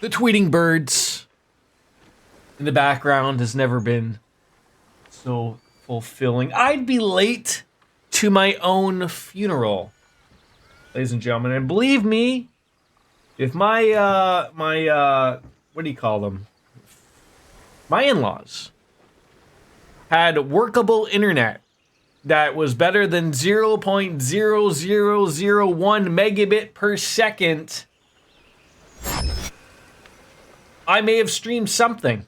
The tweeting birds in the background has never been so fulfilling. I'd be late to my own funeral, ladies and gentlemen. And believe me, if my what do you call them? My in-laws had workable internet that was better than 0.0001 megabit per second, I may have streamed something.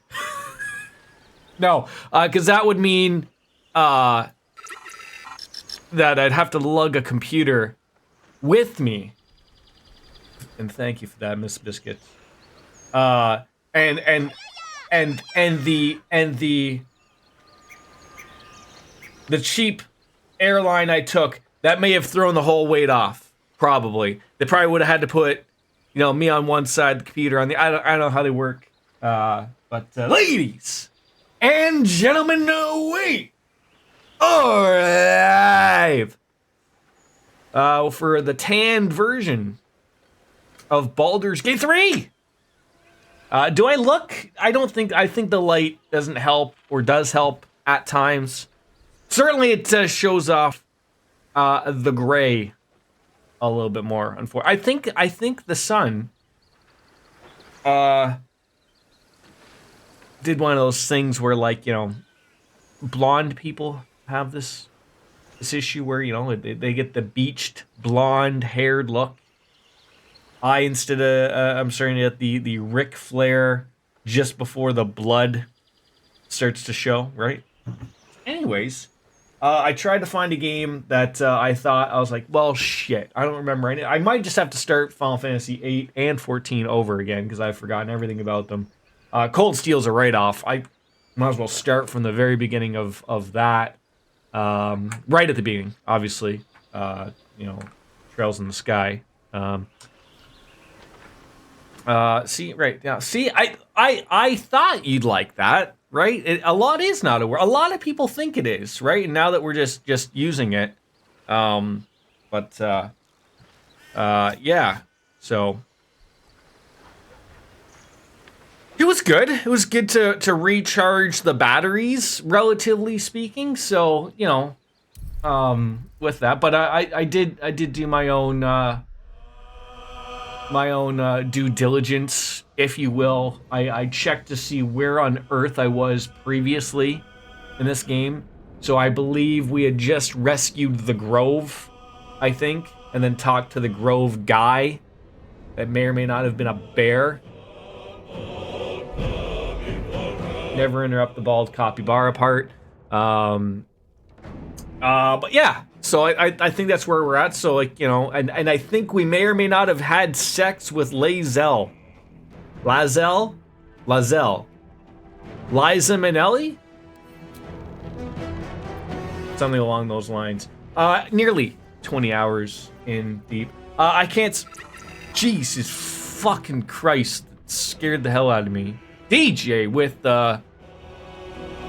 No, because that would mean that I'd have to lug a computer with me. And thank you for that, Miss Biscuit. And the cheap airline I took, that may have thrown the whole weight off. Probably. They probably would have had to put, me on one side, the computer on the. I don't know how they work. But ladies and gentlemen, no wait. Live for the tanned version of Baldur's Gate 3. Do I look? I think the light doesn't help, or does help at times. Certainly it shows off the gray a little bit more. Unfortunately, I think the sun did one of those things where, blonde people have this issue where, they get the beached blonde haired look. I'm starting to get the Ric Flair just before the blood starts to show, right? Anyways, I tried to find a game that I was like, well, shit, I don't remember any. I might just have to start Final Fantasy 8 and 14 over again because I've forgotten everything about them. Cold Steel's a write-off. I might as well start from the very beginning of that. Right at the beginning, obviously. Trails in the Sky. See, right, yeah. See, I thought you'd like that. Right? A lot is not a word. A lot of people think it is, right? And now that we're just using it. Yeah. So it was good. It was good to recharge the batteries, relatively speaking. So, with that. But I did do my own due diligence, if you will. I checked to see where on earth I was previously in this game. So I believe we had just rescued the Grove, I think, and then talked to the Grove guy. That may or may not have been a bear. Never interrupt the bald capybara part. But yeah. So I think that's where we're at. So and I think we may or may not have had sex with Liza Minnelli? Something along those lines. Nearly 20 hours in deep. I can't. Jesus fucking Christ. It scared the hell out of me. DJ with the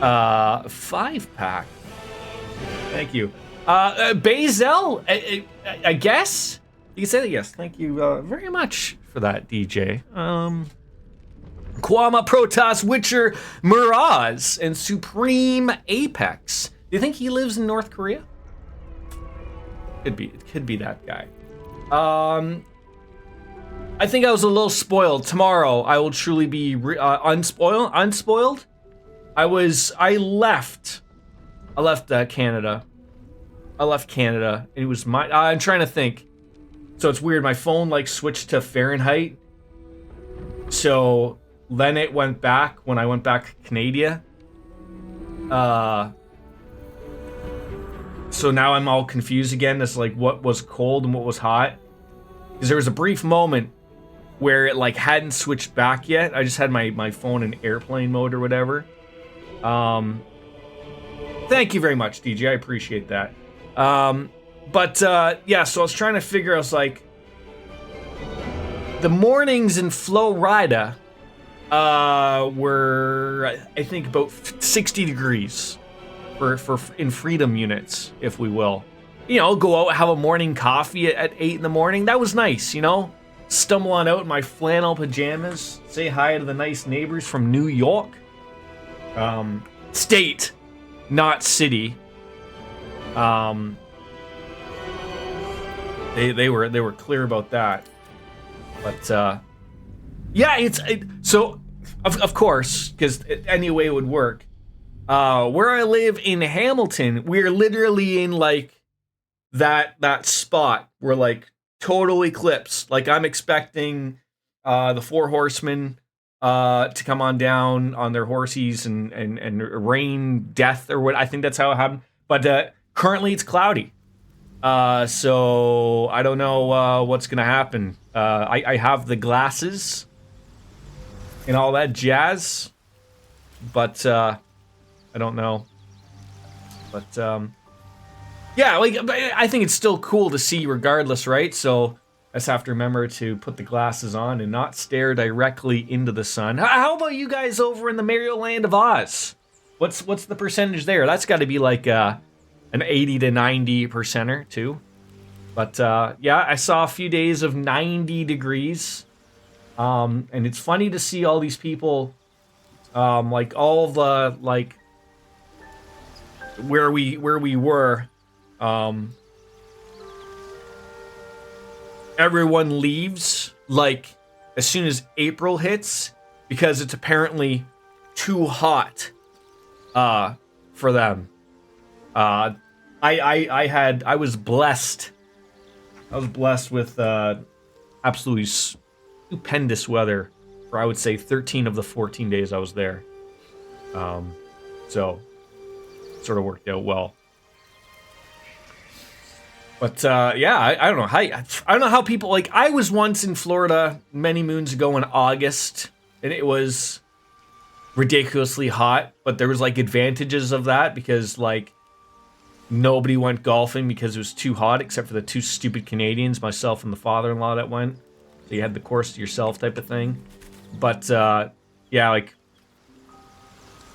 5-pack. Thank you. Bazel, I guess? You can say that, yes. Thank you very much for that, DJ. Kwama, Protoss, Witcher, Miraz, and Supreme Apex. Do you think he lives in North Korea? It could be that guy. I think I was a little spoiled. Tomorrow, I will truly be unspoiled. I left Canada. I left Canada, and it was I'm trying to think. So it's weird, my phone switched to Fahrenheit. So then it went back when I went back to Canada. So now I'm all confused again as what was cold and what was hot. Because there was a brief moment where it hadn't switched back yet. I just had my phone in airplane mode or whatever. Thank you very much, DJ. I appreciate that. Yeah, so I was trying to figure, I was like, the mornings in Florida were, I think, about 60 degrees for in freedom units, if we will. Go out, have a morning coffee at 8 in the morning. That was nice, stumble on out in my flannel pajamas, say hi to the nice neighbors from New York. State, not city. They were clear about that. But yeah, so of course, because any way it would work. Where I live in Hamilton, we're literally in like that spot where like total eclipse. Like I'm expecting the four horsemen to come on down on their horses and rain death or what. I think that's how it happened. But currently it's cloudy. So I don't know what's gonna happen. I have the glasses and all that jazz, but I don't know. But yeah, like I think it's still cool to see regardless, right? So I just have to remember to put the glasses on and not stare directly into the sun. How about you guys over in the Mario Land of Oz? What's the percentage there? That's got to be like an 80 to 90%er too. But yeah, I saw a few days of 90 degrees. And it's funny to see all these people, like all the like where we were. Everyone leaves like as soon as April hits because it's apparently too hot for them. I was blessed. I was blessed with absolutely stupendous weather for I would say 13 of the 14 days I was there. So sort of worked out well. But yeah, I don't know how I don't know how people like. I was once in Florida many moons ago in August, and it was ridiculously hot. But there was like advantages of that because like nobody went golfing because it was too hot, except for the two stupid Canadians, myself and the father-in-law that went. So you had the course to yourself type of thing. But yeah, like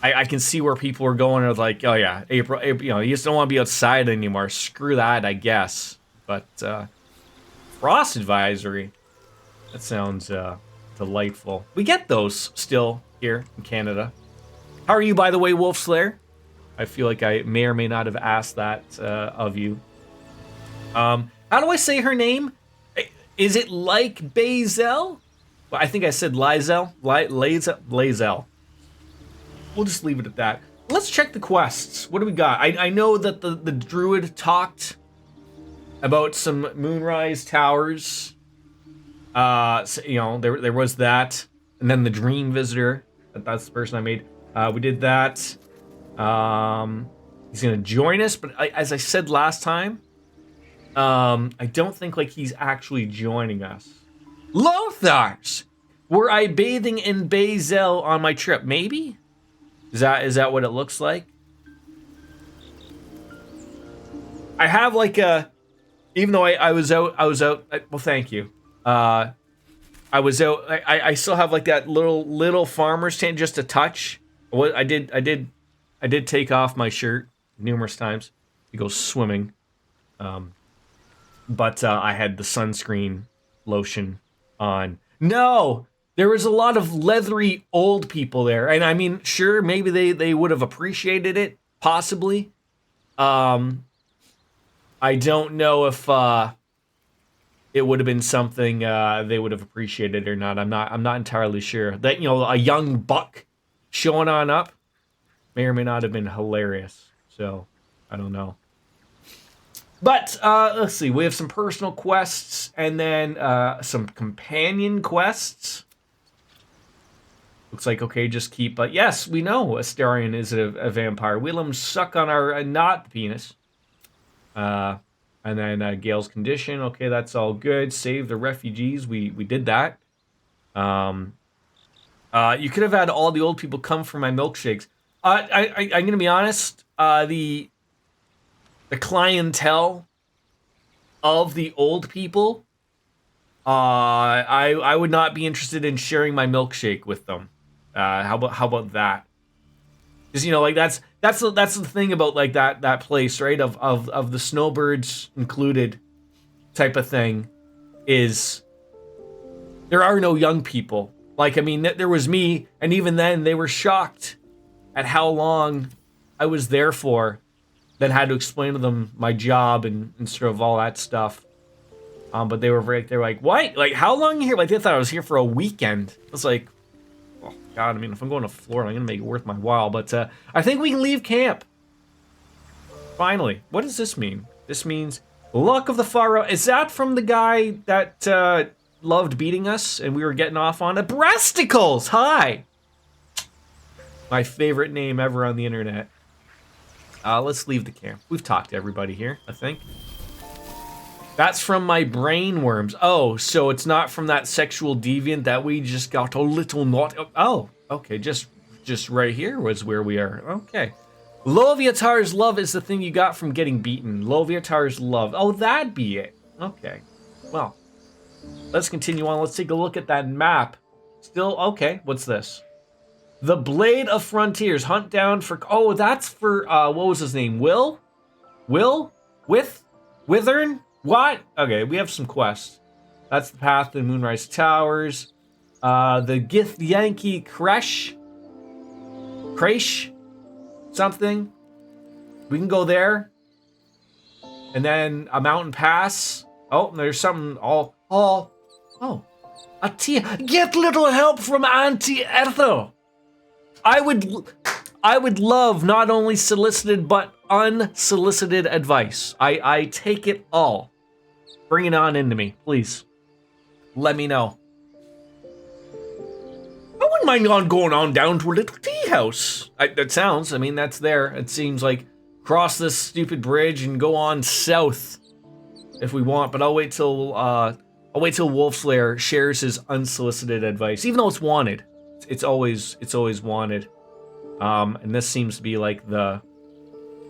I can see where people are going with like, oh yeah, April, you know, you just don't want to be outside anymore. Screw that, I guess. But frost advisory, that sounds delightful. We get those still here in Canada. How are you, by the way, Wolf Slayer? I feel like I may or may not have asked that of you. How do I say her name? Is it like Bazel? Well, I think I said Lizel. Lazel. We'll just leave it at that. Let's check the quests. What do we got? I know that the druid talked about some moonrise towers. So, you know, there was that, and then the dream visitor. That's the person I made. We did that. He's gonna join us, but as I said last time, I don't think like he's actually joining us. Lothars, were I bathing in Bazel on my trip? Maybe. Is that what it looks like? I have like a, even though I was out. Well, thank you. I was out. I still have like that little farmer's tent, just a touch. What I did take off my shirt numerous times to go swimming. But I had the sunscreen lotion on. No. There was a lot of leathery old people there. And I mean, sure, maybe they would have appreciated it, possibly. I don't know if it would have been something they would have appreciated or not. I'm not entirely sure. That, you know, a young buck showing on up may or may not have been hilarious. So, I don't know. But let's see, we have some personal quests and then some companion quests. Looks like, okay, just keep... yes, we know Astarion is a vampire. We'll let him suck on our... not the penis. And then Gale's condition. Okay, that's all good. Save the refugees. We did that. You could have had all the old people come for my milkshakes. I'm going to be honest. The clientele of the old people, I would not be interested in sharing my milkshake with them. How about that? Because, you know, like that's the thing about like that place, right? Of the snowbirds included type of thing is There are no young people. Like, I mean, there was me, and even then, they were shocked at how long I was there for. Then had to explain to them my job and sort of all that stuff. But they were like, what? Like, how long are you here? Like, they thought I was here for a weekend. I was like, oh, God, I mean, if I'm going to Florida, I'm going to make it worth my while. But I think we can leave camp. Finally. What does this mean? This means luck of the far out. Is that from the guy that loved beating us and we were getting off on it? Breasticles! Hi! My favorite name ever on the internet. Let's leave the camp. We've talked to everybody here, I think. That's from my brain worms. Oh, so it's not from that sexual deviant that we just got a little naughty. Oh, okay, just right here was where we are. Okay. Loviatar's love is the thing you got from getting beaten. Loviatar's love. Oh, that'd be it. Okay. Well, let's continue on. Let's take a look at that map. Still, okay, what's this? The Blade of Frontiers. Hunt down for... Oh, that's for... what was his name? Will? Withern? What? Okay, we have some quests. That's the path to Moonrise Towers. The Githyanki Kresh? Something. We can go there. And then a mountain pass. Oh, there's something oh. Get little help from Auntie Ethel. I would love not only solicited but unsolicited advice. I take it all. Bring it on into me, please. Let me know. I wouldn't mind on going on down to a little tea house. That sounds, I mean, that's there. It seems like cross this stupid bridge and go on south if we want, but I'll wait till Wolfslayer shares his unsolicited advice, even though it's wanted. It's always wanted. And this seems to be like the...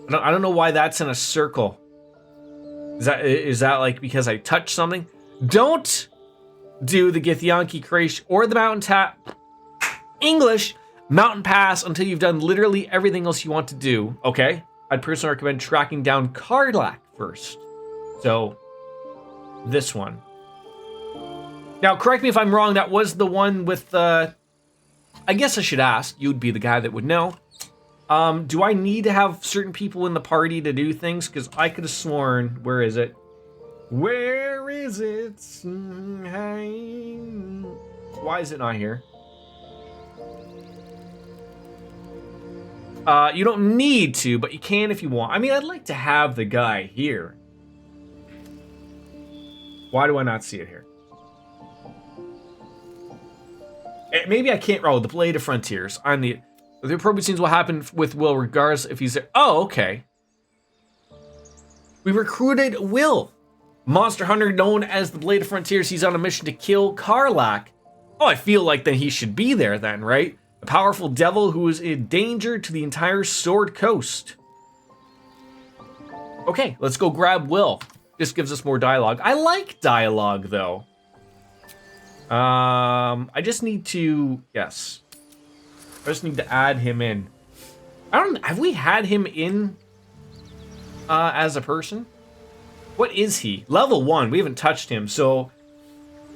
I don't know why that's in a circle. Is that like because I touched something? Don't do the Githyanki Kresh or the Mountain Pass until you've done literally everything else you want to do, okay? I'd personally recommend tracking down Karlak first. So, this one. Now, correct me if I'm wrong, that was the one with the... I guess I should ask, you'd be the guy that would know. Do I need to have certain people in the party to do things? Because I could have sworn, where is it? Where is it? Why is it not here? You don't need to, but you can if you want. I mean, I'd like to have the guy here. Why do I not see it here? Maybe I can't. Oh, the Blade of Frontiers. The appropriate scenes will happen with Will regardless if he's there. Oh, okay. We recruited Will. Monster hunter known as the Blade of Frontiers. He's on a mission to kill Karlak. Oh, I feel like then he should be there then, right? A powerful devil who is a danger to the entire Sword Coast. Okay, let's go grab Will. This gives us more dialogue. I like dialogue, though. I just need to... Yes. I just need to add him in. Have we had him in as a person? What is he? Level 1. We haven't touched him, so...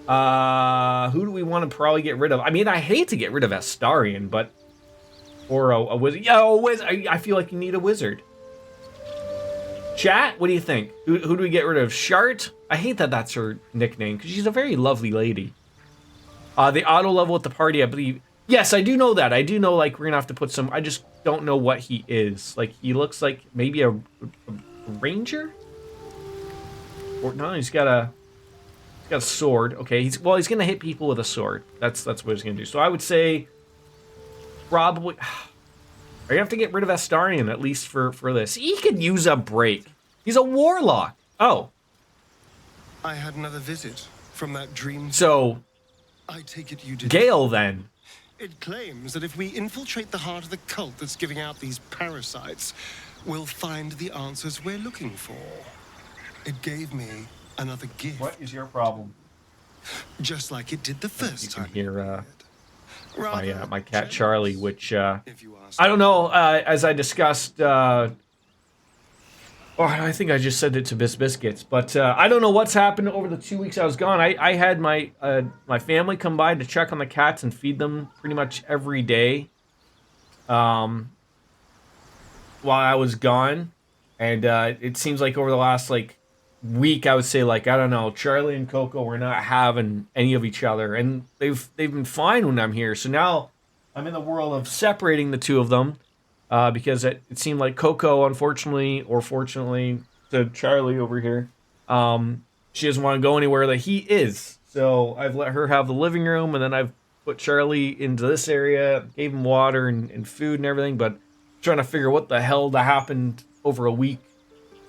who do we want to probably get rid of? I mean, I hate to get rid of Astarion, but... Or a wizard. Yeah, a wizard. I feel like you need a wizard. Chat, what do you think? Who do we get rid of? Shart? I hate that that's her nickname, because she's a very lovely lady. The auto level at the party, I believe... Yes, I do know that. I do know, like, we're going to have to put some... I just don't know what he is. Like, he looks like maybe a ranger? Or no, he's got a sword. Okay, he's going to hit people with a sword. That's what he's going to do. So I would say probably... I have to get rid of Astarion, at least for this. He could use a break. He's a warlock. Oh. I had another visit from that dream. So... I take it you did. Gale, then. It claims that if we infiltrate the heart of the cult that's giving out these parasites, we'll find the answers we're looking for. It gave me another gift. What is your problem? Just like it did the first time. You can hear my cat Charlie, which I don't know. As I discussed Oh, I think I just sent it to Biscuits, but I don't know what's happened over the 2 weeks I was gone. I had my family come by to check on the cats and feed them pretty much every day. Um, while I was gone, and it seems like over the last like week, I would say like I don't know, Charlie and Coco were not having any of each other, and they've been fine when I'm here. So now I'm in the world of separating the two of them because it seemed like Coco, unfortunately or fortunately to Charlie over here, she doesn't want to go anywhere that he is. So I've let her have the living room, and then I've put Charlie into this area, gave him water and food and everything, but trying to figure what the hell that happened over a week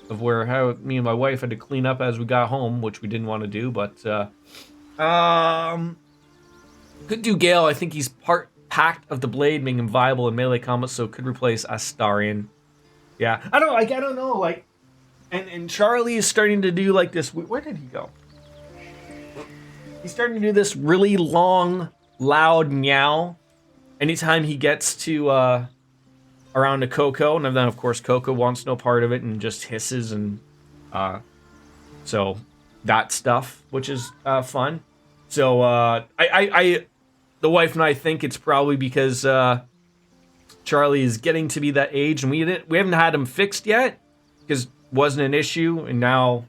of where how me and my wife had to clean up as we got home, which we didn't want to do, but um could do Gale. I think he's part pact of the blade, making him viable in melee combat, so could replace Astarion. Yeah. I don't know, like and Charlie is starting to do like this. Where did he go? He's starting to do this really long, loud meow anytime he gets to around to Coco, and then of course Coco wants no part of it and just hisses and so that stuff, which is fun. So I the wife and I think it's probably because Charlie is getting to be that age, and we haven't had him fixed yet because it wasn't an issue, and now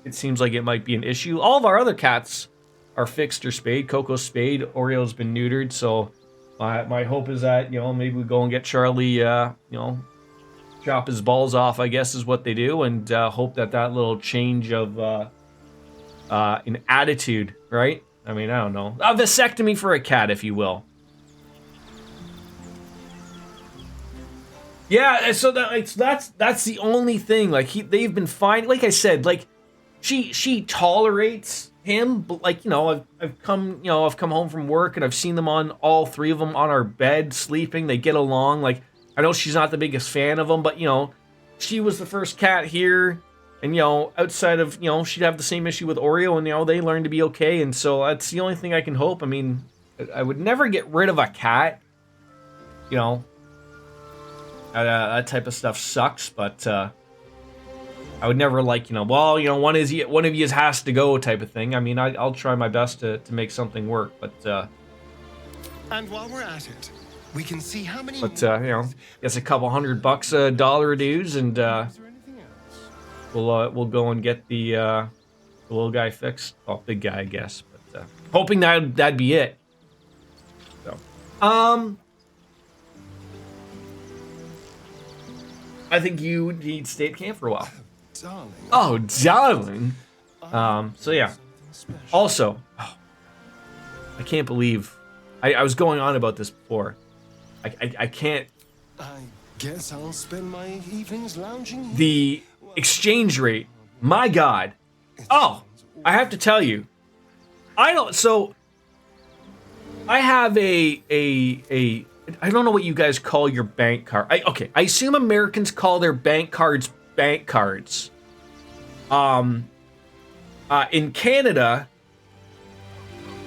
it seems like it might be an issue. All of our other cats are fixed or spayed. Coco's spayed, Oreo's been neutered, so my hope is that, maybe we go and get Charlie, chop his balls off, I guess is what they do, and hope that little change of an attitude, right? I mean, I don't know. A vasectomy for a cat, if you will. Yeah, so that's the only thing. Like they've been fine. Like I said, like she tolerates him, but like I've come home from work and I've seen them on all three of them on our bed sleeping. They get along. Like I know she's not the biggest fan of him, but she was the first cat here, and outside of she'd have the same issue with Oreo, and they learned to be okay, and so that's the only thing I can hope. I mean, I would never get rid of a cat. That type of stuff sucks, but I would never one of you has to go type of thing. I mean, I'll try my best to make something work, but and while we're at it, we can see how many. But guess a couple $100 dollar dues, and we'll go and get the little guy fixed. Well, big guy, I guess, but hoping that'd be it. So, I think you need stay at camp for a while. Darling. Oh, darling. So yeah. Also, I can't believe I was going on about this before. I can't. I guess I'll spend my evenings lounging here. The exchange rate, my God. Oh, I have to tell you, I don't. So I have a I don't know what you guys call your bank card. I assume Americans call their bank cards bank cards. In Canada,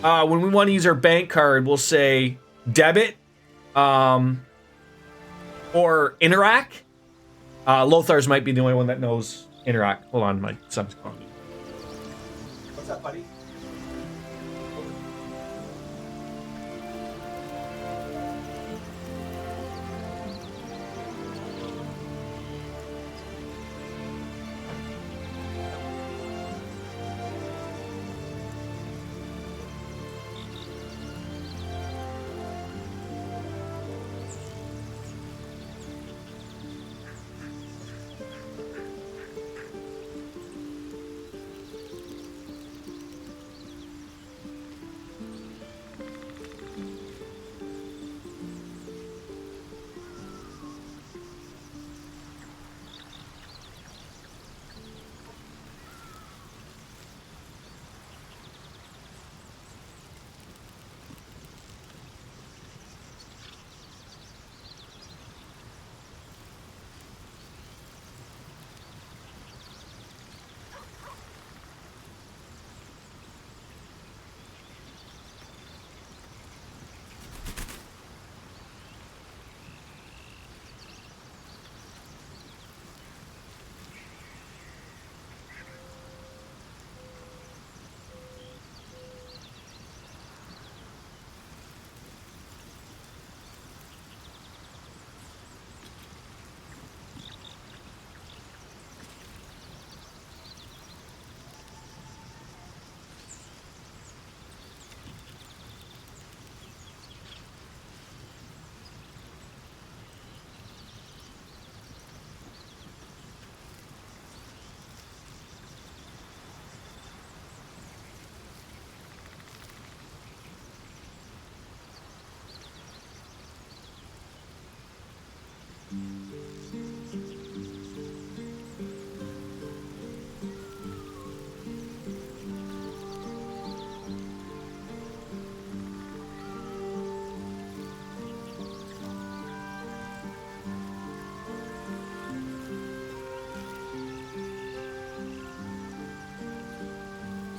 when we want to use our bank card, we'll say debit, or Interac. Lothar's might be the only one that knows Interac. Hold on, my son's calling me. What's up, buddy?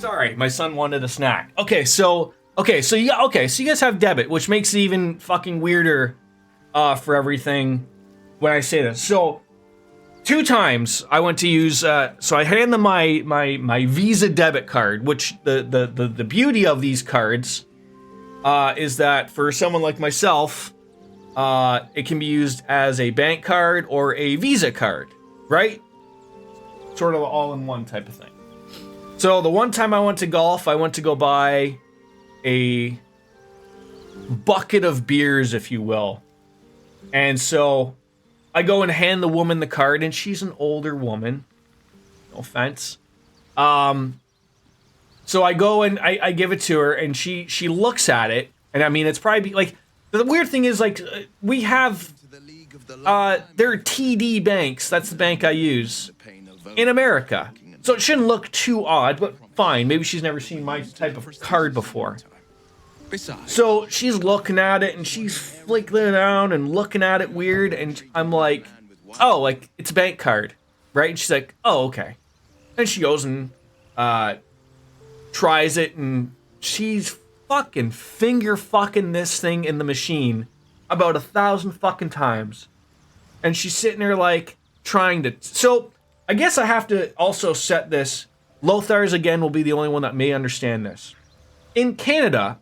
Sorry, my son wanted a snack. So you guys have debit, which makes it even fucking weirder for everything when I say this. So 2 times I went to use so I hand them my Visa debit card, which the beauty of these cards is that for someone like myself, it can be used as a bank card or a Visa card, right? Sort of all in one type of thing. So the one time I went to golf, I went to go buy a bucket of beers, if you will. And so I go and hand the woman the card, and she's an older woman. No offense. So I go and I give it to her, and she looks at it, and I mean, it's probably like, the weird thing is, like, we have there are TD banks. That's the bank I use in America. So it shouldn't look too odd, but fine. Maybe she's never seen my type of card before. So she's looking at it, and she's flicking it around and looking at it weird, and I'm like, oh, like, it's a bank card, right? And she's like, oh, okay. And she goes and tries it, and she's fucking finger fucking this thing in the machine about 1,000 fucking times. And she's sitting there, like, trying to... So, I guess I have to also set this. Lothar's, again, will be the only one that may understand this. In Canada,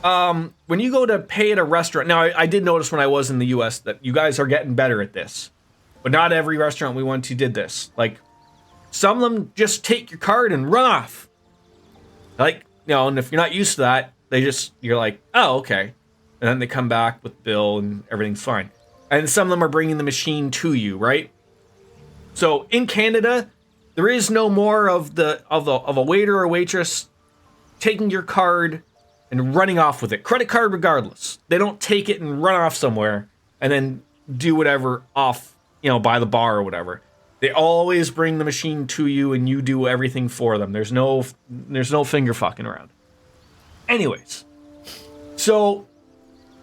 when you go to pay at a restaurant... Now, I did notice when I was in the US that you guys are getting better at this. But not every restaurant we went to did this. Like, some of them just take your card and run off. Like, you know, and if you're not used to that, you're like, oh, okay. And then they come back with bill and everything's fine. And some of them are bringing the machine to you, right? So in Canada, there is no more of a waiter or waitress taking your card and running off with it. Credit card regardless. They don't take it and run off somewhere and then do whatever off, you know, by the bar or whatever. They always bring the machine to you and you do everything for them. There's no finger fucking around. Anyways, so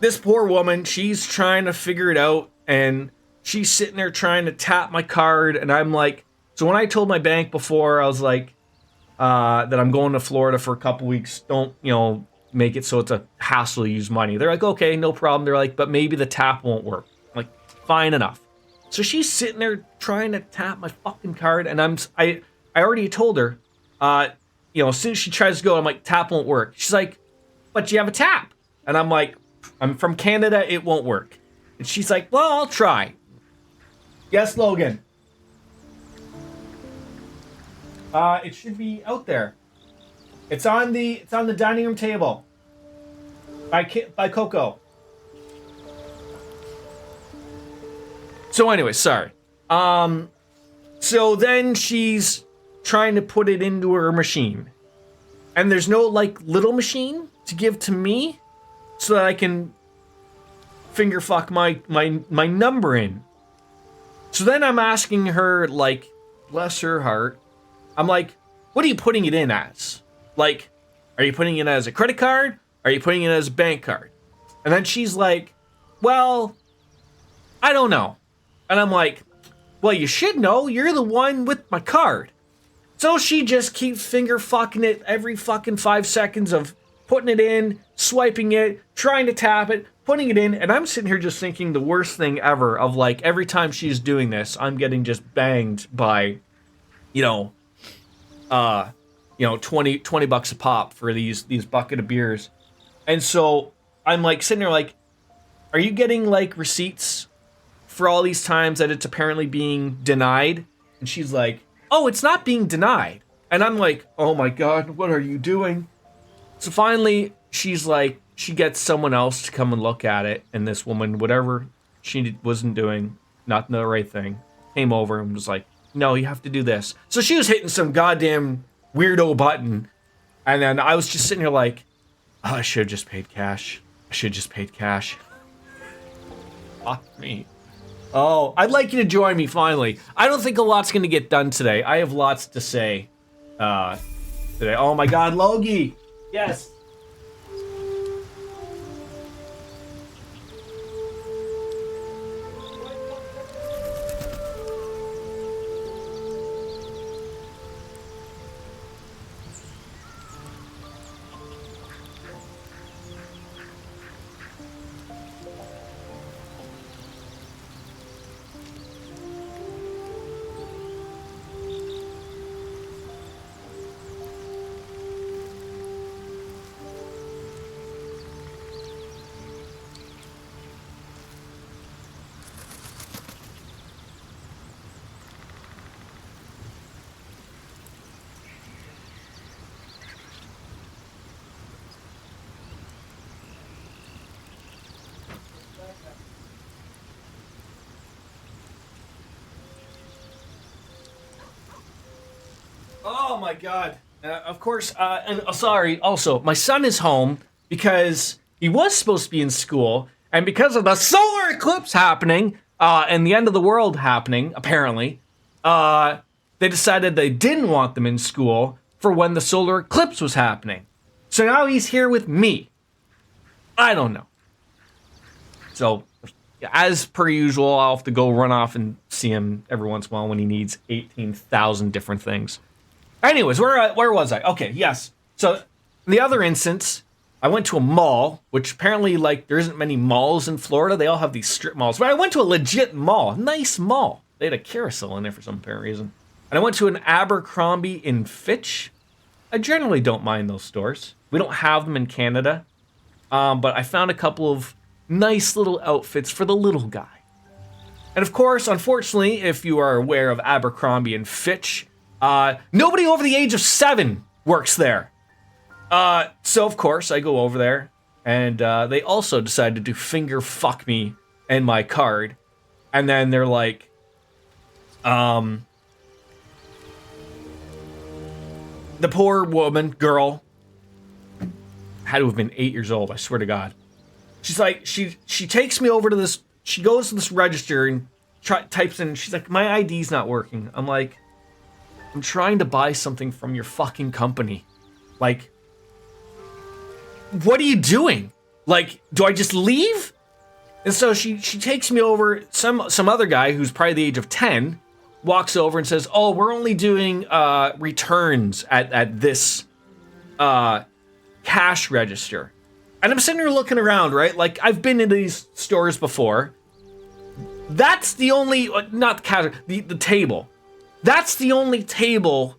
this poor woman, she's trying to figure it out, and she's sitting there trying to tap my card, and I'm like, so when I told my bank before, I was like, that I'm going to Florida for a couple weeks, don't, you know, make it so it's a hassle to use money. They're like, okay, no problem. They're like, but maybe the tap won't work. I'm like, fine enough. So she's sitting there trying to tap my fucking card, and I already told her, you know, as soon as she tries to go, I'm like, tap won't work. She's like, but you have a tap. And I'm like, I'm from Canada, it won't work. And she's like, well, I'll try. Yes, Logan. It should be out there. It's on the dining room table. By Coco. So anyway, sorry. So then she's trying to put it into her machine. And there's no, like, little machine to give to me so that I can finger fuck my number in. So then I'm asking her, like, bless her heart, I'm like, what are you putting it in as? Like, are you putting it as a credit card? Are you putting it as a bank card? And then she's like, well, I don't know. And I'm like, well, you should know. You're the one with my card. So she just keeps finger fucking it every fucking 5 seconds of putting it in, swiping it, trying to tap it, putting it in. And I'm sitting here just thinking the worst thing ever of, like, every time she's doing this, I'm getting just banged by, you know, 20 bucks a pop for these bucket of beers. And so I'm like sitting there like, are you getting, like, receipts for all these times that it's apparently being denied? And she's like, oh, it's not being denied. And I'm like, oh my God, what are you doing? So finally, she's like, she gets someone else to come and look at it. And this woman, whatever she wasn't doing, not the right thing, came over and was like, no, you have to do this. So she was hitting some goddamn weirdo button. And then I was just sitting here like, oh, I should have just paid cash. Fuck me. Oh, I'd like you to join me finally. I don't think a lot's going to get done today. I have lots to say today. Oh my God, Logie. Yes. Oh my god. Of course, and sorry, also, my son is home because he was supposed to be in school, and because of the solar eclipse happening, and the end of the world happening, apparently, they decided they didn't want them in school for when the solar eclipse was happening. So now he's here with me. I don't know. So, as per usual, I'll have to go run off and see him every once in a while when he needs 18,000 different things. Anyways, where was I? Okay, yes. So, in the other instance, I went to a mall, which apparently, like, there isn't many malls in Florida. They all have these strip malls. But I went to a legit mall, nice mall. They had a carousel in there for some apparent reason. And I went to an Abercrombie in Fitch. I generally don't mind those stores. We don't have them in Canada. But I found a couple of nice little outfits for the little guy. And of course, unfortunately, if you are aware of Abercrombie and Fitch, nobody over the age of 7 works there. So of course, I go over there, and they also decided to finger fuck me and my card. And then they're like, the poor girl, had to have been 8 years old, I swear to God. She's like, she takes me over to this, she goes to this register and types in, she's like, my ID's not working. I'm like, I'm trying to buy something from your fucking company. Like, what are you doing? Like, do I just leave? And so she takes me over, some other guy who's probably the age of 10, walks over and says, oh, we're only doing returns at this cash register. And I'm sitting here looking around, right? Like, I've been into these stores before. That's the only, not the cash, the table. That's the only table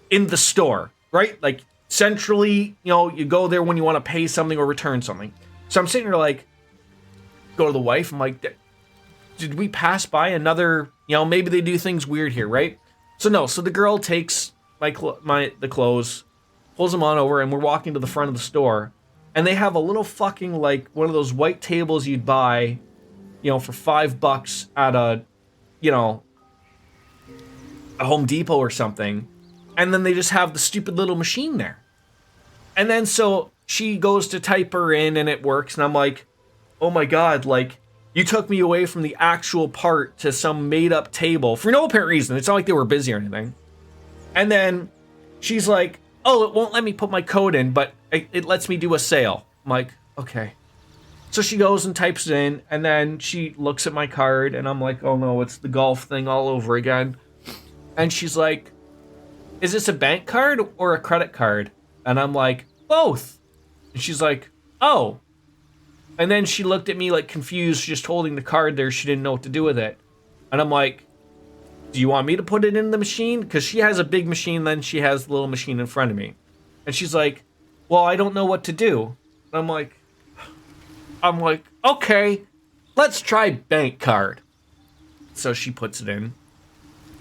in the store, right? Like, centrally, you know, you go there when you want to pay something or return something. So I'm sitting here like, go to the wife, I'm like, did we pass by another, you know, maybe they do things weird here, right? So no, so the girl takes the clothes, pulls them on over, and we're walking to the front of the store. And they have a little fucking, like, one of those white tables you'd buy, you know, for $5 at a, you know, a Home Depot or something. And then they just have the stupid little machine there. And then so she goes to type her in and it works. And I'm like, oh my God, like, you took me away from the actual part to some made up table for no apparent reason. It's not like they were busy or anything. And then she's like, oh, it won't let me put my code in, but it lets me do a sale. I'm like, okay. So she goes and types it in, and then she looks at my card, and I'm like, oh no, it's the golf thing all over again. And she's like, is this a bank card or a credit card? And I'm like, both. And she's like, oh. And then she looked at me like confused, just holding the card there. She didn't know what to do with it. And I'm like, do you want me to put it in the machine? Because she has a big machine, then she has the little machine in front of me. And she's like, well, I don't know what to do. And I'm like, okay, let's try bank card. So she puts it in.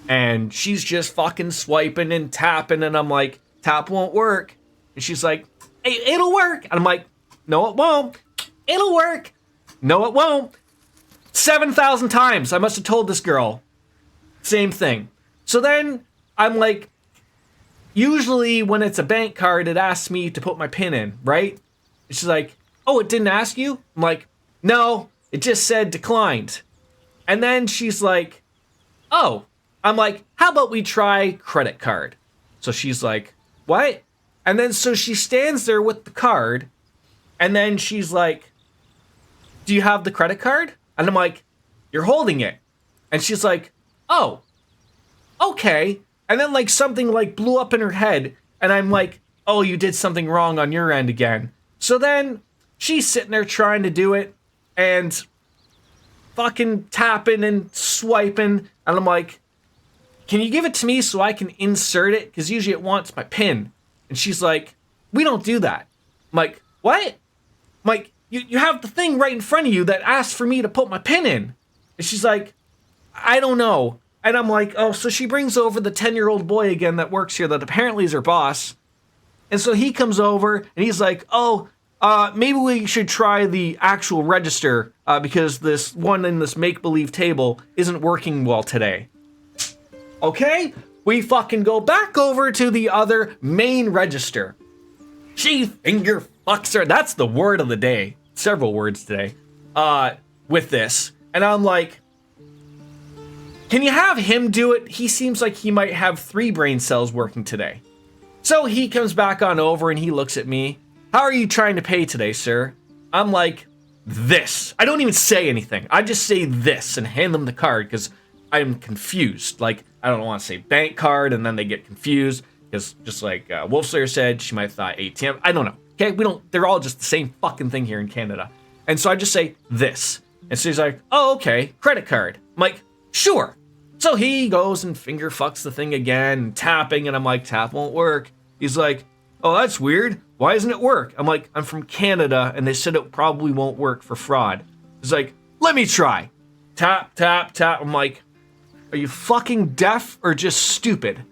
And she's just fucking swiping and tapping. And I'm like, tap won't work. And she's like, hey, it'll work. And I'm like, no, it won't. It'll work. No, it won't. 7,000 times I must have told this girl. Same thing. So then I'm like, usually when it's a bank card, it asks me to put my PIN in, right? And she's like, oh, it didn't ask you? I'm like, no, it just said declined. And then she's like, oh. I'm like, how about we try credit card? So she's like, what? And then so she stands there with the card, and then she's like, do you have the credit card? And I'm like, you're holding it. And she's like, oh, okay. And then like something like blew up in her head, and I'm like, oh, you did something wrong on your end again. So then she's sitting there trying to do it and fucking tapping and swiping, and I'm like, can you give it to me so I can insert it? Because usually it wants my PIN. And she's like, we don't do that. I'm like, what? I'm like, you have the thing right in front of you that asks for me to put my PIN in. And she's like, I don't know. And I'm like, oh, so she brings over the 10-year-old boy again that works here that apparently is her boss. And so he comes over and he's like, oh, maybe we should try the actual register because this one in this make-believe table isn't working well today. Okay, we fucking go back over to the other main register. She finger fucks her. That's the word of the day. Several words today. With this. And I'm like, can you have him do it? He seems like he might have 3 brain cells working today. So he comes back on over and he looks at me. How are you trying to pay today, sir? I'm like, this. I don't even say anything. I just say this and hand them the card because I'm confused. Like, I don't want to say bank card and then they get confused because just like Wolfslayer said, she might have thought ATM. I don't know. Okay, they're all just the same fucking thing here in Canada. And so I just say this. And so he's like, oh, okay, credit card. I'm like, sure. So he goes and finger fucks the thing again, tapping, and I'm like, tap won't work. He's like, oh, that's weird. Why doesn't it work? I'm like, I'm from Canada, and they said it probably won't work for fraud. He's like, let me try. Tap, tap, tap. I'm like, are you fucking deaf or just stupid?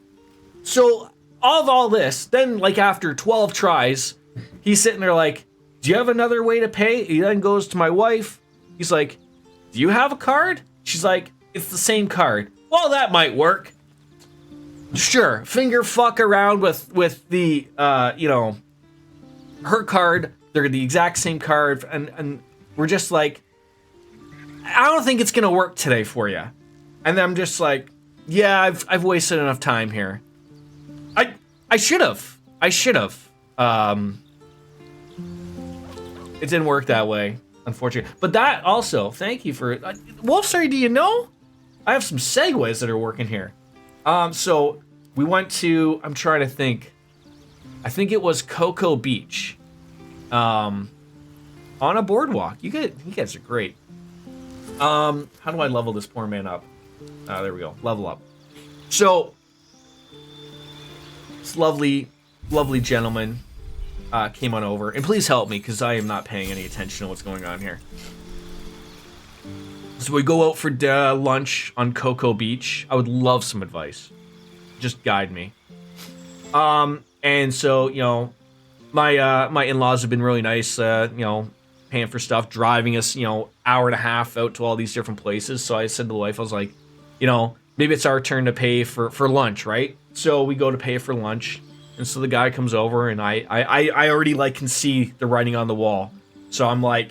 So of all this, then like after 12 tries, he's sitting there like, do you have another way to pay? He then goes to my wife. He's like, do you have a card? She's like, it's the same card. Well, that might work. Sure, finger fuck around with the, her card. They're the exact same card. And we're just like, I don't think it's going to work today for you. And then I'm just like, yeah, I've wasted enough time here. I should have. It didn't work that way, unfortunately. But that also, thank you for Wolfstar, do you know? I have some segues that are working here. So we went to, I'm trying to think. I think it was Cocoa Beach. On a boardwalk. You guys are great. How do I level this poor man up? There we go. Level up. So this lovely gentleman came on over, and please help me because I am not paying any attention to what's going on here. So we go out for lunch on Cocoa Beach. I would love some advice. Just guide me. And so my in-laws have been really nice. Paying for stuff, driving us hour and a half out to all these different places. So I said to the wife, I was like, maybe it's our turn to pay for lunch, right? So we go to pay for lunch. And so the guy comes over, and I already can see the writing on the wall. So I'm like,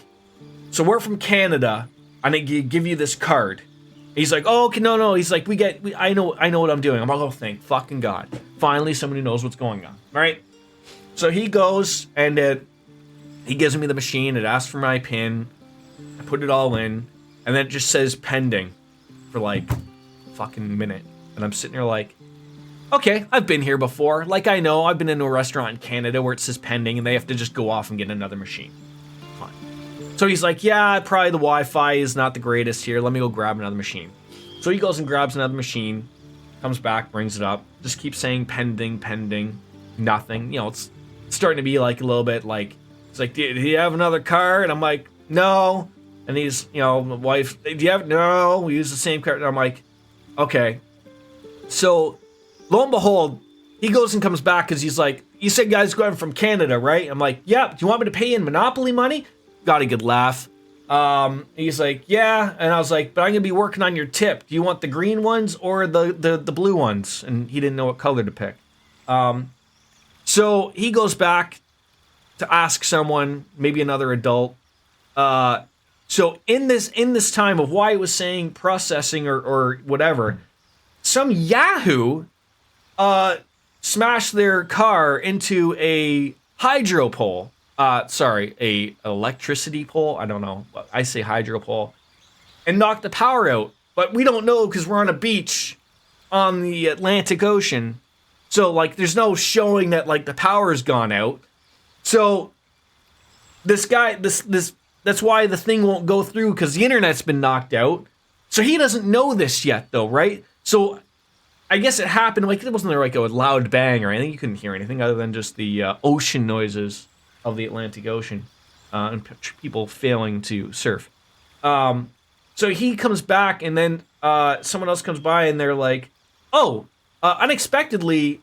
so we're from Canada. I'm gonna give you this card. And he's like, oh, okay, no. He's like, I know what I'm doing. I'm like, oh, thank fucking God. Finally, somebody knows what's going on. All right. So he goes and he gives me the machine. It asks for my PIN. I put it all in, and then it just says pending for a fucking minute. And I'm sitting there like, okay, I've been here before. I know I've been into a restaurant in Canada where it says pending, and they have to just go off and get another machine. Fine. So he's like, yeah, probably the Wi-Fi is not the greatest here. Let me go grab another machine. So he goes and grabs another machine, comes back, brings it up, just keeps saying pending, nothing. It's starting to be a little bit it's like, do you have another card? And I'm like, no. And he's, my wife, do you have, no, we use the same card. And I'm like, okay. So lo and behold, he goes and comes back because he's like, you said guys going from Canada, right? I'm like, yeah. Do you want me to pay in Monopoly money? Got a good laugh. He's like, yeah. And I was like, but I'm going to be working on your tip. Do you want the green ones or the blue ones? And he didn't know what color to pick. So he goes back to ask someone, maybe another adult. So in this time of why it was saying processing or whatever, some Yahoo smashed their car into a hydro pole. A electricity pole. I don't know. I say hydro pole. And knocked the power out. But we don't know because we're on a beach on the Atlantic Ocean. So, there's no showing that, the power's gone out. So, this guy, that's why the thing won't go through, because the internet's been knocked out. So, he doesn't know this yet, though, right? So, I guess it happened, it wasn't a loud bang or anything. You couldn't hear anything other than just the ocean noises of the Atlantic Ocean and people failing to surf. So he comes back, and then someone else comes by, and they're like, oh, unexpectedly,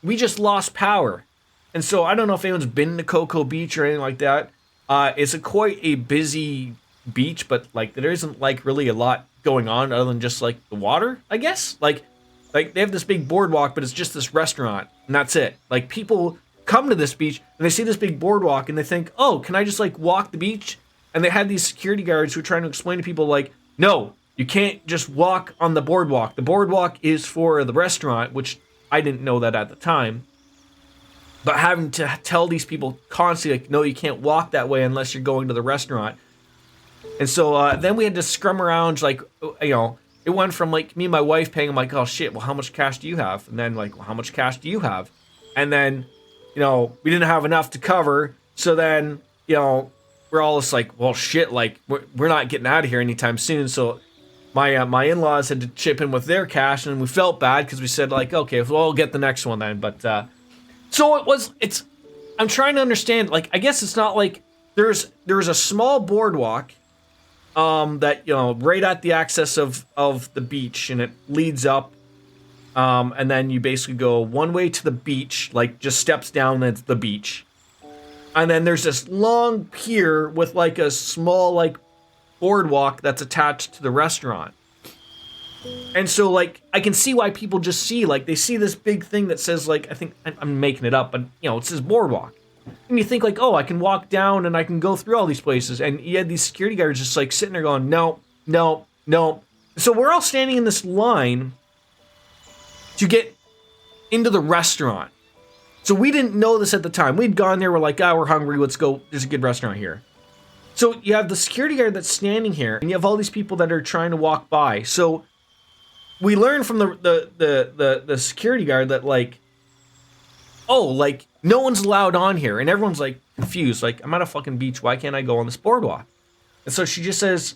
we just lost power. And so I don't know if anyone's been to Cocoa Beach or anything like that. It's quite a busy beach, but there isn't really a lot going on other than just the water, I guess. Like, they have this big boardwalk, but it's just this restaurant, and that's it. Like, people come to this beach, and they see this big boardwalk, and they think, oh, can I just, like, walk the beach? And they had these security guards who were trying to explain to people, like, no, you can't just walk on the boardwalk. The boardwalk is for the restaurant, which I didn't know that at the time. But having to tell these people constantly, like, no, you can't walk that way unless you're going to the restaurant. And so then we had to scrum around, like, it went from, like, me and my wife paying. I'm like, oh, shit, well, how much cash do you have? And then, like, well, how much cash do you have? And then, we didn't have enough to cover. So then, we're all just like, well, shit, like, we're not getting out of here anytime soon. So my in-laws had to chip in with their cash, and we felt bad because we said, like, okay, well, we'll get the next one then. But so I'm trying to understand, like, I guess it's not like there's a small boardwalk that, right at the access of the beach, and it leads up, and then you basically go one way to the beach, like, just steps down, and it's the beach. And then there's this long pier with, like, a small, like, boardwalk that's attached to the restaurant. And so, like, I can see why people just see, like, they see this big thing that says, like, I think I'm making it up, but, it says boardwalk. And you think, like, oh, I can walk down and I can go through all these places. And you had these security guards just, like, sitting there going, no, no, no. So we're all standing in this line to get into the restaurant. So we didn't know this at the time. We'd gone there, we're like, we're hungry, let's go, there's a good restaurant here. So you have the security guard that's standing here, and you have all these people that are trying to walk by. So we learned from the security guard that, like, oh, like, no one's allowed on here. And everyone's, like, confused. Like, I'm at a fucking beach. Why can't I go on this boardwalk? And so she just says,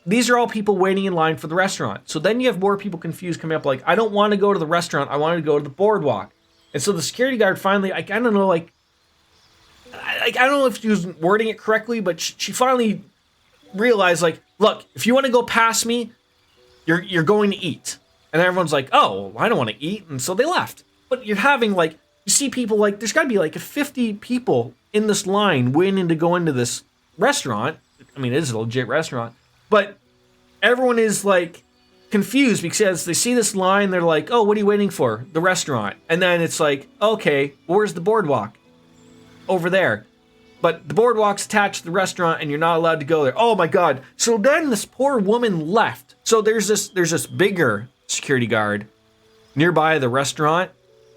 these are all people waiting in line for the restaurant. So then you have more people confused coming up, like, I don't want to go to the restaurant. I want to go to the boardwalk. And so the security guard finally, I don't know, like, I don't know if she was wording it correctly, but she finally realized, like, look, if you want to go past me, you're going to eat. And everyone's like, oh, I don't want to eat. And so they left. But you're having, like, you see people, like, there's got to be, like, 50 people in this line waiting to go into this restaurant. I mean, it is a legit restaurant. But everyone is, like, confused because they see this line. They're like, oh, what are you waiting for? The restaurant. And then it's like, okay, where's the boardwalk? Over there. But the boardwalk's attached to the restaurant and you're not allowed to go there. Oh my god. So then this poor woman left. So there's this bigger security guard nearby the restaurant.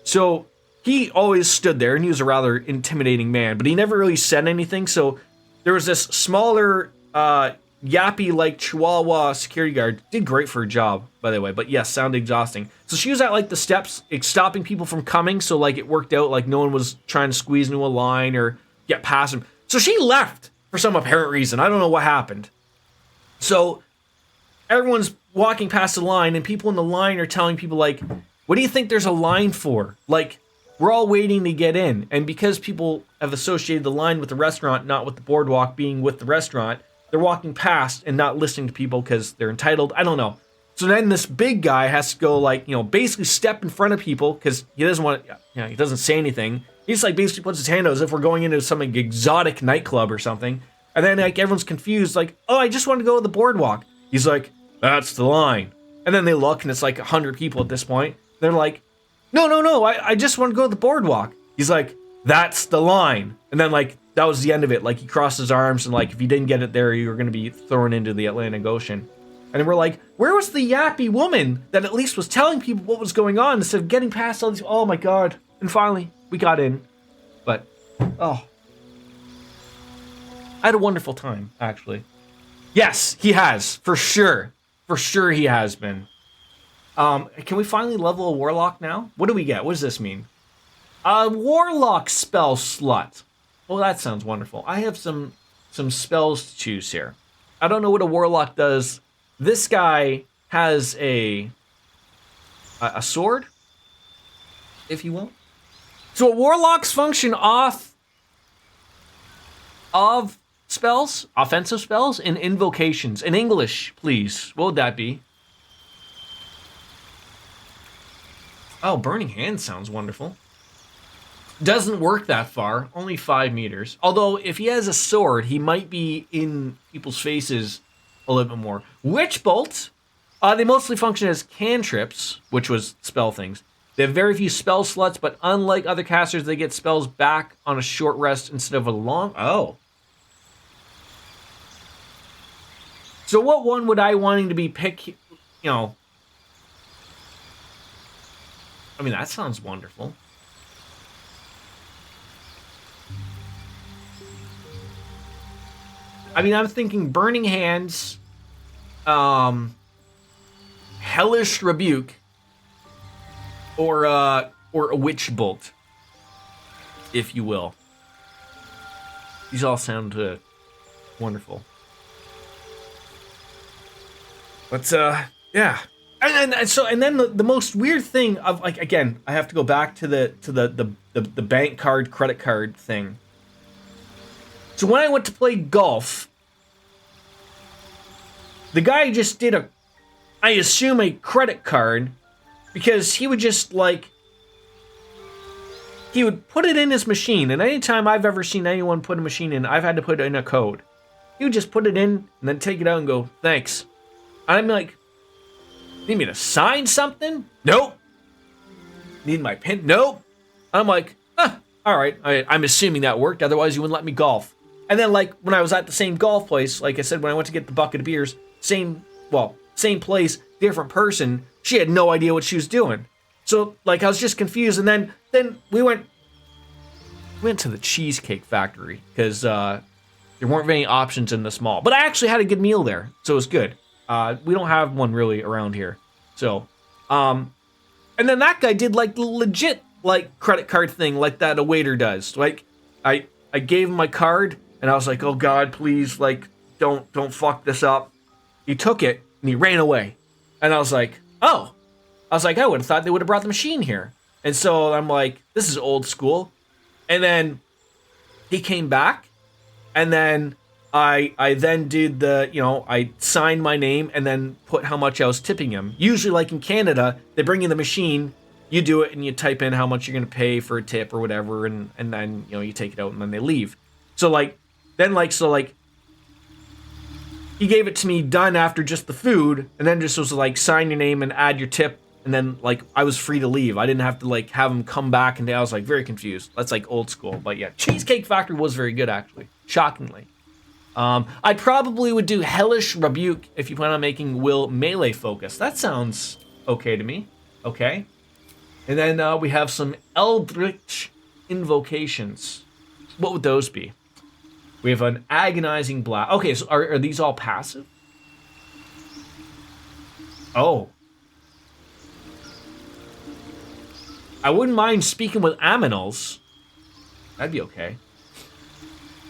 So he always stood there, and he was a rather intimidating man, but he never really said anything. So there was this smaller yappy, like, Chihuahua security guard. Did great for her job, by the way, but yes, sounded exhausting. So she was at, like, the steps, stopping people from coming, so, like, it worked out, like, no one was trying to squeeze into a line or get past him. So she left for some apparent reason. I don't know what happened. So everyone's walking past the line, and people in the line are telling people, like, what do you think there's a line for? Like, we're all waiting to get in. And because people have associated the line with the restaurant, not with the boardwalk being with the restaurant, they're walking past and not listening to people because they're entitled. I don't know. So then this big guy has to go, like, basically step in front of people because he doesn't want to, he doesn't say anything. He just, like, basically puts his hand out as if we're going into some, like, exotic nightclub or something. And then, like, everyone's confused, like, oh, I just want to go to the boardwalk. He's like, that's the line. And then they look, and it's like 100 people at this point. They're like, no, I just want to go to the boardwalk. He's like, that's the line. And then, like, that was the end of it. Like, he crossed his arms, and, like, if you didn't get it there, you were going to be thrown into the Atlantic Ocean. And we're like, where was the yappy woman that at least was telling people what was going on instead of getting past all these? Oh my god. And finally, we got in. But, oh. I had a wonderful time, actually. Yes, he has, for sure. For sure he has been. Can we finally level a warlock now? What do we get? What does this mean? A warlock spell slot. Well, that sounds wonderful. I have some spells to choose here. I don't know what a warlock does. This guy has a sword, if you will. So warlocks function off of spells, offensive spells, and invocations. In English, please. What would that be? Oh, Burning Hand sounds wonderful. Doesn't work that far, only 5 meters. Although, if he has a sword, he might be in people's faces a little bit more. Witch Bolt They mostly function as cantrips, which was spell things. They have very few spell slots, but unlike other casters, they get spells back on a short rest instead of a long. Oh. So what one would I wanting to be pick? You know. I mean, that sounds wonderful. I mean, I'm thinking Burning Hands, Hellish Rebuke, or a Witch Bolt, if you will. These all sound wonderful. But yeah, and then the most weird thing of, like, again, I have to go back to the bank card, credit card thing. So when I went to play golf, the guy just did I assume a credit card, because he would just, like, he would put it in his machine, and anytime I've ever seen anyone put a machine in, I've had to put in a code. He would just put it in and then take it out and go, thanks. I'm like, need me to sign something? Nope. Need my pin? Nope. I'm like, all right. I'm assuming that worked. Otherwise, you wouldn't let me golf. And then, like, when I was at the same golf place, like I said, when I went to get the bucket of beers, same place, different person. She had no idea what she was doing. So, like, I was just confused. And then we went to the Cheesecake Factory, because there weren't many options in this mall. But I actually had a good meal there, so it was good. We don't have one really around here. So, and then that guy did, like, legit, like, credit card thing like that a waiter does. Like, I gave him my card, and I was like, oh God, please, like, don't fuck this up. He took it and he ran away. And I was like, oh. I was like, I would have thought they would have brought the machine here. And so I'm like, this is old school. And then he came back, and then I then did I signed my name and then put how much I was tipping him. Usually, like in Canada, they bring you the machine, you do it, and you type in how much you're going to pay for a tip or whatever, and then, you take it out, and then they leave. So, he gave it to me done after just the food, and then just was like, sign your name and add your tip, and then, like, I was free to leave. I didn't have to, like, have him come back, and I was, like, very confused. That's, like, old school. But yeah, Cheesecake Factory was very good, actually. Shockingly. I probably would do Hellish Rebuke if you plan on making Will melee focus. That sounds okay to me. Okay. And then we have some Eldritch Invocations. What would those be? We have an Agonizing Blast. Okay, so are these all passive? Oh. I wouldn't mind speaking with Aminals. That'd be okay.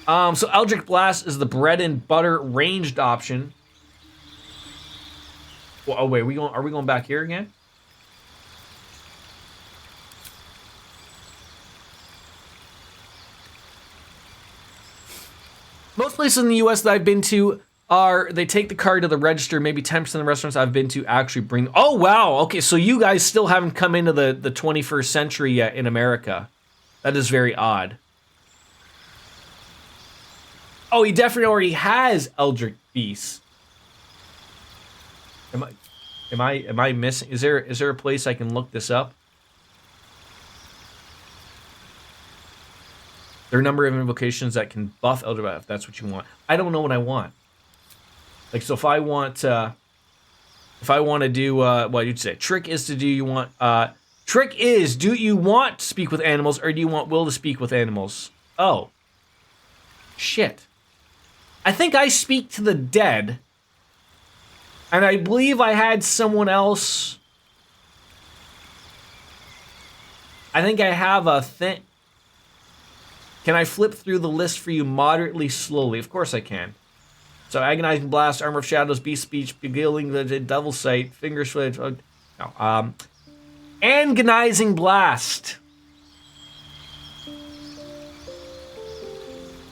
So Eldritch Blast is the bread and butter ranged option. Well, oh wait, are we going back here again? Most places in the US that I've been to they take the card to the register. Maybe 10% of the restaurants I've been to actually bring. Oh wow, okay, so you guys still haven't come into the 21st century yet in America. That is very odd. Oh, he definitely already has Eldritch Beast. Am I missing? Is there a place I can look this up? There are a number of invocations that can buff Eldritch Blast if that's what you want. I don't know what I want. Like, so if I want to do what you'd say, trick is to do you want trick is, do you want to speak with animals, or do you want Will to speak with animals? Oh. Shit. I think I speak to the dead. And I believe I had someone else. I think I have a thing. Can I flip through the list for you moderately slowly? Of course I can. So, Agonizing Blast, Armor of Shadows, Beast Speech, Beguiling the Devil's Sight, Finger Switch. Agonizing Blast.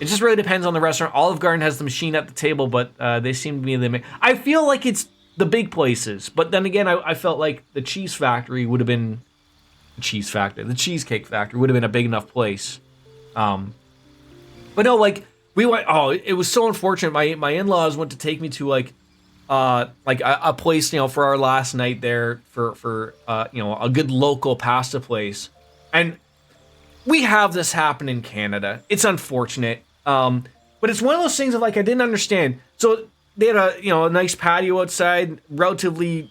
It just really depends on the restaurant. Olive Garden has the machine at the table, but they seem to be the. I feel like it's the big places, but then again, I felt like the Cheese Factory would have been the Cheesecake Factory would have been a big enough place. But no, like we went. Oh, it was so unfortunate. My in-laws went to take me to like like a place, for our last night there for a good local pasta place. And we have this happen in Canada. It's unfortunate. But it's one of those things of like I didn't understand. So they had a nice patio outside, relatively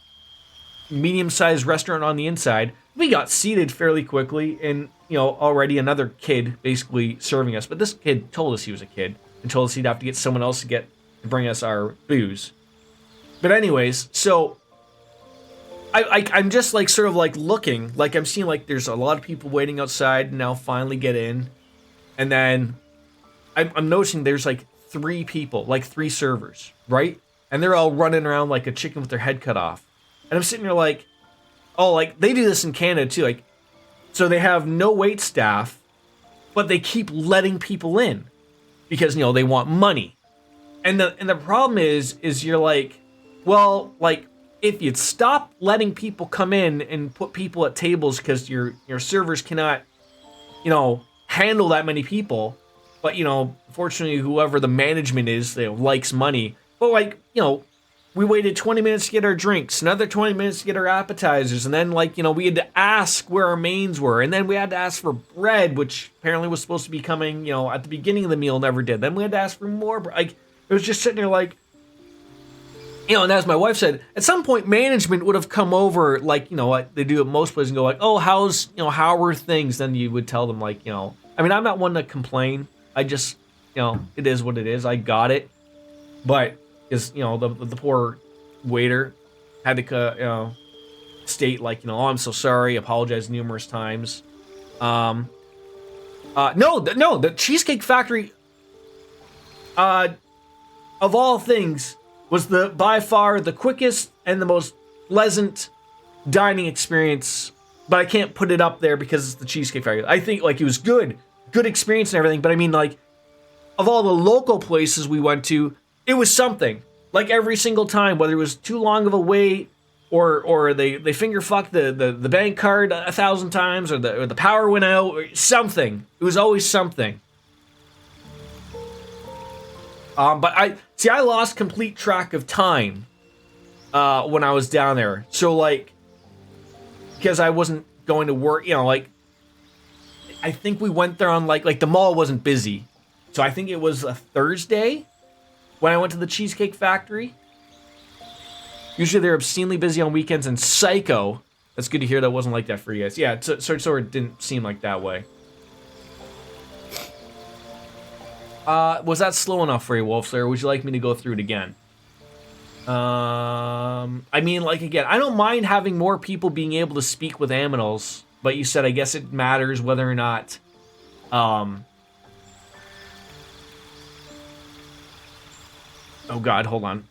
medium-sized restaurant on the inside. We got seated fairly quickly, and already another kid basically serving us. But this kid told us he was a kid and told us he'd have to get someone else to bring us our booze. But anyways, so I'm just like sort of like looking, like I'm seeing like there's a lot of people waiting outside and now finally get in, and then I'm noticing there's like three people, like three servers, right? And they're all running around like a chicken with their head cut off. And I'm sitting there like, oh, like they do this in Canada too. Like, so they have no wait staff, but they keep letting people in because they want money. And the problem is you're like, well, like if you'd stop letting people come in and put people at tables because your servers cannot, handle that many people. But fortunately, whoever the management is, likes money. But like, we waited 20 minutes to get our drinks, another 20 minutes to get our appetizers, and then like, we had to ask where our mains were, and then we had to ask for bread, which apparently was supposed to be coming, at the beginning of the meal, never did. Then we had to ask for more bread. Like, it was just sitting there like, and as my wife said, at some point management would have come over, like, what they do at most places and go like, oh, how are things? Then you would tell them like, I mean, I'm not one to complain. I just, it is what it is. I got it. But is, the poor waiter had to, state like, oh, I'm so sorry, apologize numerous times. No, the Cheesecake Factory, of all things, was by far the quickest and the most pleasant dining experience. But I can't put it up there because it's the Cheesecake Factory. I think like it was good experience and everything. But I mean, like, of all the local places we went to, it was something. Like every single time, whether it was too long of a wait, or they finger fucked the bank card 1,000 times, or the power went out, or something. It was always something. But I lost complete track of time when I was down there. So like, because I wasn't going to work, like, I think we went there on like the mall wasn't busy. So I think it was a Thursday when I went to the Cheesecake Factory. Usually they're obscenely busy on weekends, and psycho. That's good to hear that wasn't like that for you guys. Yeah, so it didn't seem like that way. Was that slow enough for you, Wolfslayer? Would you like me to go through it again? I mean, like, again, I don't mind having more people being able to speak with aminals, but you said I guess it matters whether or not, oh god, hold on.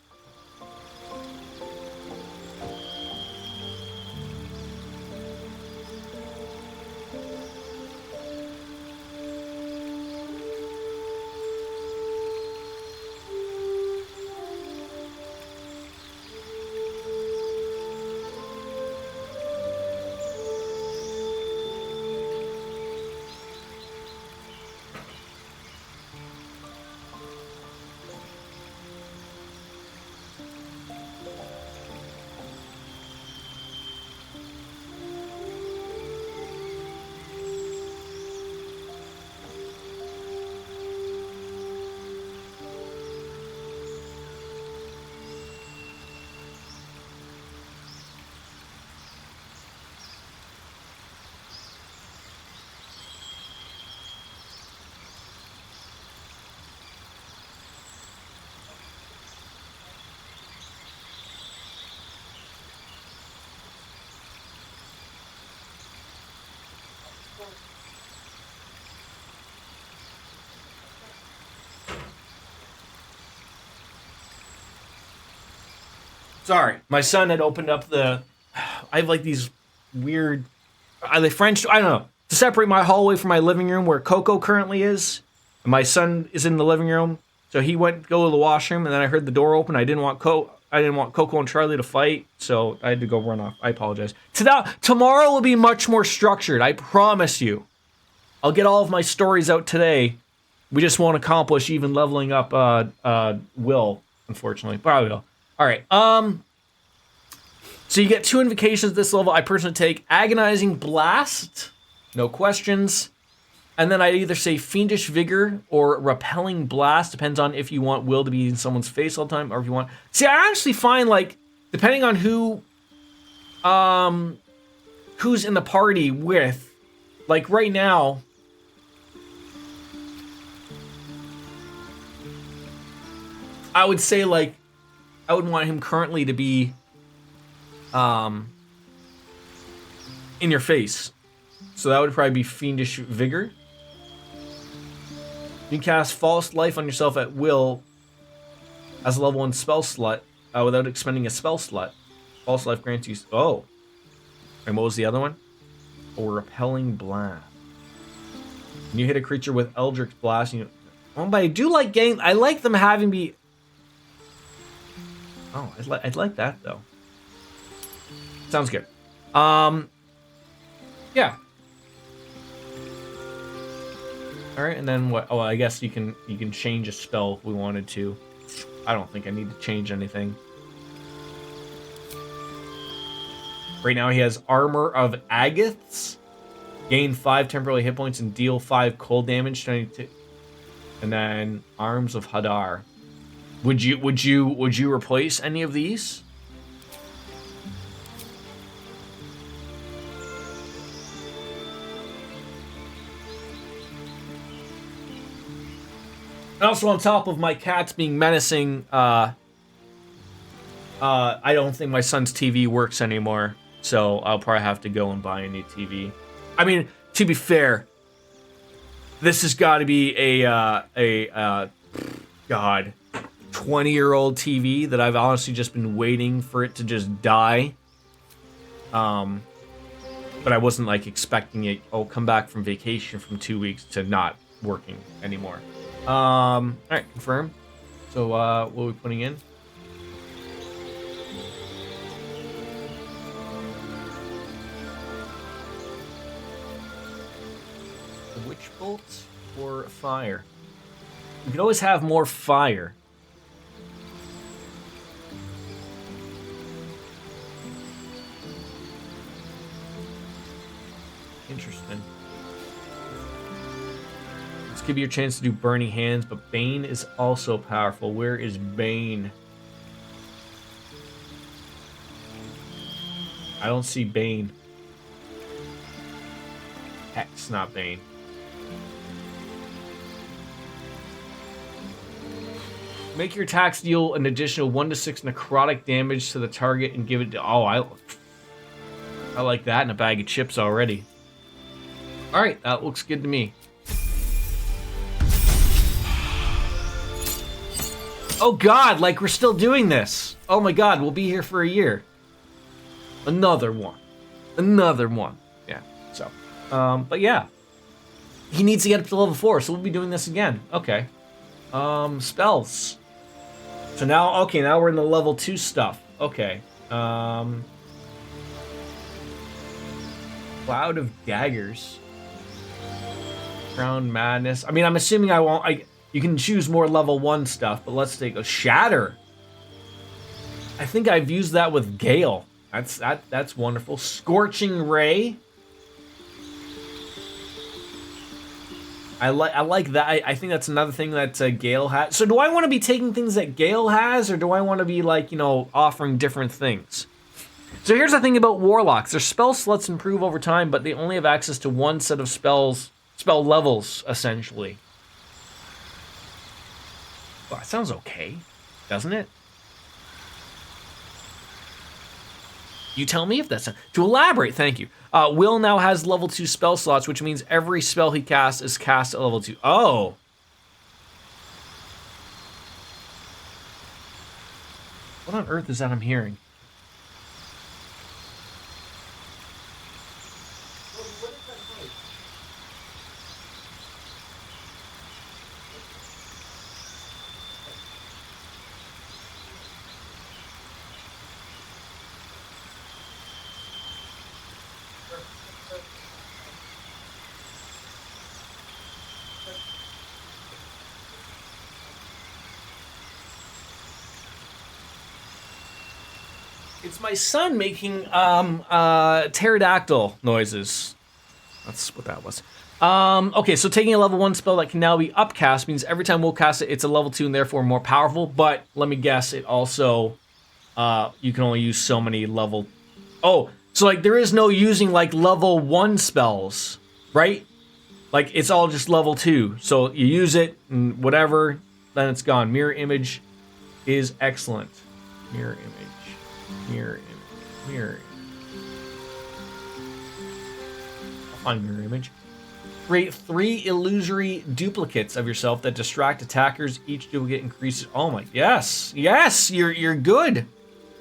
Sorry, my son had opened up I have like these weird, are they French? I don't know. To separate my hallway from my living room where Coco currently is, and my son is in the living room. So he went to go to the washroom, and then I heard the door open. I didn't want Coco and Charlie to fight, so I had to go run off. I apologize. Tomorrow will be much more structured. I promise you. I'll get all of my stories out today. We just won't accomplish even leveling up Will, unfortunately. Probably will. All right. So you get 2 invocations at this level. I personally take Agonizing Blast, no questions. And then I either say Fiendish Vigor or Repelling Blast. Depends on if you want Will to be in someone's face all the time or if you want. See, I actually find like depending on who's in the party with, like right now. I would say like I would want him currently to be in your face. So that would probably be Fiendish Vigor. You can cast False Life on yourself at will as a level 1 spell slot without expending a spell slot. False Life grants you... Oh. And what was the other one? Or Repelling Blast. When you hit a creature with Eldritch Blast, you... Oh, but I do like getting... I like them having be... Oh, I'd like that, though. Sounds good. Yeah. All right, and then what? Oh, I guess you can change a spell if we wanted to. I don't think I need to change anything. Right now he has Armor of Agaths. Gain 5 temporary hit points and deal 5 cold damage. And then Arms of Hadar. Would you replace any of these? Also, on top of my cats being menacing, I don't think my son's TV works anymore, so I'll probably have to go and buy a new TV. I mean, to be fair, this has got to be a 20-year-old TV that I've honestly just been waiting for it to just die. But I wasn't like expecting it. Oh, come back from vacation from 2 weeks to not working anymore. All right, confirm. So, what are we putting in? The Witch Bolt or fire? We could always have more fire. Interesting. Give you a chance to do Burning Hands, but Bane is also powerful. Where is Bane? I don't see Bane. Hex, not Bane. Make your attacks deal an additional 1 to 6 necrotic damage to the target and give it to... Oh, I like that in a bag of chips already. Alright, that looks good to me. Oh god, like we're still doing this. Oh my god, we'll be here for a year. Another one. Yeah, so. But yeah. He needs to get up to level 4, so we'll be doing this again. Okay. Spells. So now, okay, now we're in the level 2 stuff. Okay. Cloud of Daggers. Crown Madness. I mean, I'm assuming you can choose more level 1 stuff, but let's take a Shatter. I think I've used that with Gale. That's wonderful. Scorching Ray. I like that. I think that's another thing that Gale has. So do I want to be taking things that Gale has, or do I want to be like, offering different things? So here's the thing about Warlocks. Their spell slots improve over time, but they only have access to one set of spell levels, essentially. Well, that sounds okay, doesn't it? You tell me if that's... To elaborate, thank you. Will now has level 2 spell slots, which means every spell he casts is cast at level 2. Oh! What on earth is that I'm hearing? It's my son making pterodactyl noises. That's what that was. Okay, so taking a level 1 spell that can now be upcast means every time we'll cast it, it's a level 2 and therefore more powerful. But let me guess, it also you can only use so many level. Oh, so like there is no using like level 1 spells, right? Like it's all just level 2. So you use it and whatever, then it's gone. Mirror image is excellent. Mirror image. Mirror image. Mirror image. I'll find mirror image. Create 3 illusory duplicates of yourself that distract attackers. Each duplicate increases. Oh my, yes, yes, you're good.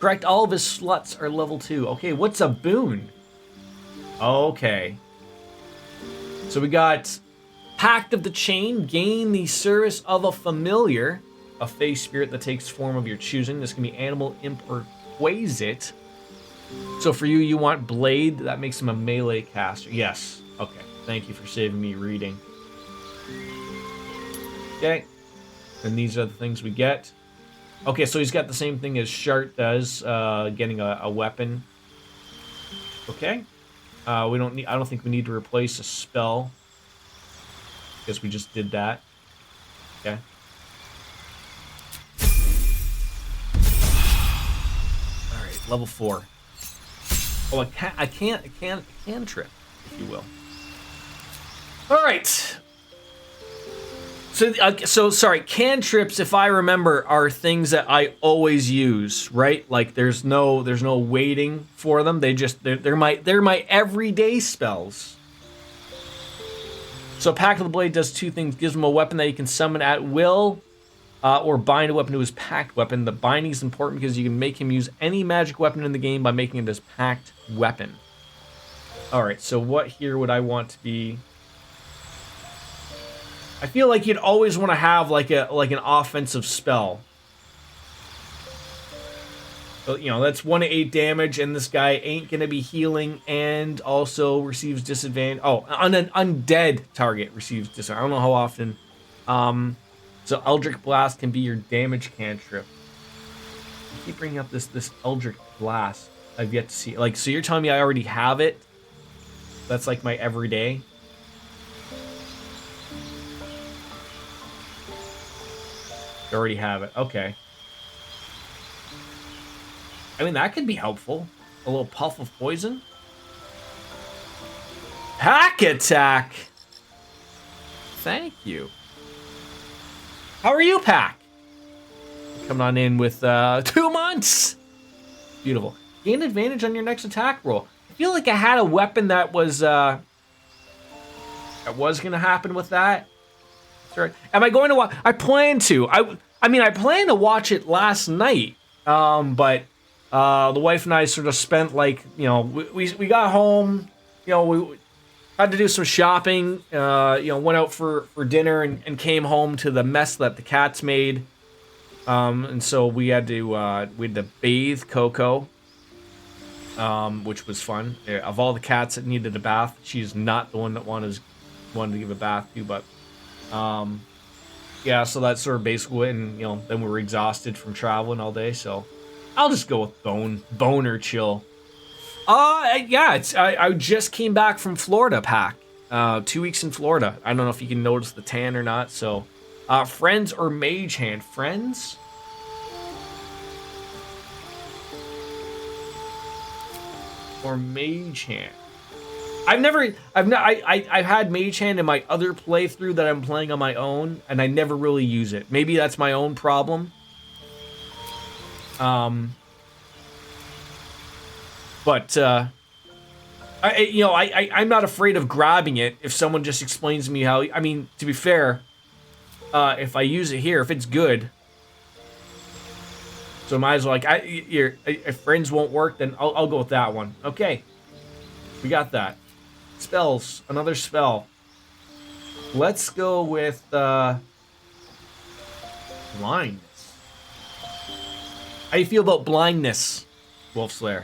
Correct. All of his sluts are level 2. Okay, what's a boon? Okay, so we got Pact of the Chain. Gain the service of a familiar, a fey spirit that takes form of your choosing. This can be animal, imp, or quasit. So for you, you want Blade. That makes him a melee caster. Yes. Okay. Thank you for saving me reading. Okay. And these are the things we get. Okay, so he's got the same thing as Shart does, getting a weapon. Okay. We don't need. I don't think we need to replace a spell. Guess we just did that. Okay. All right, level 4. Oh, I can't trip, if you will. All right. So sorry. Cantrips, if I remember, are things that I always use, right? Like there's no waiting for them. They're my everyday spells. So Pact of the Blade does 2 things: gives him a weapon that he can summon at will, or bind a weapon to his pact weapon. The binding is important because you can make him use any magic weapon in the game by making it his pact weapon. All right. So what here would I want to be? I feel like you'd always want to have like an offensive spell. So, you know, that's 1 to 8 damage, and this guy ain't gonna be healing, and also receives disadvantage. Oh, on an undead target receives disadvantage. I don't know how often. So Eldritch Blast can be your damage cantrip. I keep bringing up this Eldritch Blast. I've yet to see. Like, so you're telling me I already have it? That's like my everyday. I already have it. Okay. I mean, that could be helpful. A little puff of poison. Hack attack. Thank you. How are you, Pack? Coming on in with 2 months. Beautiful. Gain advantage on your next attack roll. I feel like I had a weapon that was gonna happen with that. Right. Am I going to watch? I plan to. I mean, I plan to watch it last night. But the wife and I sort of spent like, you know, we got home, you know, we had to do some shopping, you know, went out for dinner and came home to the mess that the cats made. And so we had to bathe Coco, which was fun. Of all the cats that needed a bath, she's not the one that wanted to give a bath to, but yeah, so that's sort of basically it. And, you know, then we were exhausted from traveling all day, so I'll just go with boner chill. Yeah, I just came back from Florida, Pack. 2 weeks in Florida. I don't know if you can notice the tan or not. So, friends or mage hand? Friends? Or mage hand? I've had mage hand in my other playthrough that I'm playing on my own, and I never really use it. Maybe that's my own problem. But I'm not afraid of grabbing it if someone just explains to me how. I mean, to be fair, if I use it here, if it's good, so might as well. Like, if friends won't work, then I'll go with that one. Okay, we got that. Spells, another spell. Let's go with blindness. How do you feel about blindness, Wolfslayer?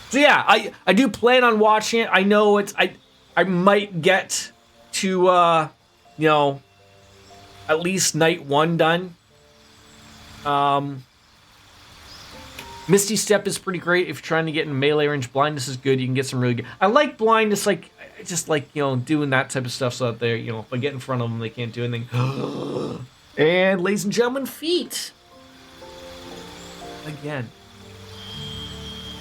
So yeah, I do plan on watching it. I know I might get to you know, at least night 1 done. Misty Step is pretty great if you're trying to get in melee range. Blindness is good. You can get some really good. I like blindness, like I just like doing that type of stuff so that they're if I get in front of them, they can't do anything. And ladies and gentlemen, feet again.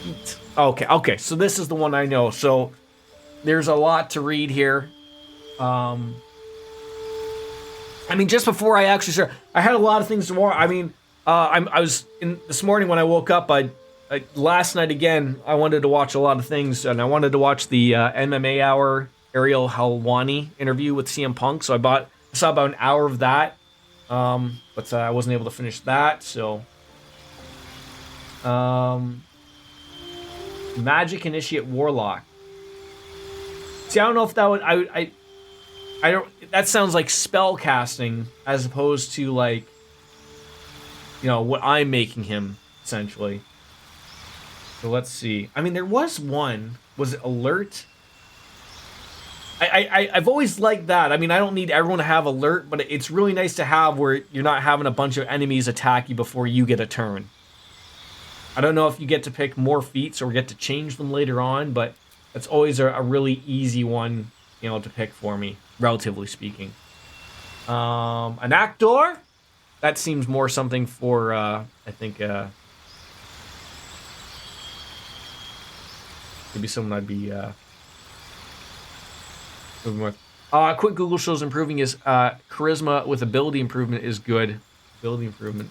Feet. Okay. So this is the one I know. So there's a lot to read here. I mean, just before I actually start, I had a lot of things to watch. I mean, I was in this morning when I woke up. Last night again, I wanted to watch a lot of things, and I wanted to watch the MMA Hour Ariel Helwani interview with CM Punk. So I saw about an hour of that, but I wasn't able to finish that. So, Magic Initiate Warlock. See, I don't know if that would I don't. That sounds like spell casting as opposed to like, what I'm making him essentially. So let's see. I mean, there was one. Was it Alert? I've always liked that. I mean, I don't need everyone to have Alert, but it's really nice to have where you're not having a bunch of enemies attack you before you get a turn. I don't know if you get to pick more feats or get to change them later on, but it's always a really easy one, to pick for me, relatively speaking. An Actor? That seems more something for, I think, maybe someone I'd be moving with. Quick Google shows improving is charisma with ability improvement is good. Ability improvement,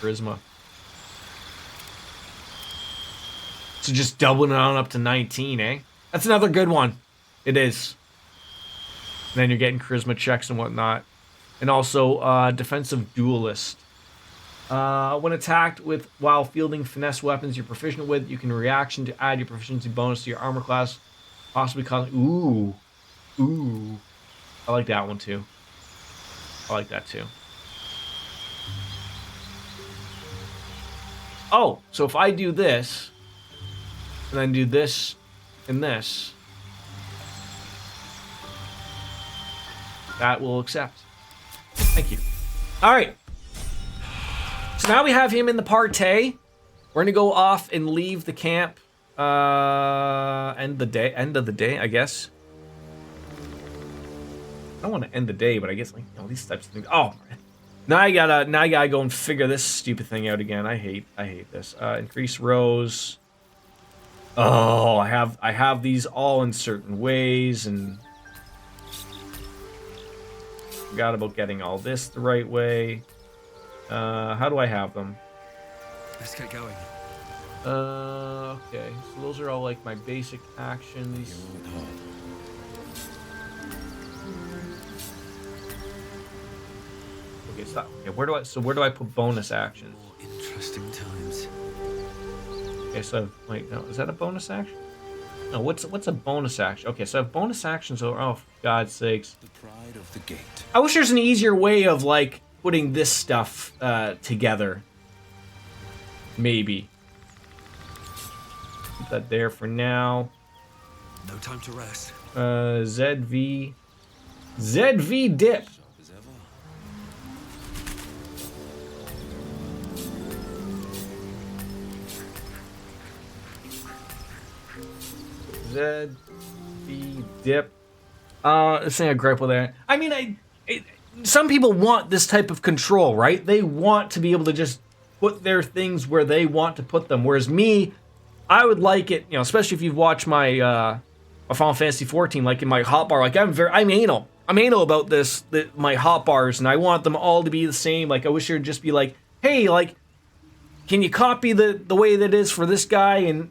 charisma. So just doubling it on up to 19, eh? That's another good one. It is. And then you're getting charisma checks and whatnot. And also defensive duelist. When attacked while fielding finesse weapons you're proficient with, you can reaction to add your proficiency bonus to your armor class, possibly causing. Ooh. I like that one too. I like that too. Oh, so if I do this, and then do this and this, that will accept. Thank you. All right. So now we have him in the partay. We're gonna go off and leave the camp. End of the day, I guess. I don't want to end the day, but I guess these types of things. Oh, now I gotta go and figure this stupid thing out again. I hate this. Increase rows. Oh, I have these all in certain ways, and forgot about getting all this the right way. How do I have them? Let's get going. Okay. So those are all like my basic actions. Okay, stop. Okay, where do I put bonus actions? Interesting times. Okay, so wait, no, is that a bonus action? No, what's a bonus action? Okay, so I have bonus actions over. Oh, for God's sakes! The pride of the gate. I wish there's an easier way of like putting this stuff together. Maybe. Put that there for now. No time to rest. ZV dip. Sharp as ever. ZV dip. This thing I gripe with that. I mean, some people want this type of control, right? They want to be able to just put their things where they want to put them. Whereas me, I would like it, especially if you've watched my Final Fantasy 14, like in my hotbar. Like I'm anal. I'm anal about this, my hotbars, and I want them all to be the same. Like I wish there'd just be like, hey, like, can you copy the way that is for this guy, and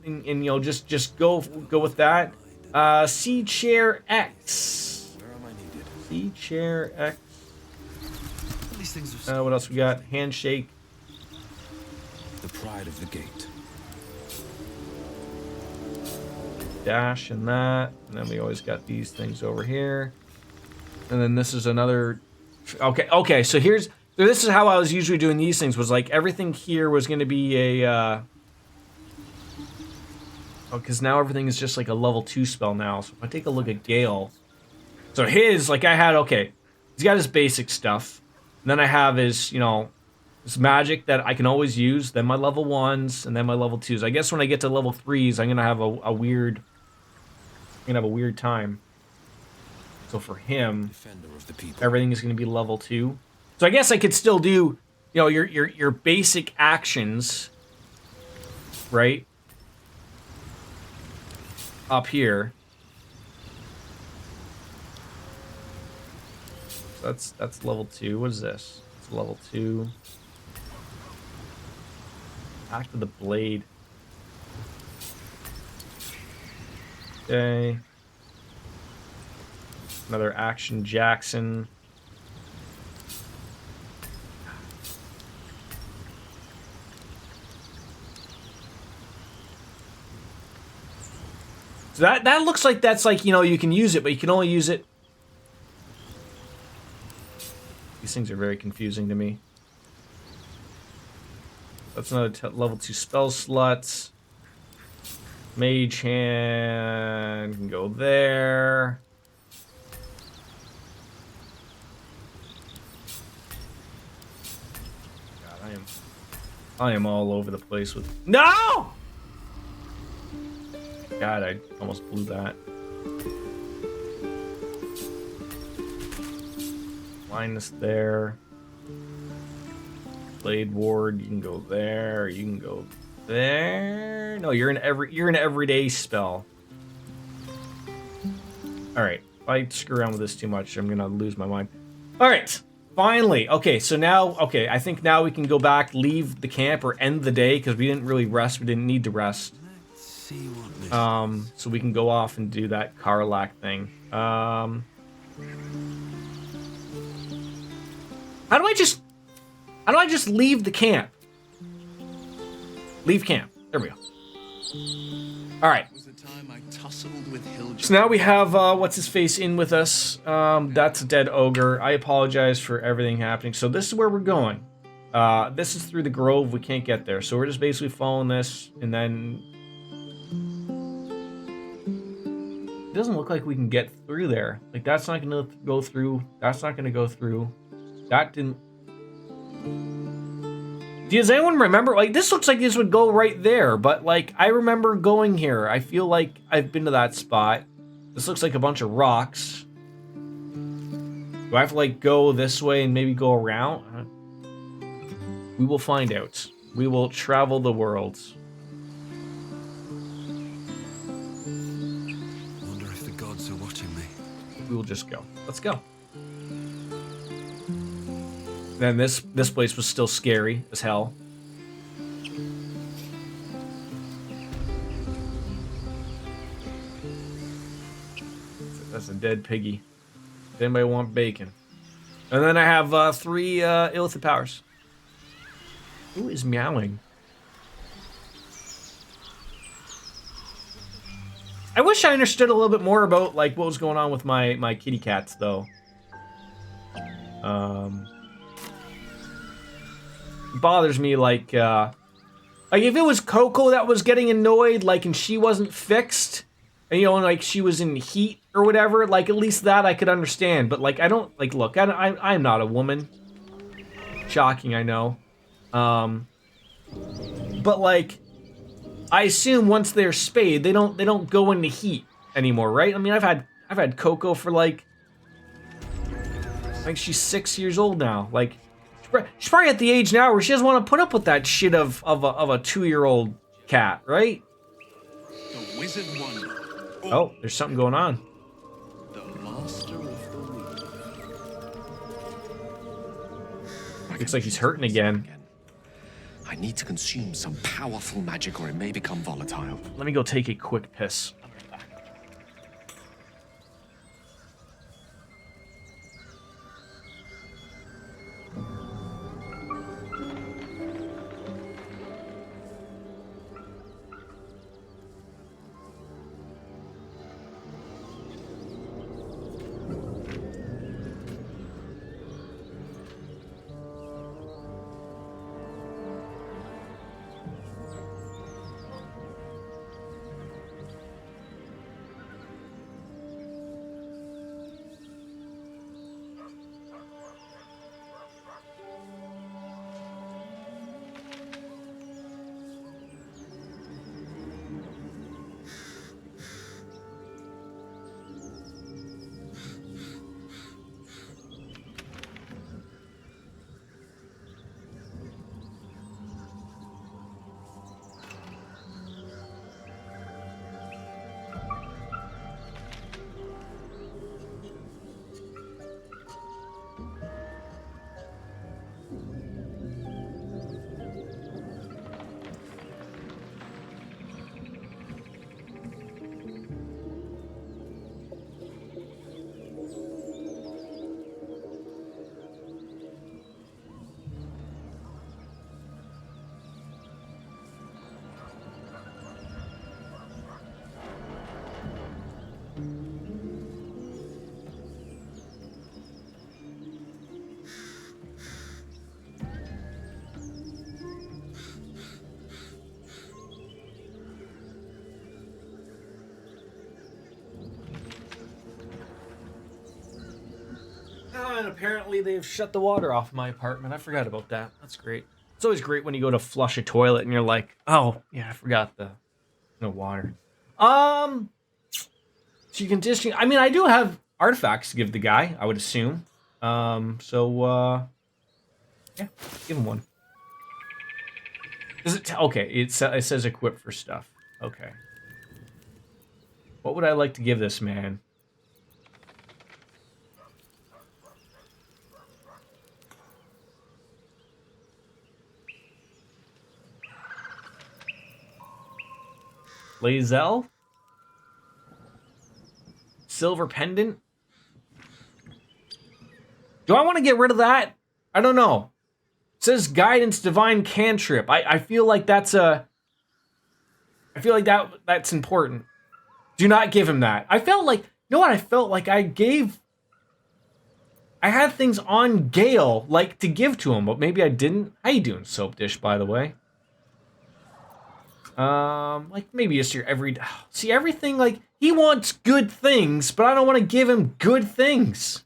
just go with that. C chair X. Where am I needed? C chair X. These things are What else we got? Handshake. the pride of the gate. Dash and that, and then we always got these things over here, and then this is another. Okay. So this is how I was usually doing these things. Was like everything here was going to be a. Because now everything is just like a level 2 spell now. So if I take a look at Gale, so his like I had he's got his basic stuff, and then I have his It's magic that I can always use. Then my level 1s, and then my level 2s. I guess when I get to level 3s, I'm gonna have a weird. I'm gonna have a weird time. So for him, Defender of the people. everything is gonna be level 2. So I guess I could still do, you know, your basic actions, right? Up here. So that's level 2. What is this? It's level 2. Back to the blade. Okay. Another action Jackson. So that looks like that's like, you know, you can use it, but you can only use it. These things are very confusing to me. That's another level 2 spell slots. Mage hand can go there. God, I am all over the place with. No! God, I almost blew that. Minus there. Blade Ward, you can go there. You can go there. No, you're an everyday spell. All right, if I screw around with this too much, I'm gonna lose my mind. All right, finally. Okay, so now, okay, I think now we can go back, leave the camp, or end the day because we didn't really rest. We didn't need to rest. Let's see what this. So we can go off and do that Karlak thing. How do I just leave the camp? Leave camp. There we go. All right. Was the time I tussled with Hilja. So now we have what's his face in with us. That's a dead ogre. I apologize for everything happening. So this is where we're going. This is through the grove. We can't get there. So we're just basically following this, and then it doesn't look like we can get through there. Like that's not gonna go through. That's not gonna go through. That didn't. Does anyone remember? Like, this looks like this would go right there, but, like, I remember going here. I feel like I've been to that spot. This looks like a bunch of rocks. Do I have to, like, go this way and maybe go around? We will find out. We will travel the world. Wonder if the gods are watching me. We will just go. Let's go. Then this place was still scary as hell. That's a dead piggy. Does anybody want bacon? And then I have 3 illithid powers. Who is meowing? I wish I understood a little bit more about like what was going on with my kitty cats though. Bothers me like if it was Coco that was getting annoyed like and she wasn't fixed and you know like she was in heat or whatever, like at least that I could understand, but like I don't like look I'm not a woman. Shocking, I know. But like I assume once they're spayed they don't go into heat anymore, right? I mean I've had Coco for like she's 6 years old now. Like she's probably at the age now where she doesn't want to put up with that shit of a 2-year-old cat, right? The wizard wonder. Oh, there's something going on. The master of the weave. Looks like he's hurting again. I need to consume some powerful magic or it may become volatile. Let me go take a quick piss. and apparently they've shut the water off my apartment. I forgot about that. That's great. It's always great when you go to flush a toilet and you're like, oh, yeah, I forgot the no water. So you can just, I mean, I do have artifacts to give the guy, I would assume. Yeah, give him one. Does it, okay, it says equip for stuff. Okay. What would I like to give this man? Lae'zel? Silver pendant? Do I want to get rid of that? I don't know. It says guidance divine cantrip. I feel like that's a I feel like that's important. Do not give him that. I felt like, you know what? I felt like I had things on Gale, like, to give to him, but maybe I didn't. How you doing, Soap Dish, by the way? Like, maybe just your every... See, everything, like, he wants good things, but I don't want to give him good things.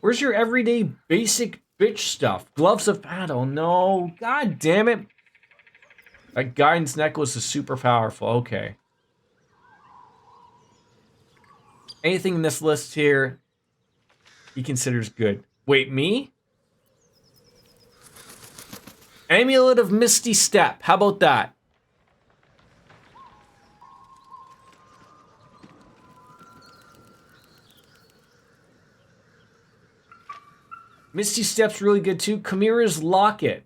Where's your everyday basic bitch stuff? Gloves of battle. No. God damn it. That guidance necklace is super powerful. Okay. Anything in this list here, he considers good. Wait, me? Amulet of Misty Step. How about that? Misty Step's really good too. Chimera's Locket.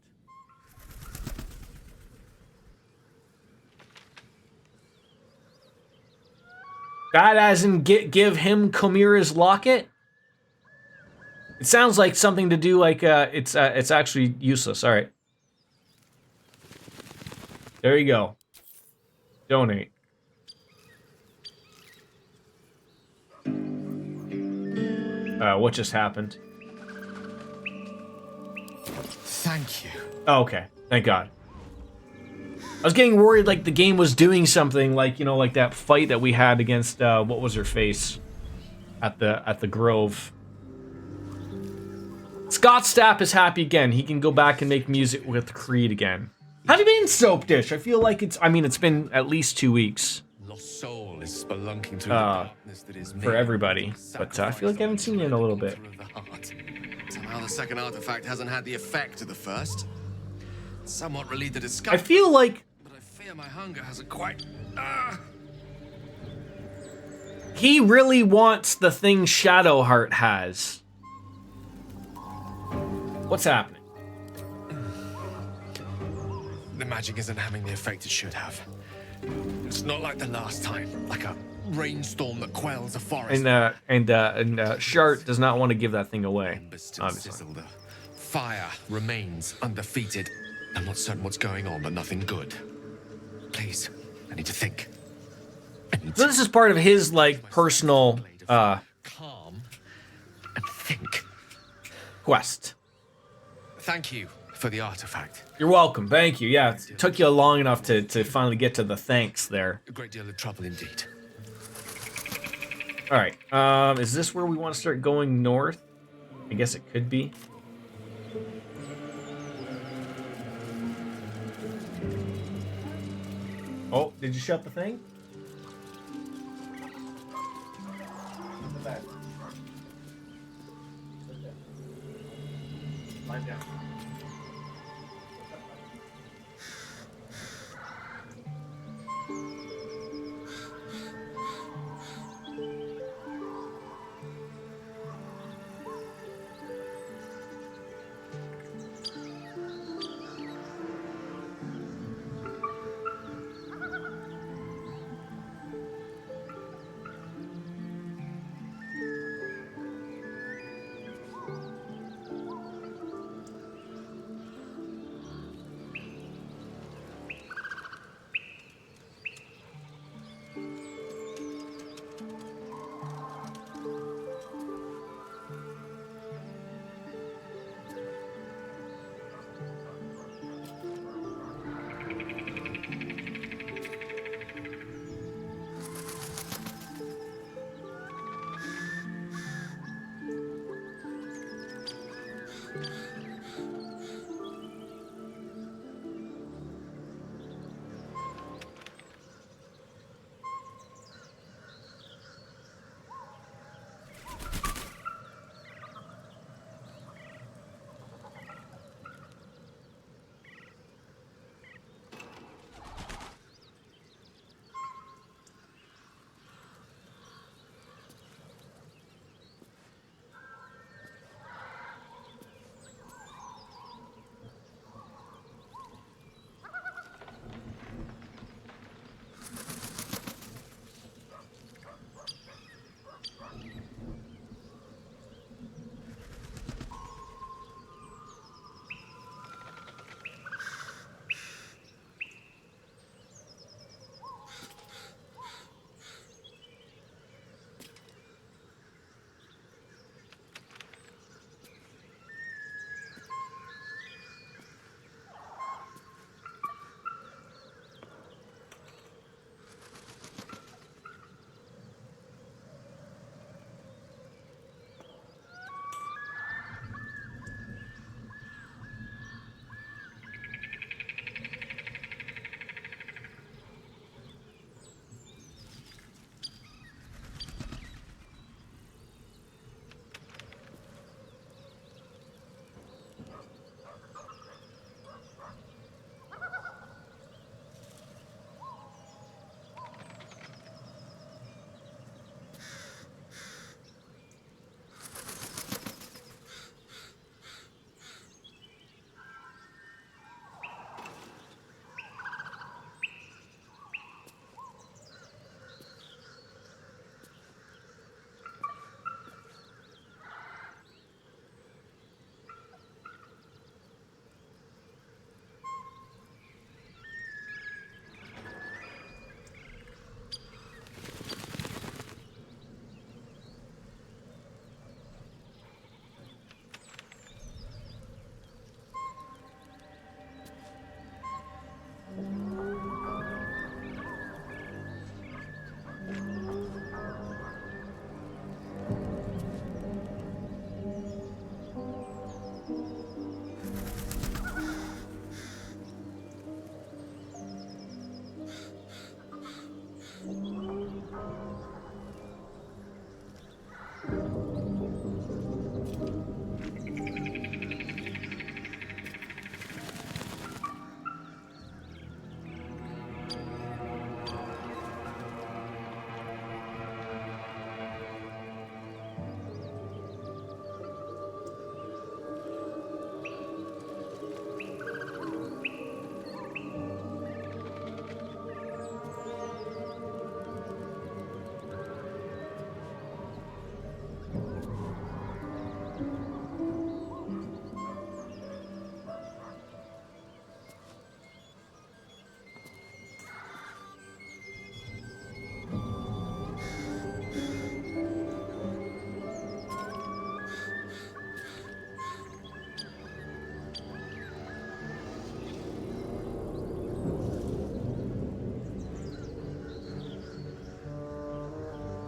That as in give him Chimera's Locket? It sounds like something to do like, it's actually useless. All right. There you go. Donate. What just happened? Thank you. Oh, okay. Thank God. I was getting worried like the game was doing something like, you know, like that fight that we had against, what was her face? At the Grove. Scott Stapp is happy again. He can go back and make music with Creed again. How have you been, Soap Dish? I feel like it's been at least 2 weeks. Lost soul is spelunking through the darkness that is for everybody. But I feel like I haven't seen you in a little bit. Somehow the second artifact hasn't had the effect of the first. Somewhat relieved the discovery. I feel like But I fear my hunger hasn't quite. he really wants the thing Shadowheart has. What's happening? The magic isn't having the effect it should have. It's not like the last time, like a rainstorm that quells a forest. And Shart does not want to give that thing away. Embers still Obviously. sizzle. The fire remains undefeated. I'm not certain what's going on, but nothing good. Please, I need to think. So this is part of his like personal Calm and think. quest. Thank you for the artifact. You're welcome. Thank you. Yeah, it took you long enough to finally get to the thanks there. A great deal of trouble indeed. All right. Is this where we want to start going north? I guess it could be. Oh, did you shut the thing? Lie down.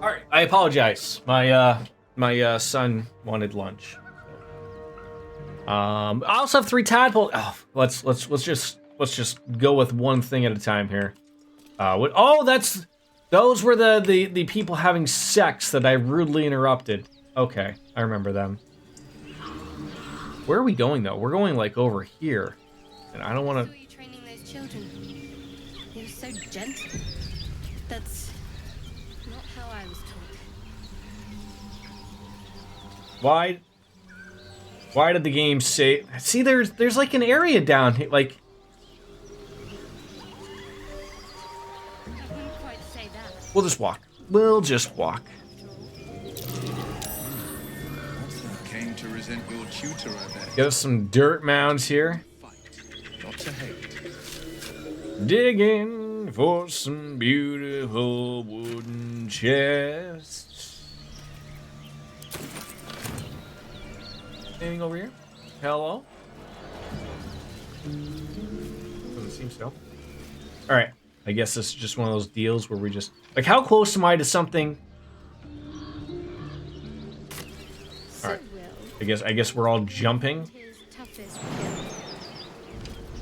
All right, I apologize. My son wanted lunch. I also have 3 tadpoles. Oh, let's just go with one thing at a time here. Those were the people having sex that I rudely interrupted. Okay, I remember them. Where are we going though? We're going like over here, and I don't want How to. are you training those children? They were so gentle. That's not how I was taught. Why did the game say? See, there's like an area down here, like. I wouldn't quite say that. We'll just walk. We'll just walk. Came to resent your tutor, I bet. Get us some dirt mounds here. Fight, not to hate. Digging for some beautiful wooden chests. Anything over here? Hello? Doesn't seem so. Alright. I guess this is just one of those deals where we just... Like, how close am I to something? So, Alright. Will, I guess we're all jumping. His toughest kill.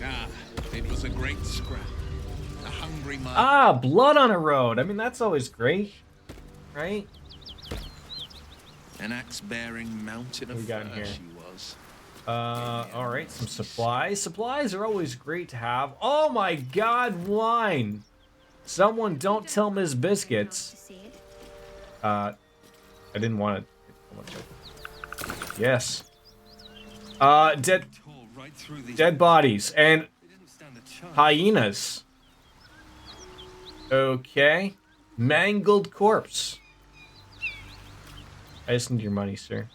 Ah, it was a great scrap. A hungry man. Ah, blood on a road. I mean, that's always great, right? An axe-bearing mountain What we of got in fur here? she was. All right, some supplies. Supplies are always great to have. Oh my God, wine! Someone don't tell Ms. Biscuits. I didn't want to. Yes. Dead Tore right through these. dead bodies and They didn't stand a chance. hyenas. Okay. Mangled corpse. I just need your money, sir.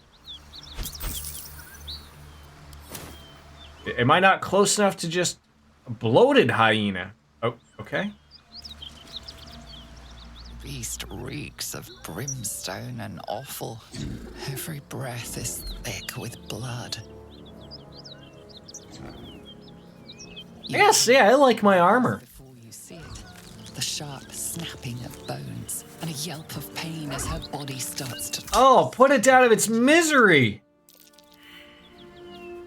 Am I not close enough to just a bloated hyena? Oh, okay. Beast reeks of brimstone and offal. Every breath is thick with blood. Yes, yeah, I like my armor. Before you see it, the sharp snapping of bones and a yelp of pain as her body starts to. Oh, put it out of its misery.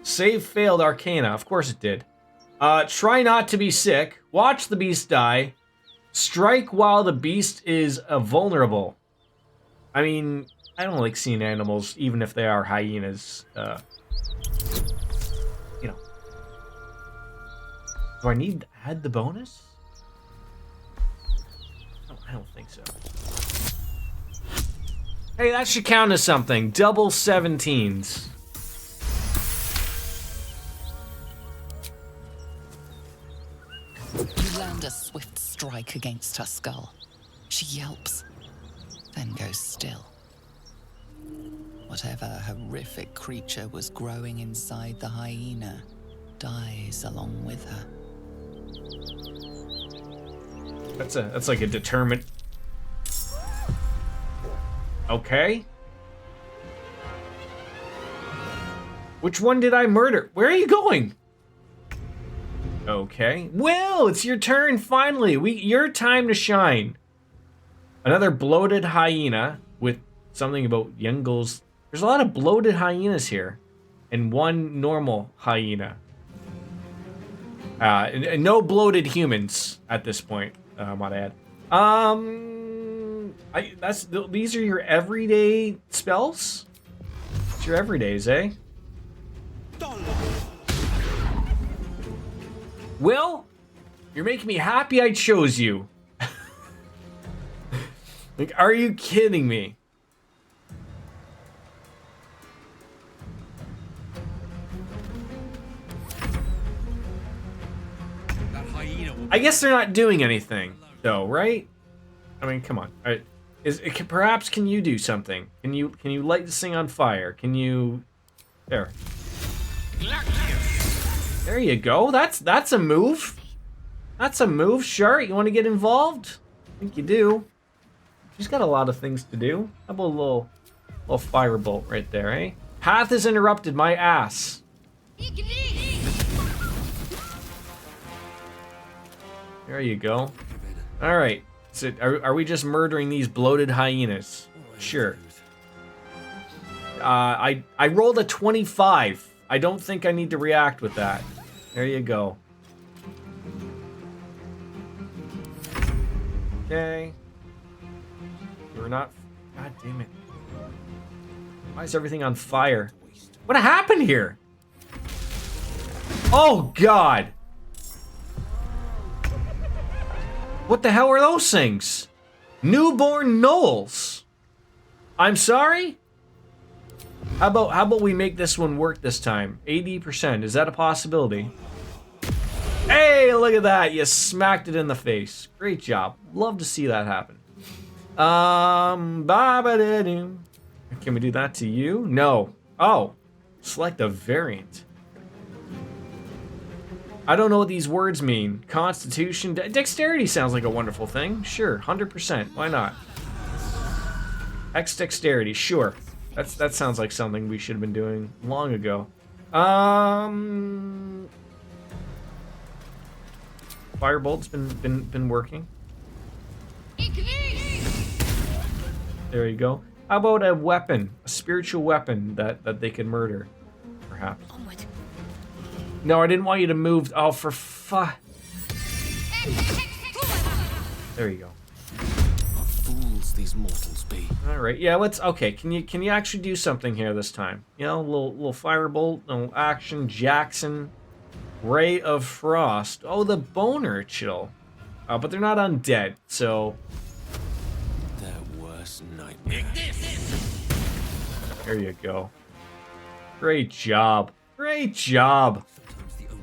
Save failed Arcana. Of course it did. Try not to be sick. Watch the beast die. Strike while the beast is vulnerable. I mean, I don't like seeing animals, even if they are hyenas. You know. Do I need to add the bonus? No, I don't think so. Hey, that should count as something. Double 17s. You land a swift strike against her skull. She yelps, then goes still. Whatever horrific creature was growing inside the hyena dies along with her. That's like a determined. Okay. Which one did I murder? Where are you going? Okay. Will, it's your turn finally. Your time to shine. Another bloated hyena with something about Yengel's. There's a lot of bloated hyenas here. And one normal hyena. And no bloated humans at this point, I might add. These are your everyday spells? It's your everydays, eh? Will, you're making me happy I chose you. Like, are you kidding me? That hyena will. I guess they're not doing anything, though, right? I mean, come on. Perhaps can you do something? Can you light this thing on fire? Can you? There. There you go. That's a move. That's a move. Sure. You want to get involved? I think you do. She's got a lot of things to do. How about a little firebolt right there, eh? Path is interrupted. My ass. There you go. All right. So are we just murdering these bloated hyenas? Sure. I rolled a 25. I don't think I need to react with that. There you go. Okay. We're not. God damn it. Why is everything on fire? What happened here? Oh, God. What the hell are those things? Newborn gnolls. I'm sorry? How about we make this one work this time? 80%. Is that a possibility? Hey, look at that. You smacked it in the face. Great job. Love to see that happen. Ba-ba-da-doo. Can we do that to you? No. Oh. Select a variant. I don't know what these words mean. Constitution. Dexterity sounds like a wonderful thing. Sure. 100%. Why not? X dexterity. Sure. That sounds like something we should have been doing long ago. Firebolt's been working. There you go. How about a weapon, a spiritual weapon that they can murder, perhaps? Onward. No, I didn't want you to move. Oh, for There you go. What fools these mortals be. All right, yeah. Okay. Can you actually do something here this time? You know, little firebolt, little action, Jackson, Ray of Frost. Oh, the boner chill. But they're not undead, so Their worst nightmare. there you go. Great job. Great job.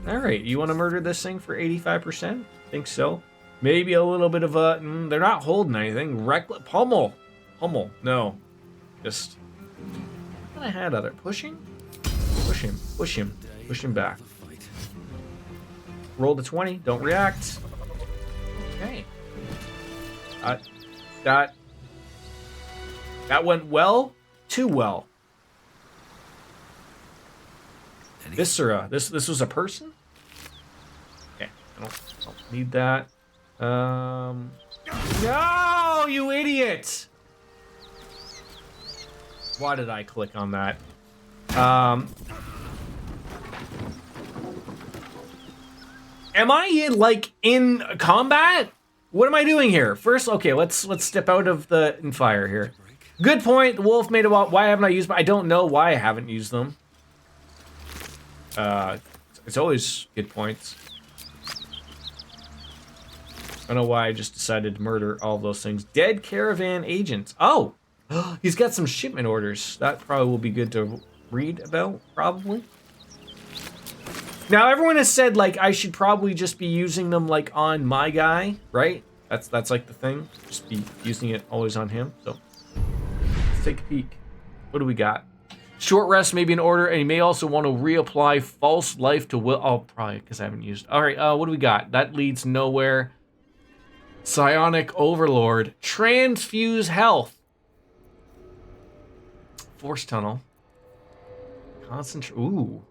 All right, you want to murder this thing for 85%? Think so. Maybe a little bit of a. They're not holding anything. Reckless pummel. No, just. What I had other pushing. Push him back. Roll the 20. Don't react. Okay. That went well. Too well. Viscera. This was a person? Okay. I don't need that. No, you idiot! Why did I click on that? Am I in combat? What am I doing here? First, okay, let's step out of the fire here. Good point. The wolf made a while. Why haven't I used them? I don't know why I haven't used them. It's always good points. I don't know why I just decided to murder all of those things. Dead caravan agents. Oh, he's got some shipment orders. That probably will be good to read about, probably. Now, everyone has said, like, I should probably just be using them, like, on my guy, right? That's like, the thing. Just be using it always on him. So, let's take a peek. What do we got? Short rest may be in order, and you may also want to reapply false life to will. Oh, probably, because I haven't used. All right, what do we got? That leads nowhere. Psionic Overlord. Transfuse health. Force tunnel. Concentrate. Ooh.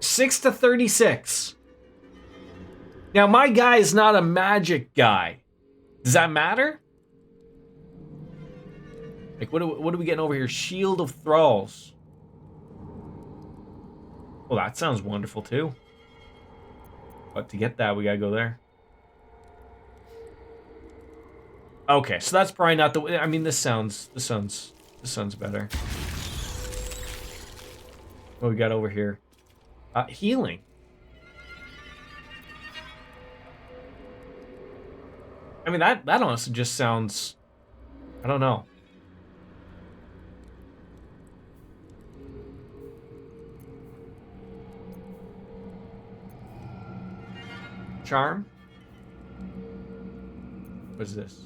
6 to 36. Now, my guy is not a magic guy. Does that matter? Like, what are we getting over here? Shield of Thralls. Well, that sounds wonderful, too. But to get that, we gotta go there. Okay, so that's probably not the way. I mean, this sounds better. What we got over here? Healing. I mean, that honestly just sounds. I don't know. Charm. What is this?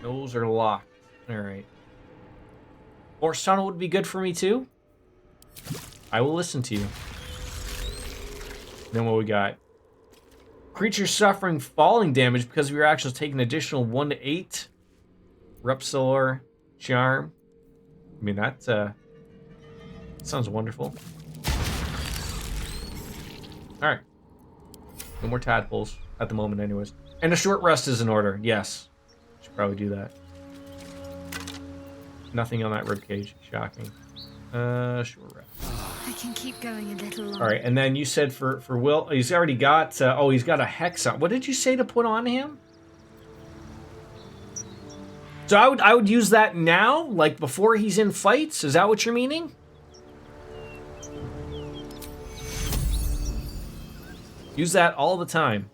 Those are locked. All right. Force tunnel would be good for me too. I will listen to you. Then what we got? Creatures suffering falling damage because of your actions take an additional 1 to 8. Repsor charm. I mean that sounds wonderful. All right. No more tadpoles at the moment, anyways. And a short rest is in order. Yes. Should probably do that. Nothing on that ribcage. Shocking. Short rest. I can keep going a little longer. All right, and then you said for Will, he's already got. He's got a hex on. What did you say to put on him? So I would use that now, like before he's in fights. Is that what you're meaning? Use that all the time.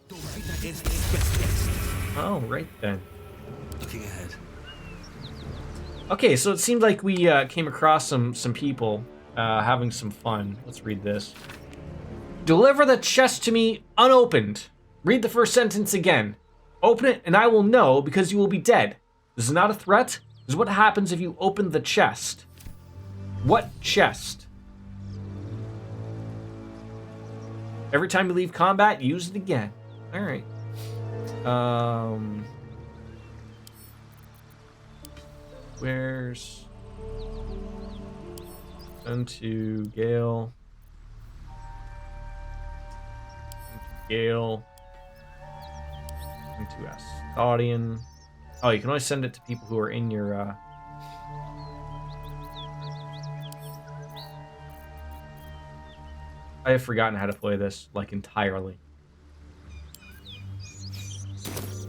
Oh, right then. Looking ahead. Okay, so it seemed like we came across some people having some fun. Let's read this. Deliver the chest to me unopened. Read the first sentence again. Open it and I will know because you will be dead. This is not a threat. This is what happens if you open the chest. What chest? Every time you leave combat, use it again. All right. Where's into Gale? M2S. Audion. Oh, you can only send it to people who are in your, I have forgotten how to play this, like, entirely.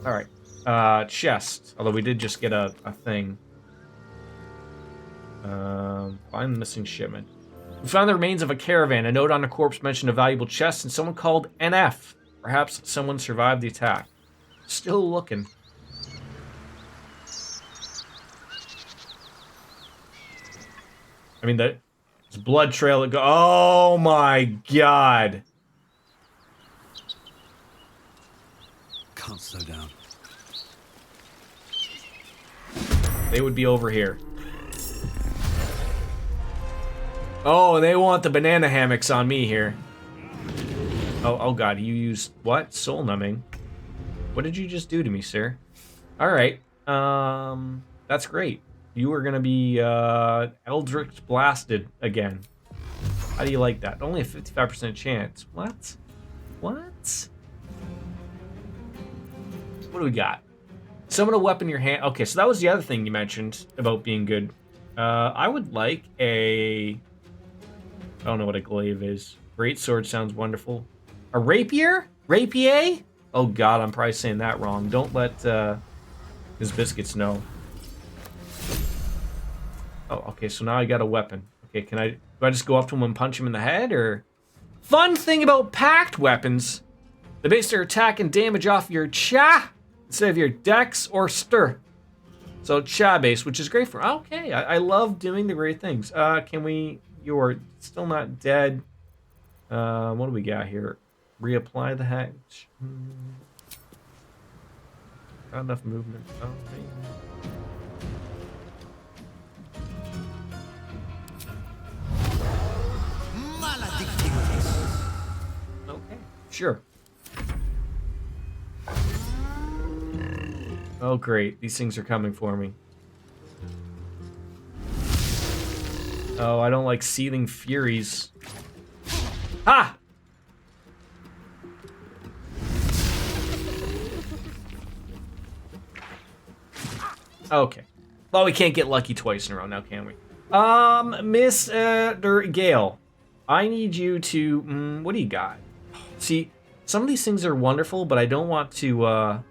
Alright. Chest. Although we did just get a thing. Find the missing shipment. We found the remains of a caravan. A note on a corpse mentioned a valuable chest, and someone called NF. Perhaps someone survived the attack. Still looking. I mean, the blood trail that go. Oh my god. Can't slow down. They would be over here. Oh, they want the banana hammocks on me here. Oh god, you used what? Soul numbing. What did you just do to me, sir? Alright. That's great. You are gonna be Eldritch blasted again. How do you like that? Only a 55% chance. What? What? What do we got? Summon a weapon in your hand. Okay, so that was the other thing you mentioned about being good. I would like a... I don't know what a glaive is. Great sword sounds wonderful. A rapier? Rapier? Oh god, I'm probably saying that wrong. Don't let his biscuits know. Oh, okay, so now I got a weapon. Okay, do I just go up to him and punch him in the head, or... Fun thing about packed weapons. They base their attack and damage off your cha instead of your dex or stir. So cha base, which is great for... Okay, I love doing the great things. Can we... You're still not dead. What do we got here? Reapply the hatch. Not enough movement. Oh, man. Okay, sure. Oh, great. These things are coming for me. Oh, I don't like seething furies. Ha! Okay. Well, we can't get lucky twice in a row now, can we? Mr. Gale, I need you to... what do you got? See, some of these things are wonderful, but I don't want to,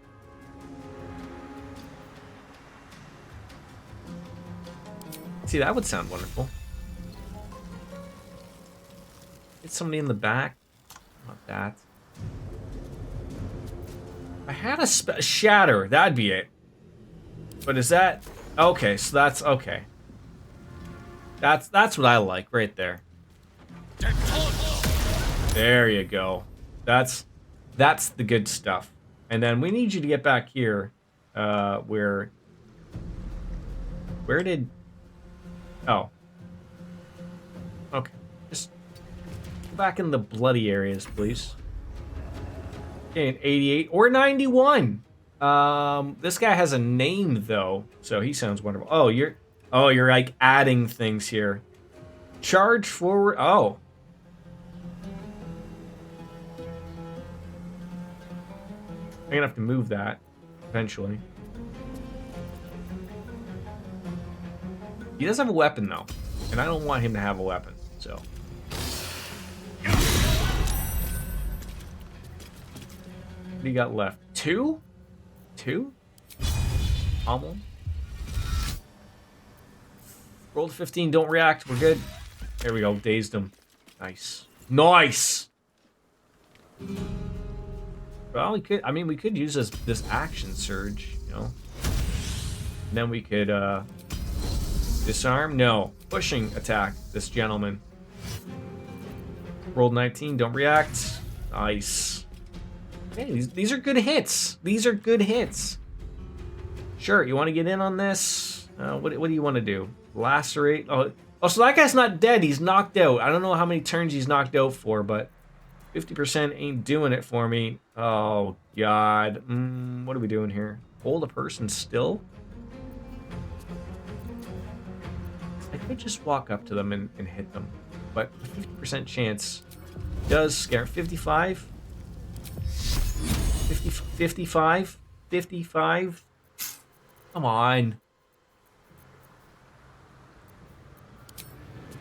See, that would sound wonderful. Get somebody in the back. Not that. I had a shatter. That'd be it. But is that... Okay, so that's... Okay. That's what I like right there. There you go. That's the good stuff. And then we need you to get back here. Where did... Oh. Okay. Just go back in the bloody areas, please. Okay, an 88 or 91. This guy has a name though, so he sounds wonderful. Oh, you're like adding things here. Charge forward. Oh. I'm gonna have to move that eventually. He does have a weapon though, and I don't want him to have a weapon, so. What do you got left? Two? Pommel. Roll to 15, don't react, we're good. There we go, dazed him. Nice. Nice! Well, we could use this action surge, you know. And then we could, disarm? No. Pushing attack, this gentleman. Rolled 19, don't react. Nice. Hey, these are good hits. These are good hits. Sure, you want to get in on this? What do you want to do? Lacerate? Oh, so that guy's not dead. He's knocked out. I don't know how many turns he's knocked out for, but 50% ain't doing it for me. Oh, God. What are we doing here? Hold a person still? I could just walk up to them and hit them, but a 50% chance does scare. 55? 55? 55? Come on.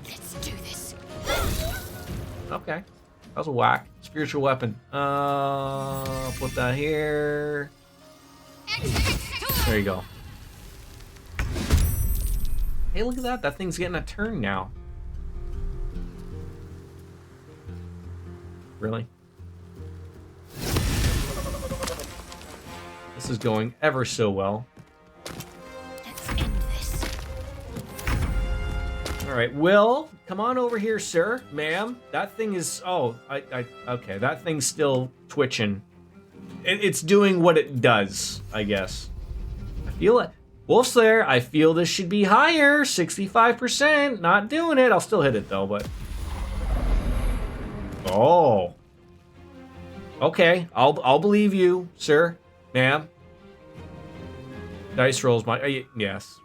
Let's do this. Okay. That was a whack. Spiritual weapon. Put that here. There you go. Hey, look at that. That thing's getting a turn now. Really? This is going ever so well. Let's end this. All right, Will, come on over here, sir, ma'am. That thing is. Oh, okay. That thing's still twitching. It's doing what it does, I guess. I feel it. Wolf's there. I feel this should be higher. 65%. Not doing it. I'll still hit it though, but. Oh. Okay, I'll believe you, sir, ma'am. Dice rolls, yes.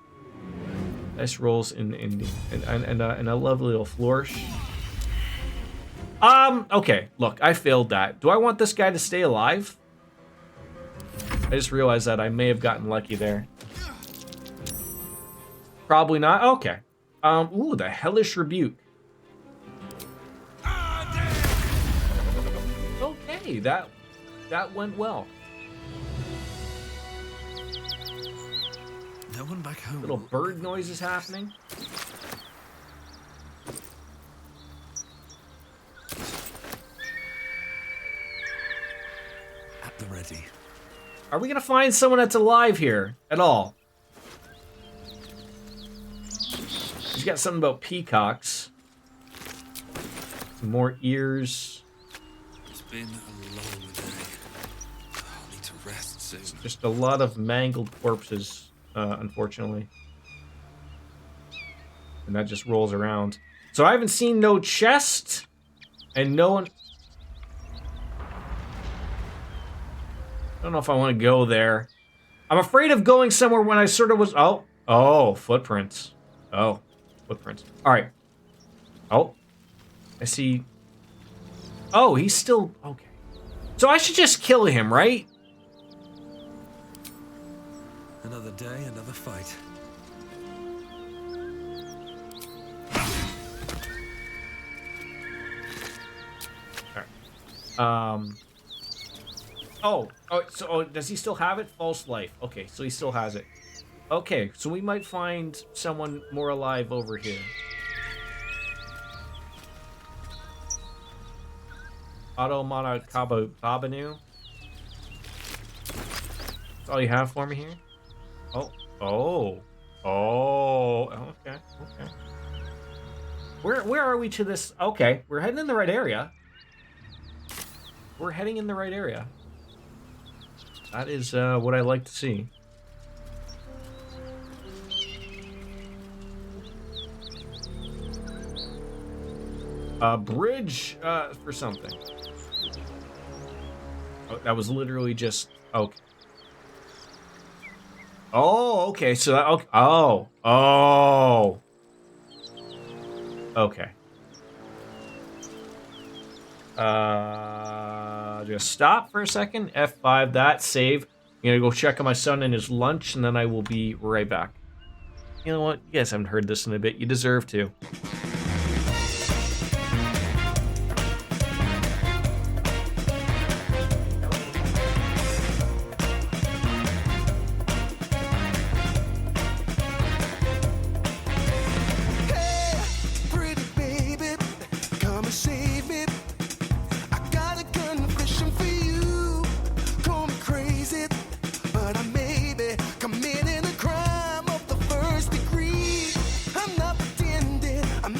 Dice rolls and a lovely little flourish. Okay, look, I failed that. Do I want this guy to stay alive? I just realized that I may have gotten lucky there. Probably not. Okay. Ooh, the Hellish Rebuke. Okay, that went well. No one back home. Little bird noises happening. At the ready. Are we gonna find someone that's alive here at all? He's got something about peacocks. Some more ears. It's been a long day. I'll need to rest soon. Just a lot of mangled corpses, unfortunately. And that just rolls around. So I haven't seen no chest, and no one. I don't know if I want to go there. I'm afraid of going somewhere when I sort of was. Oh, footprints. Oh, footprints. All right. Oh, I see. Oh, he's still okay. So I should just kill him, right? Another day, another fight. All right. So does he still have it? False life. Okay, so he still has it. Okay, so we might find someone more alive over here. Automata Kabanu. That's all you have for me here? Oh. Okay. Where are we to this? Okay, we're heading in the right area. We're heading in the right area. That is what I like to see. Bridge for something. Oh, that was literally just okay. Oh, okay. So that, okay. Oh. Okay. Just stop for a second. F5, that save. I'm gonna go check on my son and his lunch, and then I will be right back. You know what? You guys haven't heard this in a bit. You deserve to. I'm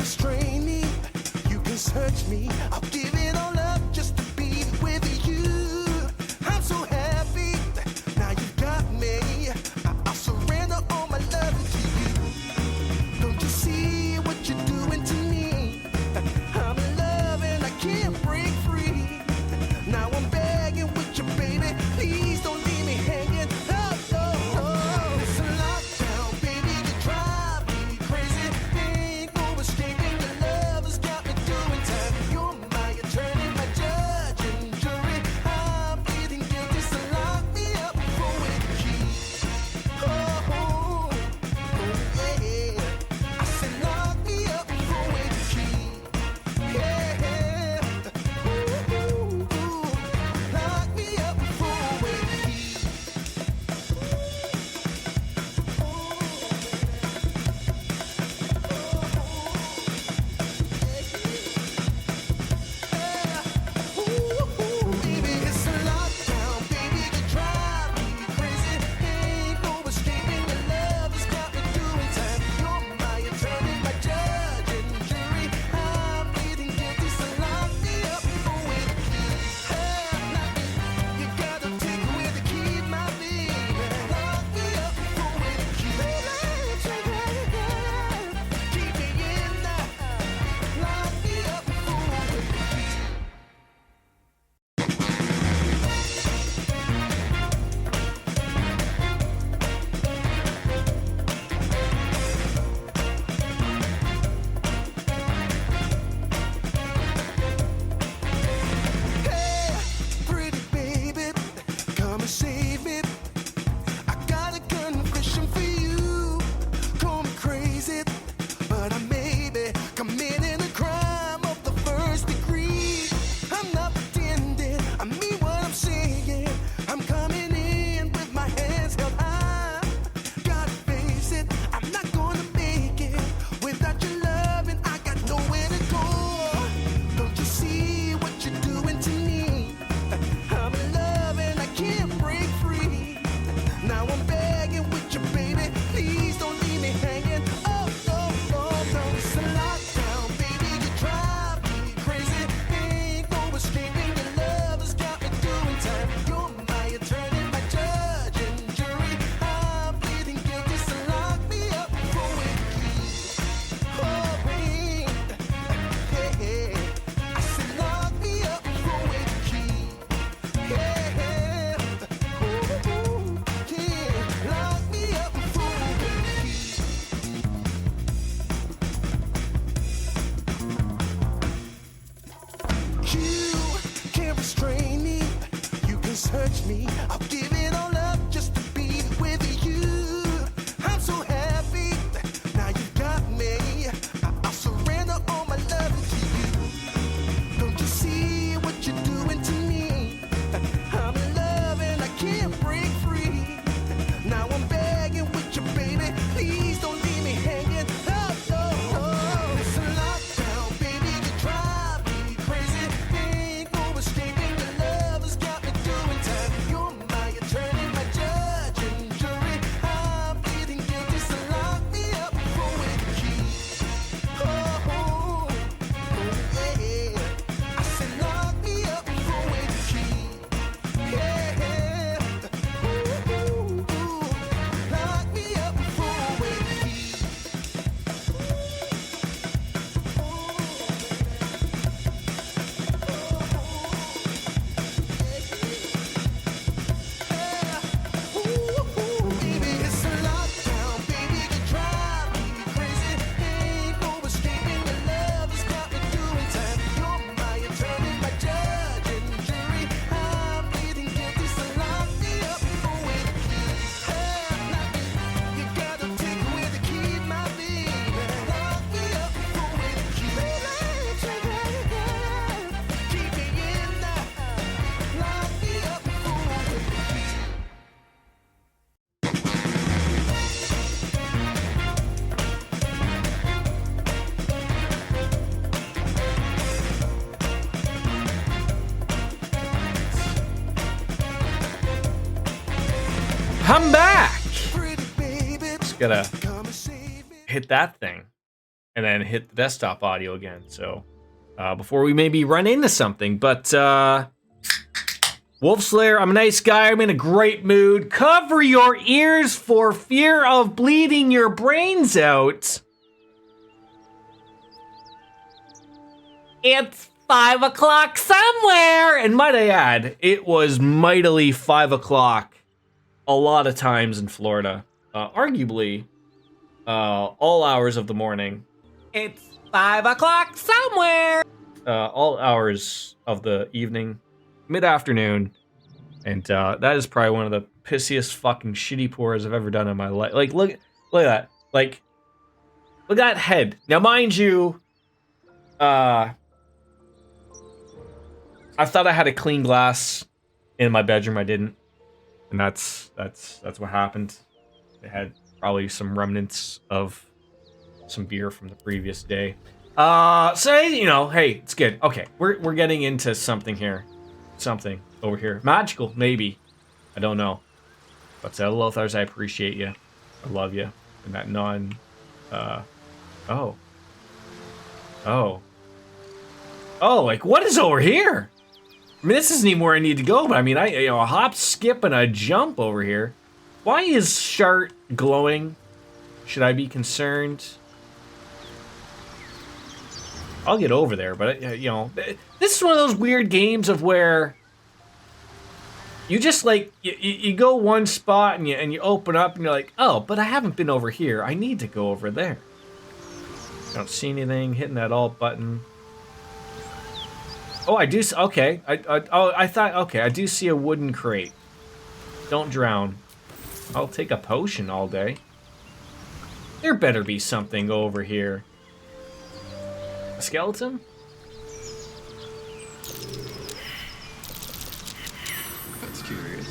restrain me. You can search me. I'll give it all up just to be with you. I'm so happy. Now you've got me. I'll surrender all my love to you. Don't you see what you're doing to me? I'm in love and I can't break free. Now I'm begging with you, baby. Please don't leave me hanging. Oh, oh, oh. It's a lockdown, baby. You drive me crazy. Ain't no escaping. Your love has got me doing time. You're my attorney, my judge and jury. I'm pleading guilty, so lock me up with the key. Oh, oh, oh, yeah. I said lock me up with the key. Yeah. Ooh, ooh, ooh. Lock me up with the key. Baby, it's a lockdown, baby. You drive me crazy. Ain't no escaping. Your love has got me doing time. You're my attorney, my judge and jury. I'm pleading guilty, so lock me up with the key. You gotta take away the key, my baby. Lock me up with the key. Keep me in there. Lock me up with the key. Hey, pretty baby, come and save me. I got a confession for you. Call me crazy, but I may be committing a crime of the first degree. I'm not pretending, I mean what I'm saying. I'm coming in with my hands held high. Gotta face it, I'm not gonna make it without your love, and I got nowhere to go. Don't you see what you're doing to me? I'm in love and I can't break free. Now I'm begging with you, baby. Please don't leave me hanging. Oh, oh, oh, no. It's a lockdown, baby. You drive me crazy. Ain't no escaping. Your love has got me doing time. You're my attorney, my judge and jury. I'm pleading guilty, so lock me up with the key. Oh, wait. Yeah. I said lock me up with the key. Yeah. Ooh, yeah. Lock me up with the key. You can't restrain me. You can search me. I'll give it all up just to be with you. I'm so happy. Now you've got me. I'll surrender all my love to you. Don't you see what you're doing to me? I'm in love and I can't break free. Now I'm begging with you, baby. Please don't leave me hanging. Oh, oh, oh. It's a lockdown, baby. You drive me crazy. Ain't no escaping. Your love has got me doing time. You're my attorney, my judge and jury. I'm pleading guilty, so lock me up with the key. Oh, oh, oh, yeah. I said lock me up with the key. Yeah. Ooh, ooh, ooh. Lock me up with the key. Baby, it's a lockdown, baby. You drive me crazy. Ain't no escaping. Your love has got me doing time. You're my attorney, my judge and jury. I'm pleading guilty, so lock me up with the key. You gotta take away the key, my baby. Lock me up with the key. Keep me in there. Lock me up with the key. I'm back. Pretty baby, Just gotta come and save me. hit that thing. and then hit the desktop audio again. So before we maybe run into something, but Wolf Slayer, I'm a nice guy. I'm in a great mood. Cover your ears for fear of bleeding your brains out. It's 5 o'clock somewhere. And might I add, it was mightily 5 o'clock a lot of times in Florida. Arguably, all hours of the morning. It's 5 o'clock somewhere. All hours of the evening, mid-afternoon. And that is probably one of the pissiest fucking shitty pours I've ever done in my life. Like, look at that. Like, look at that head. Now, mind you, I thought I had a clean glass in my bedroom. I didn't, and that's what happened. It had probably some remnants of some beer from the previous day. So you know, hey, it's good. Okay, we're getting into something here, something over here, magical maybe. I don't know, but Lothars, I appreciate you. I love you. And that like what is over here? I mean, this isn't even where I need to go, but I mean, a hop, skip, and a jump over here. Why is Shart glowing? Should I be concerned? I'll get over there, but you know, this is one of those weird games of where you just like you go one spot and you open up and you're like, oh, but I haven't been over here. I need to go over there. Don't see anything. Hitting that alt button. Oh, I do. Okay. I thought. Okay, I do see a wooden crate. Don't drown. I'll take a potion all day. There better be something over here. A skeleton? That's curious.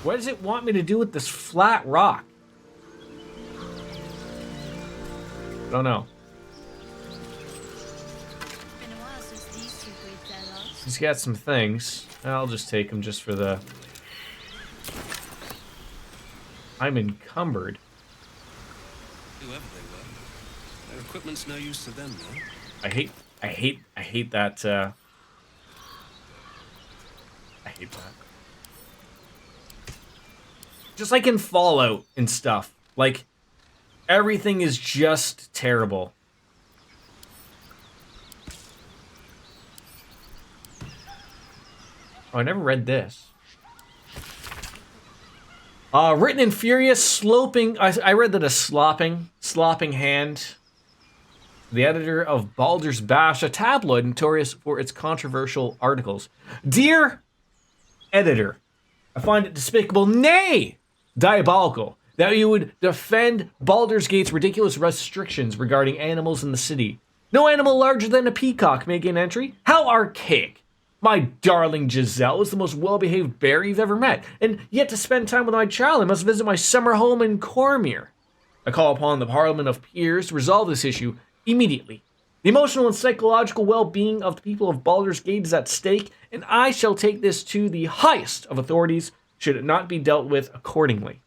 What does it want me to do with this flat rock? Don't know. Been a while since these two breathed their last. He's got some things. I'll just take them just for the... I'm encumbered. Whoever they were, their equipment's no use to them now. I hate that, I hate that. Just like in Fallout and stuff. Like, everything is just terrible. Oh, I never read this. Written in furious, sloping... I read that as slopping hand. The editor of Baldur's Bash, a tabloid notorious for its controversial articles. Dear editor, I find it despicable, nay, diabolical, that you would defend Baldur's Gate's ridiculous restrictions regarding animals in the city. No animal larger than a peacock may gain entry? How archaic! My darling Giselle is the most well-behaved bear you've ever met, and yet to spend time with my child, I must visit my summer home in Cormyr. I call upon the Parliament of Peers to resolve this issue immediately. The emotional and psychological well-being of the people of Baldur's Gate is at stake, and I shall take this to the highest of authorities should it not be dealt with accordingly.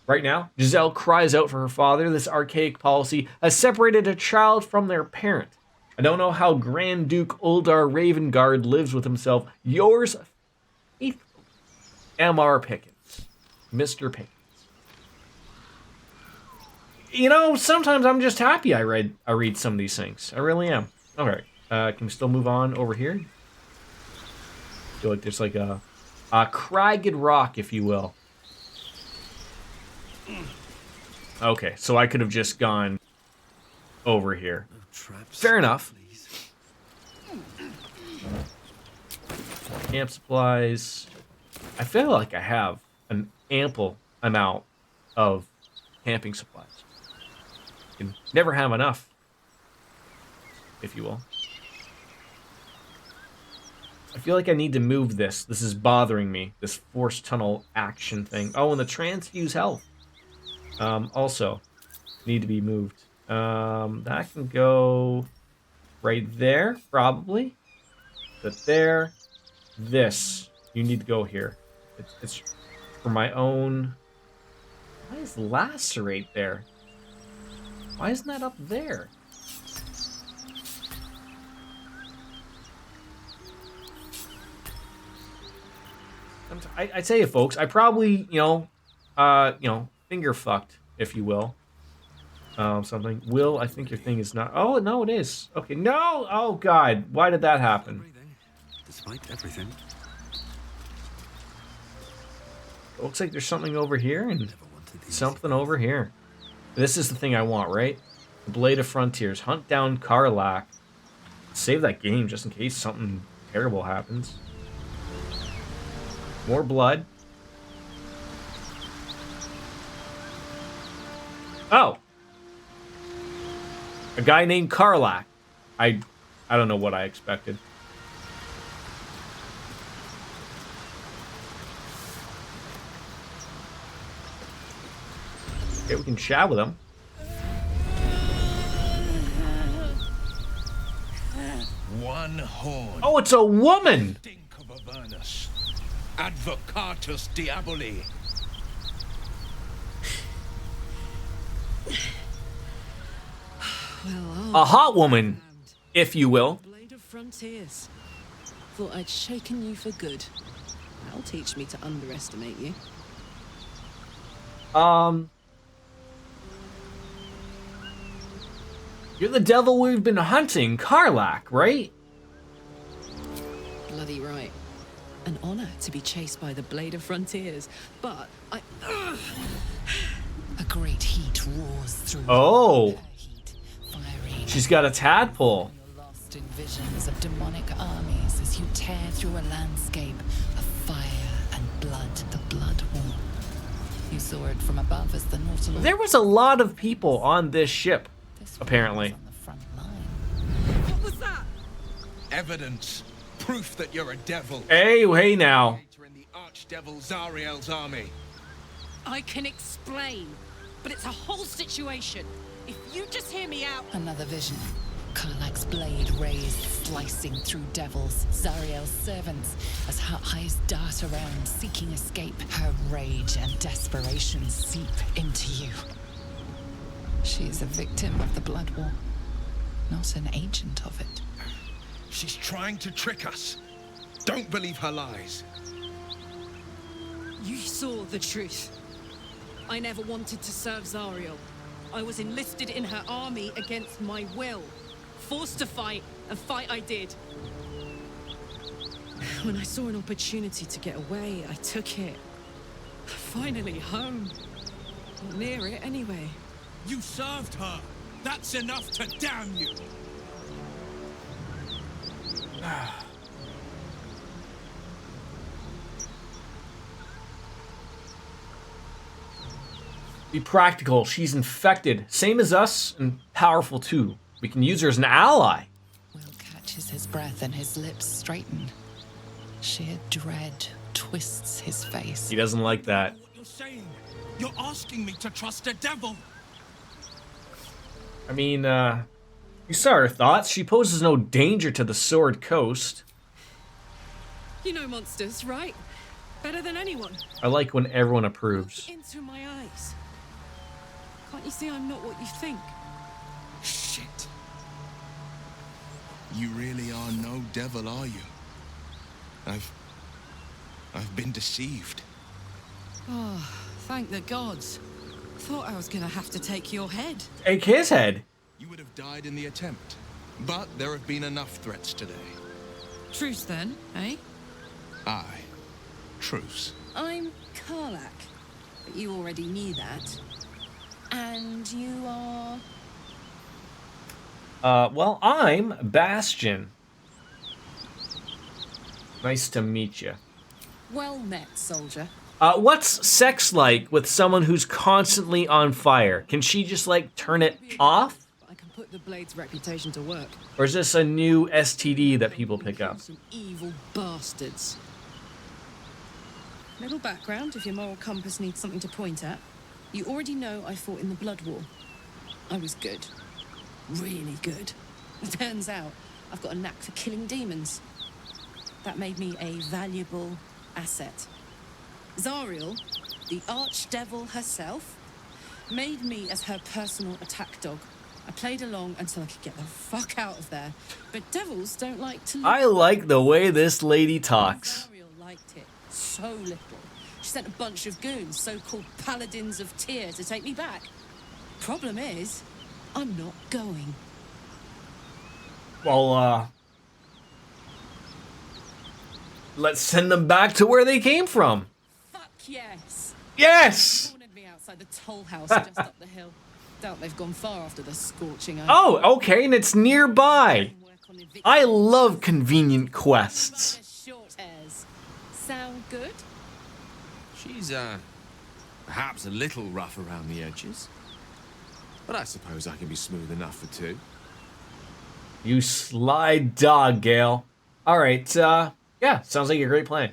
Right now, Giselle cries out for her father. This archaic policy has separated a child from their parent. I don't know how Grand Duke Uldar Ravengard lives with himself. Yours faithfully, M.R. Pickens. Mr. Pickens. You know, sometimes I'm just happy I read some of these things. I really am. Alright, can we still move on over here? I feel like there's like a cragged rock, if you will. Okay, so I could have just gone over here. No traps. Fair enough. Please. Camp supplies. I feel like I have an ample amount of camping supplies. You can never have enough, if you will. I feel like I need to move this. This is bothering me. This forced tunnel action thing. Oh, and the transfuse health. Also, need to be moved. That can go right there, probably. But there. This You need to go here. It's for my own. Why is lacerate there? Why isn't that up there? I tell you, folks, I probably, finger fucked, if you will. Something. Will, I think your thing is not. Oh no, it is. Okay, no. Oh God, why did that happen? Breathing, despite everything. It looks like there's something over here and Never wanted these. something over here. This is the thing I want, right? The Blade of Frontiers. Hunt down Karlak. Save that game just in case something terrible happens. More blood. Oh. A guy named Karlak. I don't know what I expected. Okay, we can chat with him. One horn. Oh, it's a woman! Stink of Avernus. Advocatus Diaboli. A hot woman, if you will. Blade of Frontiers. Thought I'd shaken you for good. That'll teach me to underestimate you. You're the devil we've been hunting, Karlak, right? Bloody right. An honor to be chased by the Blade of Frontiers, but I... A great heat roars through. Oh. Her heat, fiery. She's got a tadpole. You're lost in visions of demonic armies as you tear through a landscape of fire and blood, the Blood War. You saw it from above as the Nautilus. There was a lot of people on this ship, This one apparently. was on the front line. What was that? Evidence. Proof that you're a devil. Hey now. You're in the archdevil Zariel's army. I can explain, but it's a whole situation. If you just hear me out... Another vision. Karlak's blade raised, slicing through devils, Zariel's servants, as her eyes dart around, seeking escape. Her rage and desperation seep into you. She is a victim of the Blood War, not an agent of it. She's trying to trick us. Don't believe her lies. You saw the truth. I never wanted to serve Zariel. I was enlisted in her army against my will. Forced to fight, and fight I did. When I saw an opportunity to get away, I took it. Finally home. Near it, anyway. You served her. That's enough to damn you. Be practical. She's infected. Same as us and powerful too. We can use her as an ally. Will catches his breath and his lips straighten. Sheer dread twists his face. He doesn't like that. What you're saying? You're asking me to trust a devil. I mean, you saw her thoughts. She poses no danger to the Sword Coast. You know monsters, right? Better than anyone. I like when everyone approves. Into my eyes. Can't you see I'm not what you think? Shit. You really are no devil, are you? I've been deceived. Oh, thank the gods. Thought I was gonna have to take your head. Take his head. You would have died in the attempt. But there have been enough threats today. Truce then, eh? Aye. Truce. I'm Karlak, but you already knew that. And you are... Well, I'm Bastion. Nice to meet you. Well met, soldier. What's sex like with someone who's constantly on fire? Can she just, like, turn it off? I can put the blade's reputation to work. Or is this a new STD that people pick up? Some evil bastards. Little background if your moral compass needs something to point at. You already know I fought in the Blood War. I was good. Really good. Turns out I've got a knack for killing demons. That made me a valuable asset. Zariel, the archdevil herself, made me as her personal attack dog. I played along until I could get the fuck out of there. But devils don't like to... I like the way this lady talks. Zariel liked it so little. She sent a bunch of goons, so-called paladins of Tyr, to take me back. Problem is, I'm not going. Well, let's send them back to where they came from. Fuck yes. Yes! Cornered me outside the toll house just up the hill. Doubt they've gone far after the scorching earth. Oh, okay, and it's nearby. I love convenient quests. Short hairs. Sound good? She's, perhaps a little rough around the edges. But I suppose I can be smooth enough for two. You sly dog, Gale. Alright, yeah, sounds like a great plan.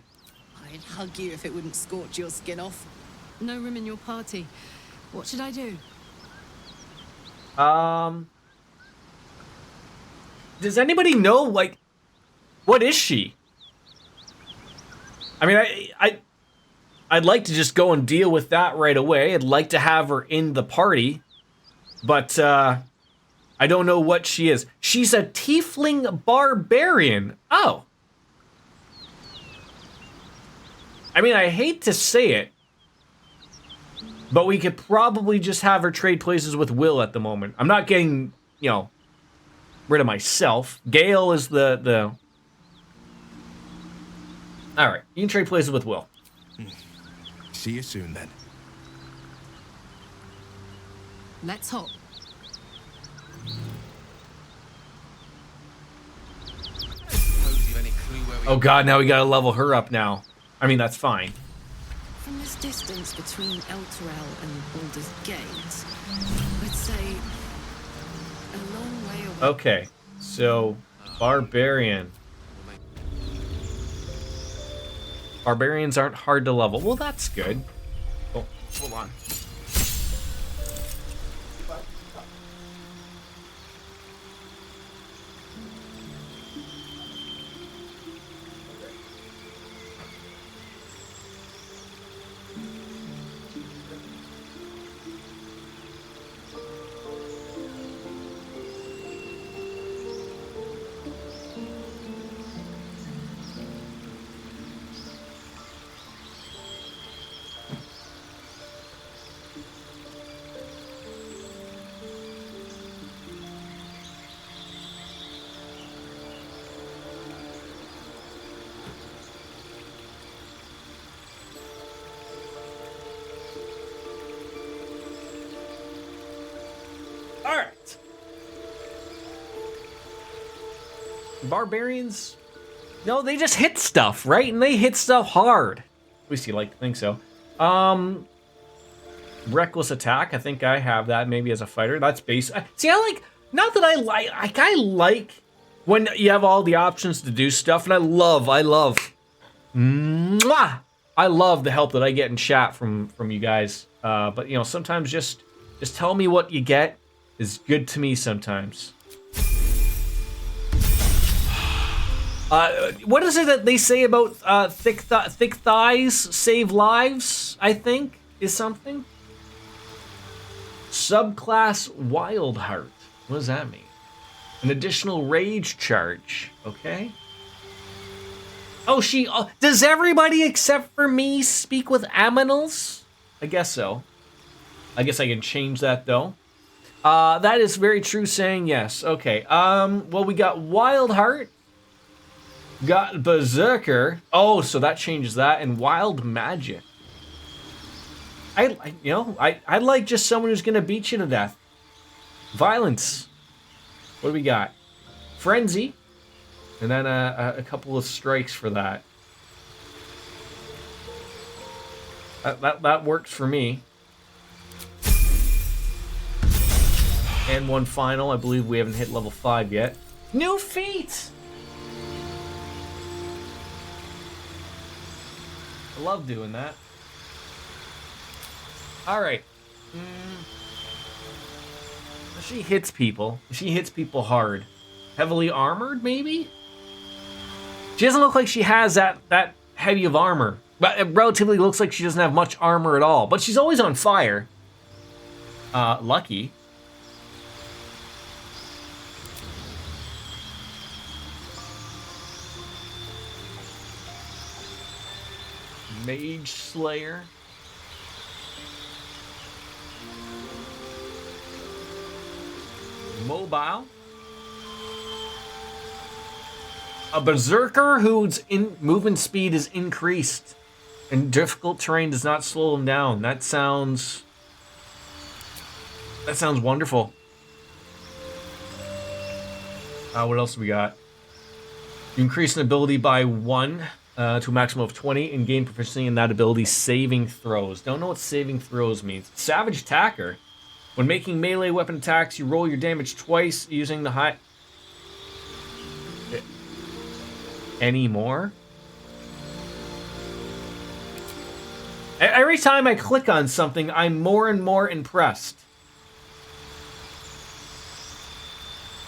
I'd hug you if it wouldn't scorch your skin off. No room in your party. What should I do? Does anybody know, like, what is she? I mean, I'd like to just go and deal with that right away. I'd like to have her in the party, but, I don't know what she is. She's a tiefling barbarian. Oh. I mean, I hate to say it, but we could probably just have her trade places with Will at the moment. I'm not getting, you know, rid of myself. Gale is the... Alright, you can trade places with Will. See you soon, then. Let's hop. Oh god, now we gotta level her up now. I mean, that's fine. From this distance between Elturel and Baldur's Gate, I'd say a long way away. Okay, so barbarian. Barbarians aren't hard to level. Well, that's good. Oh, hold on. Alright. Barbarians, no, they just hit stuff, right? And they hit stuff hard. At least you like to think so. Reckless attack, I think I have that maybe as a fighter. That's base. See, I like, not that I like when you have all the options to do stuff, and I love, mwah! I love the help that I get in chat from you guys. But, you know, sometimes just tell me what you get is good to me sometimes. What is it that they say about thick thighs save lives, I think, is something? Subclass Wild Heart. What does that mean? An additional rage charge. Okay. Oh, does everybody except for me speak with aminals? I guess so. I guess I can change that, though. That is very true, saying yes. Okay, well, we got Wild Heart. Got Berserker. Oh, so that changes that. And Wild Magic. I like just someone who's gonna beat you to death. Violence. What do we got? Frenzy. And then a couple of strikes for that. That works for me. And one final. I believe we haven't hit level 5 yet. New feat! I love doing that. Alright. She hits people. She hits people hard. Heavily armored, maybe? She doesn't look like she has that heavy of armor. But it relatively looks like she doesn't have much armor at all. But she's always on fire. Lucky. Mage Slayer. Mobile. A berserker whose movement speed is increased and difficult terrain does not slow him down. That sounds wonderful. What else we got? You increase an ability by 1 to a maximum of 20 and gain proficiency in that ability's saving throws. Don't know what saving throws means. Savage Attacker. When making melee weapon attacks, you roll your damage twice using the high... Any more? Every time I click on something, I'm more and more impressed.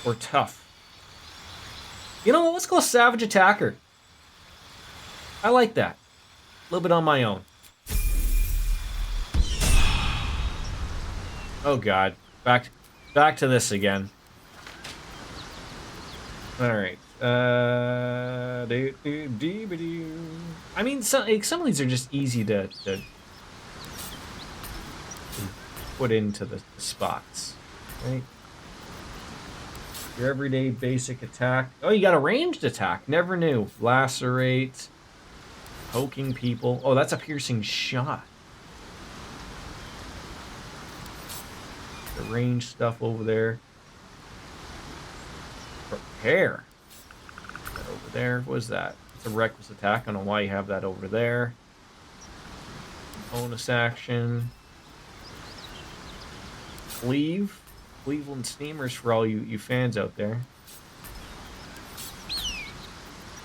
Or tough. You know what? Let's go Savage Attacker. I like that. A little bit on my own. Oh god. Back to this again. Alright. I mean, some of these are just easy to put into the spots. Right? Your everyday basic attack. Oh, you got a ranged attack. Never knew. Lacerate. Poking people. Oh, that's a piercing shot. The range stuff over there. Prepare. That over there. What is that? It's a reckless attack. I don't know why you have that over there. Bonus action. Cleave. Cleveland Steamers for all you fans out there.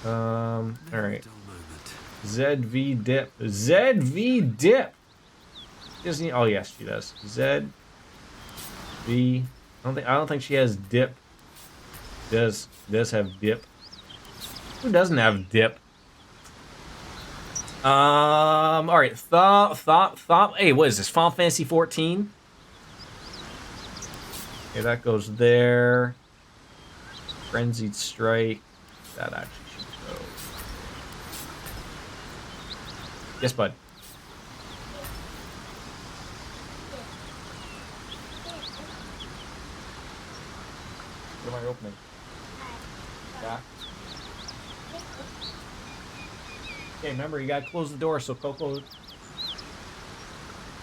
Alright. ZV Dip. ZV Dip! Doesn't oh yes, she does. ZV. I don't think she has dip. Does have dip. Who doesn't have dip? Alright, thought. Hey, what is this? Final Fantasy 14? Okay, that goes there. Frenzied Strike. That actually should go. Yes, bud. What am I opening? Yeah. Okay, remember, you gotta close the door so Coco...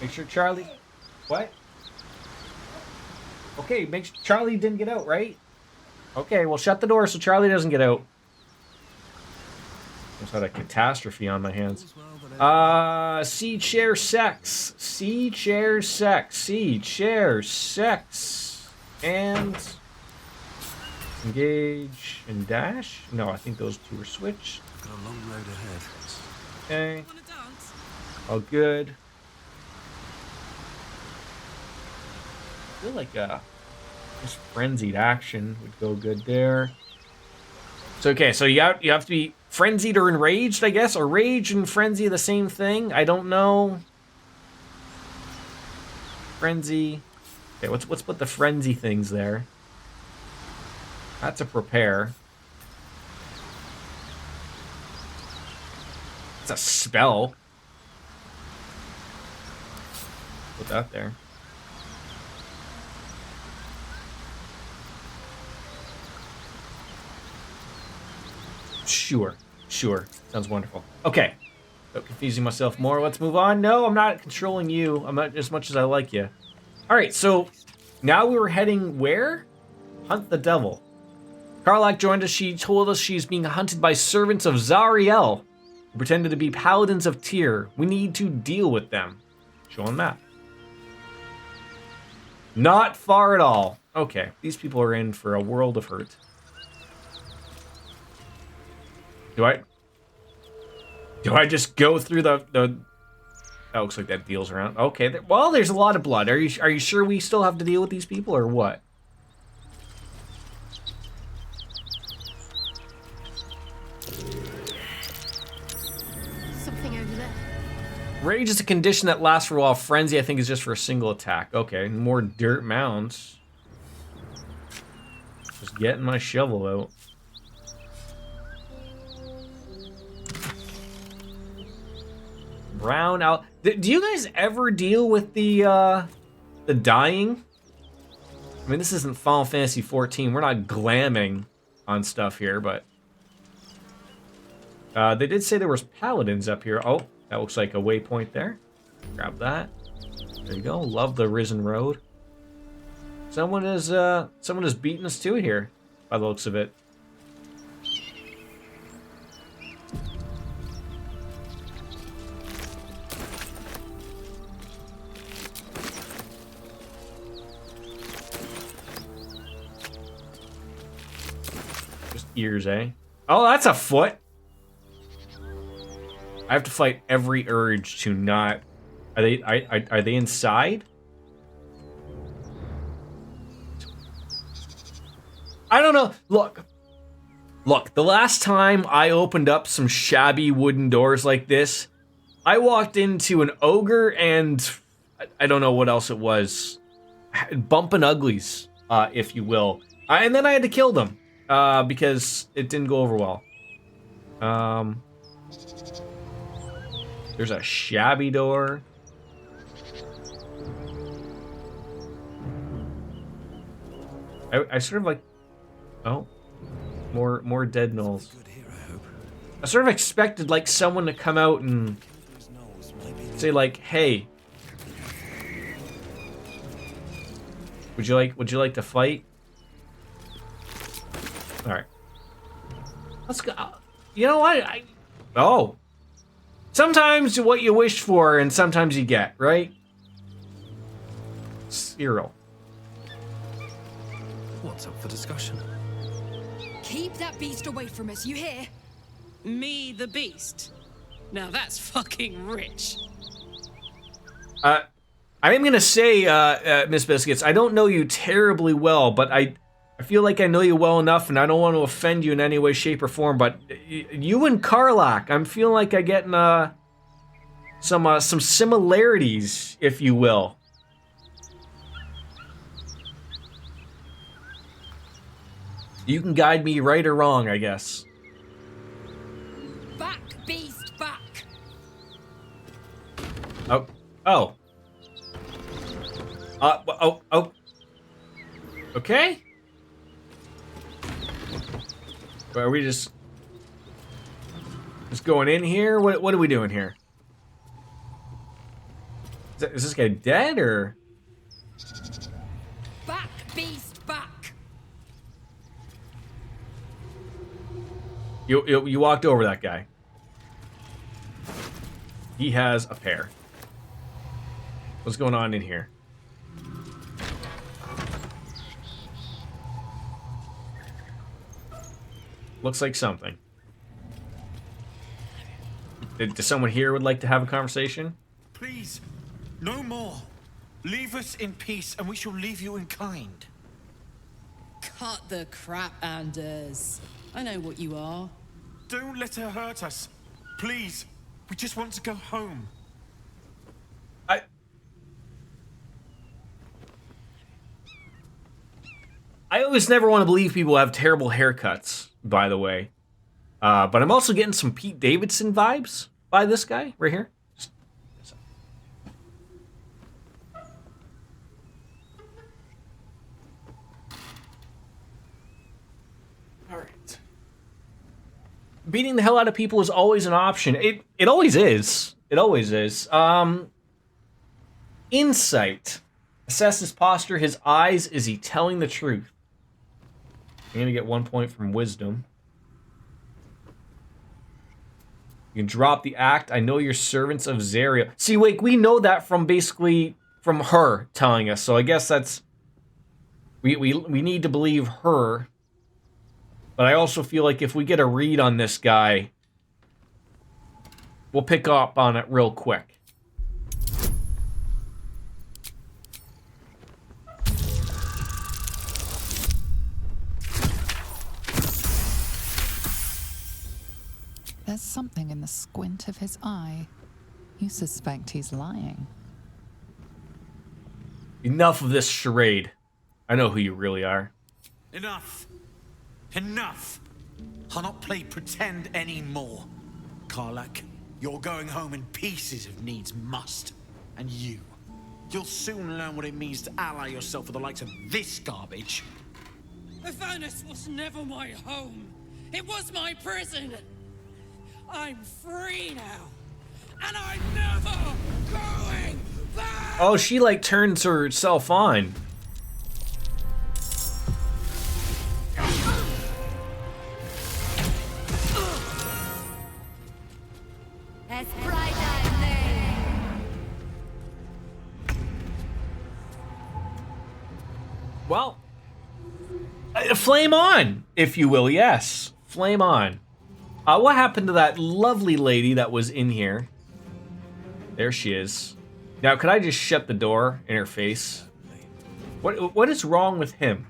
Make sure Charlie... What? Okay, make sure Charlie didn't get out, right? Okay, well, shut the door so Charlie doesn't get out. Almost had a catastrophe on my hands. Sea chair sex. Sea chair sex. Sea chair sex. And... Engage and dash? No, I think those two are switched. Got a long road ahead. Okay. All good. I feel like just frenzied action would go good there. So okay, so you have to be frenzied or enraged, I guess, or rage and frenzy the same thing. I don't know. Frenzy. Okay, let's put the frenzy things there. That's a prepare. It's a spell. Put that there. Sure. Sounds wonderful. Okay. So confusing myself more. Let's move on. No, I'm not controlling you. I'm not as much as I like you. All right, so now we were heading where? Hunt the devil. Karlach joined us. She told us she's being hunted by servants of Zariel, who pretended to be paladins of Tyr. We need to deal with them. Show on map. Not far at all. Okay, these people are in for a world of hurt. Do I just go through the that looks like that deals around. Okay, well, there's a lot of blood. Are you sure we still have to deal with these people or what? Rage is a condition that lasts for a while. Frenzy, I think, is just for a single attack. Okay, more dirt mounds. Just getting my shovel out. Brown out. Do you guys ever deal with the dying? I mean, this isn't Final Fantasy 14. We're not glamming on stuff here, but they did say there was paladins up here. Oh, that looks like a waypoint there. Grab that. There you go. Love the Risen Road. Someone is beating us to it here, by the looks of it. Just ears, eh? Oh, that's a foot. I have to fight every urge to not. Are they inside? I don't know. Look. The last time I opened up some shabby wooden doors like this, I walked into an ogre and I don't know what else it was. Bumping uglies, if you will. And then I had to kill them because it didn't go over well. There's a shabby door. I sort of like... Oh. More dead gnolls. I sort of expected like someone to come out and say like, "Hey, would you like to fight?" All right, let's go. You know what? Oh, sometimes what you wish for, and sometimes you get, right? Cyril. What's up for discussion? Keep that beast away from us, you hear? Me, the beast. Now that's fucking rich. I am gonna say, Miss Biscuits, I don't know you terribly well, but I feel like I know you well enough, and I don't want to offend you in any way, shape, or form. But you and Karlach, I'm feeling like I get some similarities, if you will. You can guide me right or wrong, I guess. Back, beast, back! Oh. Okay. Are we just going in here? What are we doing here? Is this guy dead or? Back, beast, back! You walked over that guy. He has a pair. What's going on in here? Looks like something. Does someone here would like to have a conversation? Please, no more. Leave us in peace and we shall leave you in kind. Cut the crap, Anders. I know what you are. Don't let her hurt us. Please, we just want to go home. I always never want to believe people have terrible haircuts, by the way. But I'm also getting some Pete Davidson vibes by this guy right here. All right. Beating the hell out of people is always an option. It always is. It always is. Insight. Assess his posture, his eyes. Is he telling the truth? I'm gonna get 1 point from wisdom. You can drop the act. I know you're servants of Zariel. See, wait, we know that from basically from her telling us. So I guess that's we need to believe her. But I also feel like if we get a read on this guy, we'll pick up on it real quick. There's something in the squint of his eye. You suspect he's lying. Enough of this charade. I know who you really are. Enough. Enough. I'll not play pretend anymore. Karlak, you're going home in pieces if needs must. And you'll soon learn what it means to ally yourself with the likes of this garbage. Avernus was never my home. It was my prison. I'm free now. And I'm never going back! Oh, she like turns herself on. Well, flame on, if you will. Yes, flame on. What happened to that lovely lady that was in here? There she is. Now, could I just shut the door in her face? What is wrong with him?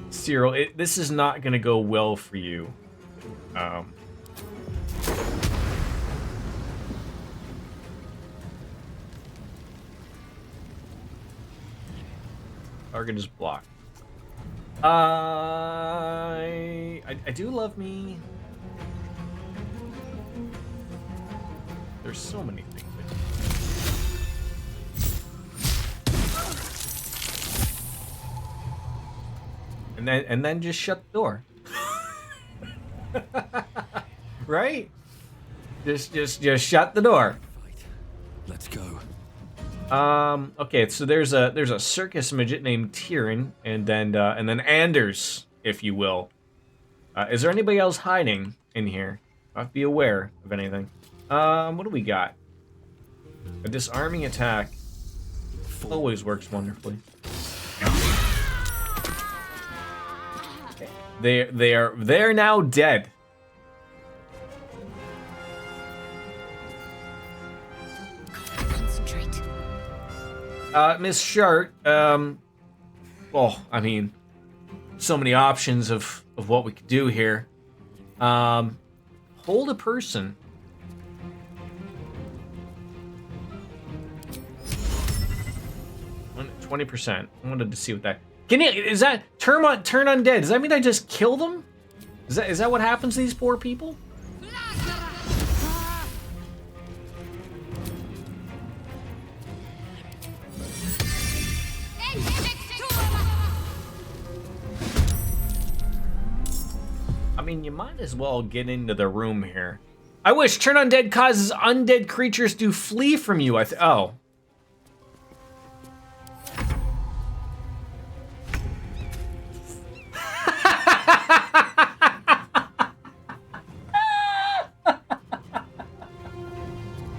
Cyril, this is not going to go well for you. Target is blocked. I do love me. There's so many things. And then just shut the door. Right? Just shut the door. Let's go. Okay, so there's a circus midget named Tyrion, and then Anders, if you will. Is there anybody else hiding in here? I have to be aware of anything. What do we got? A disarming attack always works wonderfully. They're now dead. Concentrate. Miss Shart, well, I mean, so many options of what we could do here. Hold a person. On 20%. I wanted to see what that. Is that turn undead? Does that mean I just kill them? Is that what happens to these poor people? I mean, you might as well get into the room here. I wish turn undead causes undead creatures to flee from you. Oh.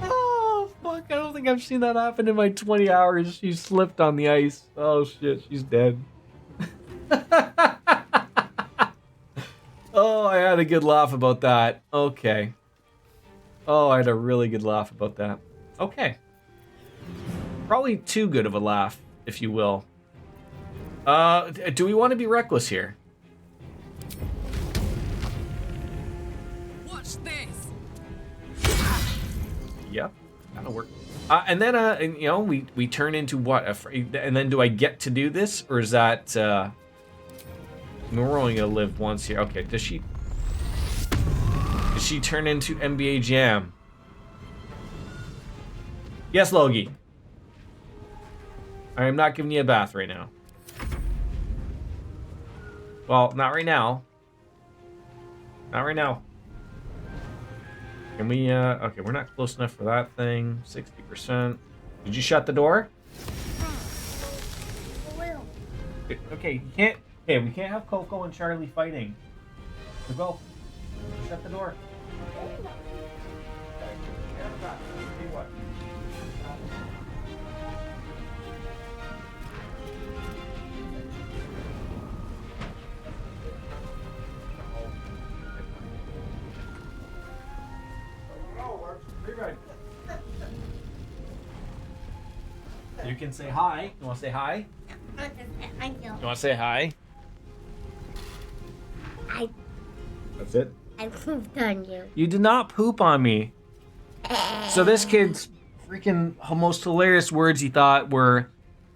Oh, fuck. I don't think I've seen that happen in my 20 hours. She slipped on the ice. Oh, shit. She's dead. Oh, I had a good laugh about that. Okay. Oh, I had a really good laugh about that. Okay. Probably too good of a laugh, if you will. Do we want to be reckless here? Watch this. Yep, that'll work. And then, and, you know, we turn into what? And then do I get to do this? Or is that, we're only gonna live once here. Okay, does she turn into NBA Jam? Yes, Logie. I am not giving you a bath right now. Well, not right now. Not right now. Can we, okay, we're not close enough for that thing. 60%. Did you shut the door? Okay, you can't. Okay, we can't have Coco and Charlie fighting. So go. Shut the door. You can say hi. You want to say hi? You want to say hi? I That's it? I pooped on you. You did not poop on me. So this kid's freaking most hilarious words he thought were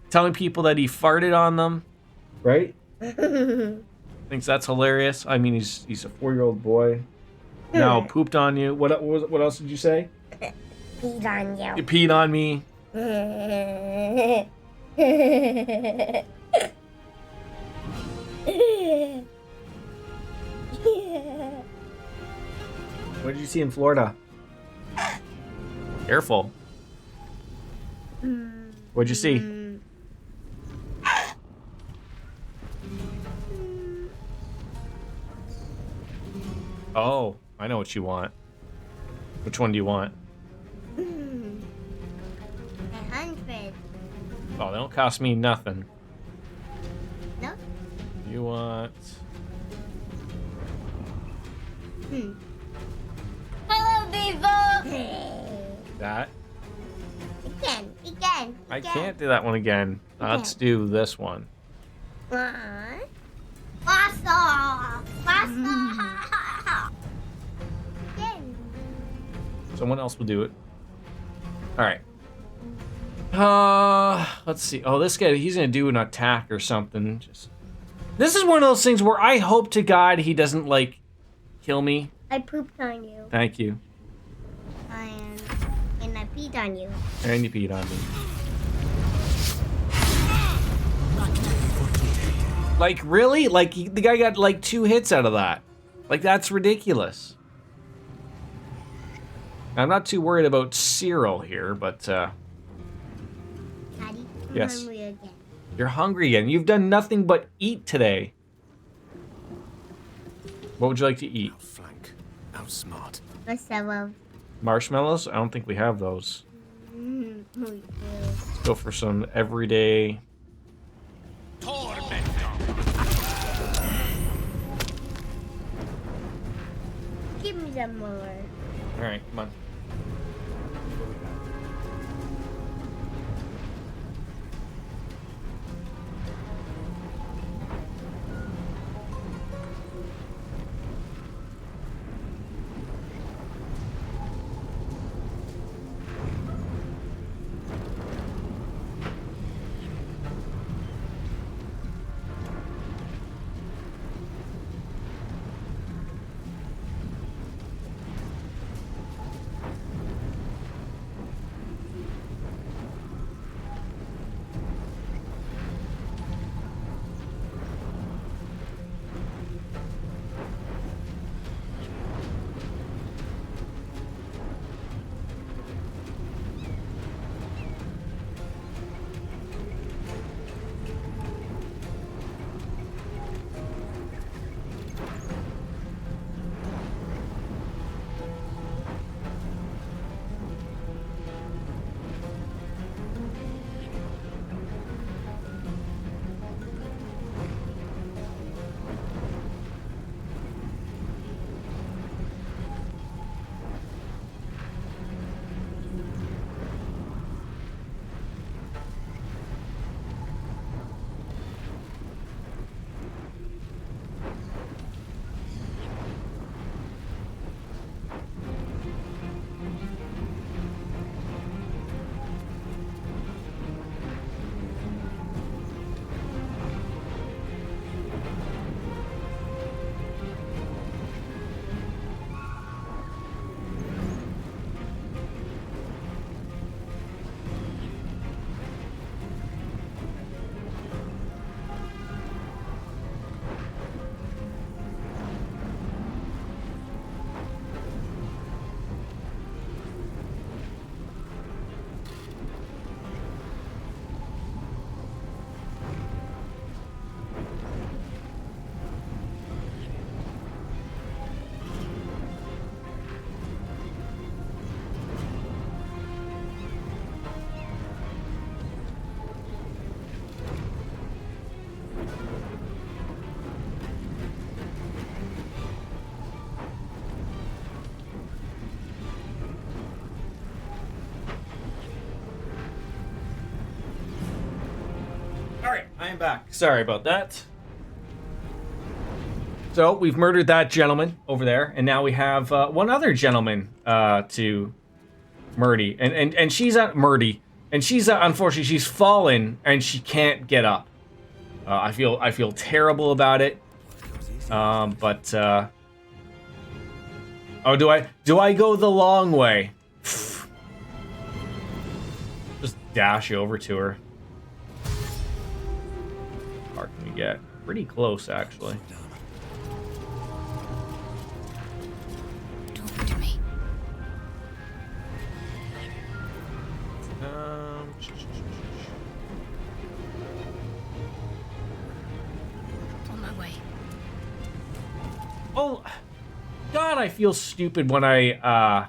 telling people that he farted on them, right? Thinks that's hilarious. I mean, he's a 4-year-old boy. Now pooped on you. What else did you say? Peed on you. You peed on me. What did you see in Florida? Careful. What'd you see? Oh, I know what you want. Which one do you want? 100. Oh, they don't cost me nothing. No? You want... Hello, people! that? Again. I can't do that one again. Let's do this one. Pasta! Someone else will do it. Alright. Let's see. Oh, this guy, he's gonna do an attack or something. This is one of those things where I hope to God he doesn't, like, kill me. I pooped on you. Thank you. And I peed on you. And you peed on me. Like, really? Like, the guy got, like, 2 hits out of that. Like, that's ridiculous. I'm not too worried about Cyril here, but, Daddy, yes. hungry again. You're hungry again. You've done nothing but eat today. What would you like to eat? Outflank. Outsmart. What's up? Marshmallows? I don't think we have those. Let's go for some everyday... Give me some more. Alright, come on. Alright, I am back. Sorry about that. So we've murdered that gentleman over there, and now we have one other gentleman to Murdy, and she's at Murdy, and she's unfortunately she's fallen and she can't get up. I feel terrible about it. But oh, do I go the long way? Just dash over to her. How far can we get? Pretty close, actually. Talk to me. On my way. Oh, God, I feel stupid when I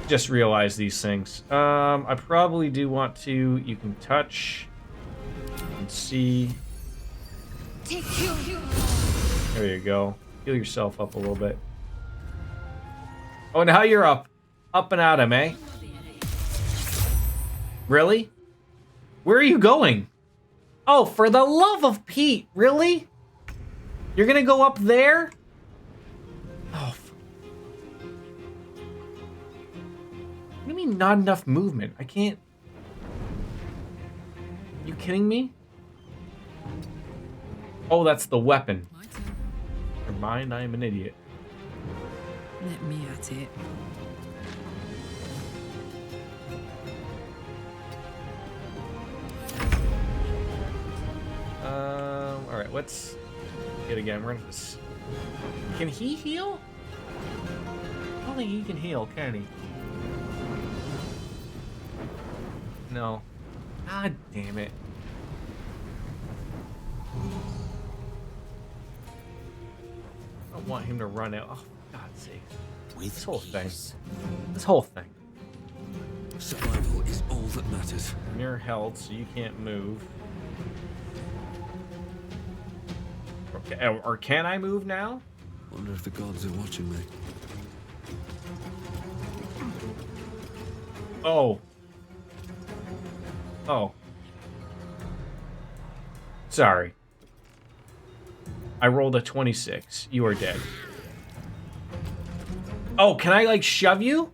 just realized these things. I probably do want to. You can touch. And see. There you go. Heal yourself up a little bit. Oh, now you're up and at him, eh? Really? Where are you going? Oh, for the love of Pete, really? You're gonna go up there? Oh. What do you mean not enough movement? I can't. You kidding me? Oh, that's the weapon. Never mind, I am an idiot. Let me at it. All right, let's get again. We're gonna. Can he heal? I don't think he can heal, can he? No. God damn it. I don't want him to run out. Oh, for God's sake. This whole thing. This whole thing. Survival is all that matters. You're held, so you can't move. Okay, or can I move now? Wonder if the gods are watching me. Oh. Oh. Sorry. I rolled a 26. You are dead. Oh, can I, like, shove you?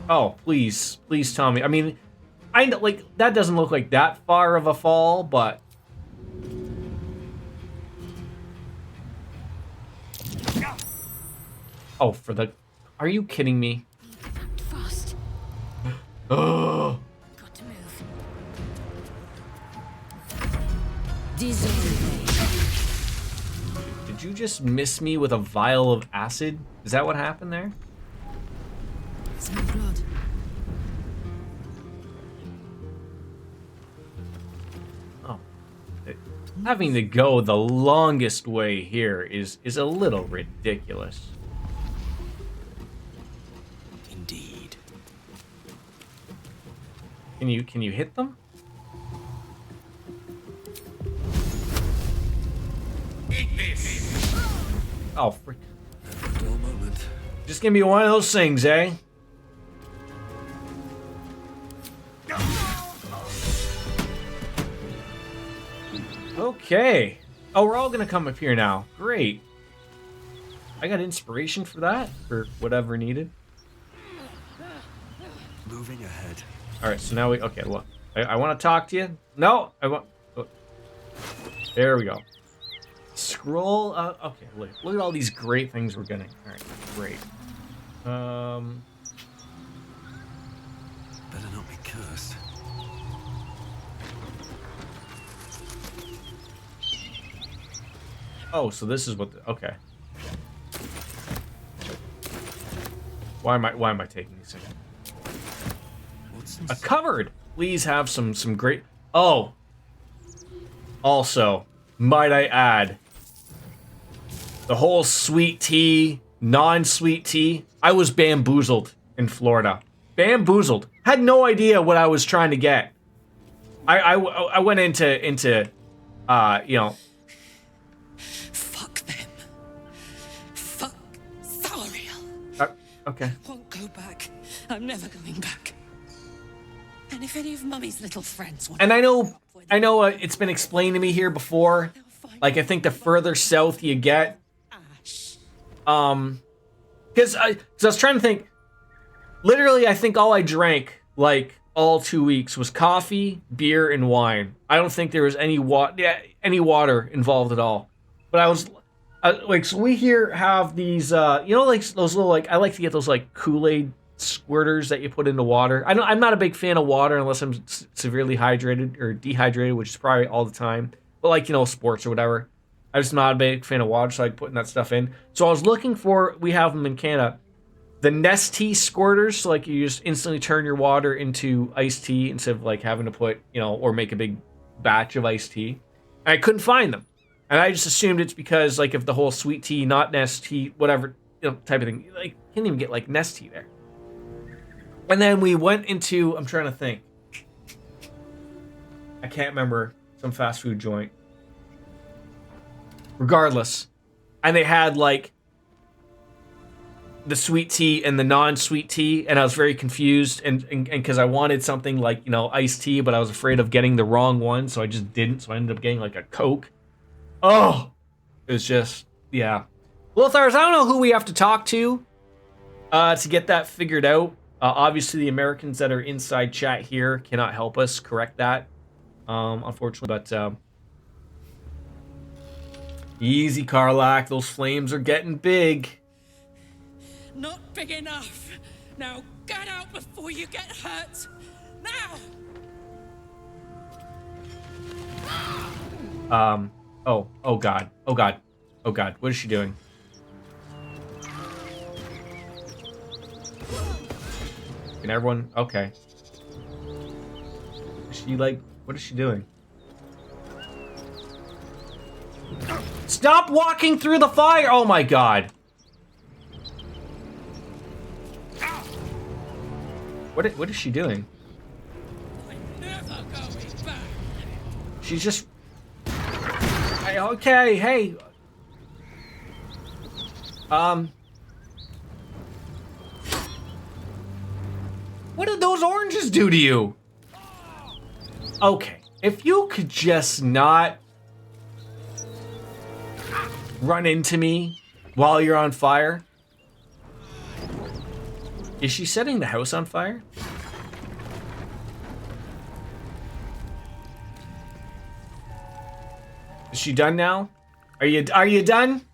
Oh, please. Please tell me. I mean, I know, like, that doesn't look like that far of a fall, but... Oh, for the... Are you kidding me? Fast. Oh. Got to move. Did you just miss me with a vial of acid? Is that what happened there? Some blood. Oh. Having to go the longest way here is a little ridiculous. Indeed. Can you hit them? Eat this! Oh, frick. Never a dull moment. Just gonna be one of those things, eh? Okay. Oh, we're all gonna come up here now. Great. I got inspiration for that, for whatever needed. Moving ahead. All right, so now we. Okay, look. I want to talk to you. No, I want. Oh. There we go. Scroll. Okay, look at all these great things we're getting. All right, great. Better not be cursed. Oh, so this is what. Okay. Why am I taking these things? A cupboard. Please have some great. Oh. Also, might I add, the whole sweet tea, non-sweet tea. I was bamboozled in Florida. Bamboozled. Had no idea what I was trying to get. I went into you know. Fuck them. Fuck Zariel. Okay. Won't go back. I'm never going back. And if any of Mummy's little friends want And I know it's been explained to me here before, Like, I think the further south you get, because I was trying to think. Literally, I think all I drank like all 2 weeks was coffee, beer, and wine. I don't think there was any water involved at all. But I was like, so we here have these, like those little, like, I like to get those like Kool-Aid squirters that you put into water. I'm not a big fan of water unless I'm severely hydrated or dehydrated, which is probably all the time. But like, sports or whatever. I'm just not a big fan of water, so I like putting that stuff in. So I was looking for, we have them in Canada, the Nestea squirters, so like you just instantly turn your water into iced tea instead of like having to put, or make a big batch of iced tea. And I couldn't find them. And I just assumed it's because like of the whole sweet tea, not Nestea, whatever, type of thing. Like, you can't even get like Nestea there. And then we went into, I'm trying to think. I can't remember, some fast food joint. Regardless. And they had like the sweet tea and the non-sweet tea, and I was very confused, and because I wanted something like, iced tea, but I was afraid of getting the wrong one, so I just didn't, so I ended up getting like a Coke. Oh! It was just, yeah. Lothars, I don't know who we have to talk to get that figured out. Obviously, the Americans that are inside chat here cannot help us correct that, unfortunately, but easy, Karlak, those flames are getting big. Not big enough. Now get out before you get hurt. Now. Oh god. Oh god. Oh god. What is she doing? Can everyone? Okay. Is she like? What is she doing? Stop walking through the fire! Oh my god. What is she doing? She's just... Hey, okay, hey. What did those oranges do to you? Okay, if you could just not run into me while you're on fire. Is she setting the house on fire? Is she done now? Are you done?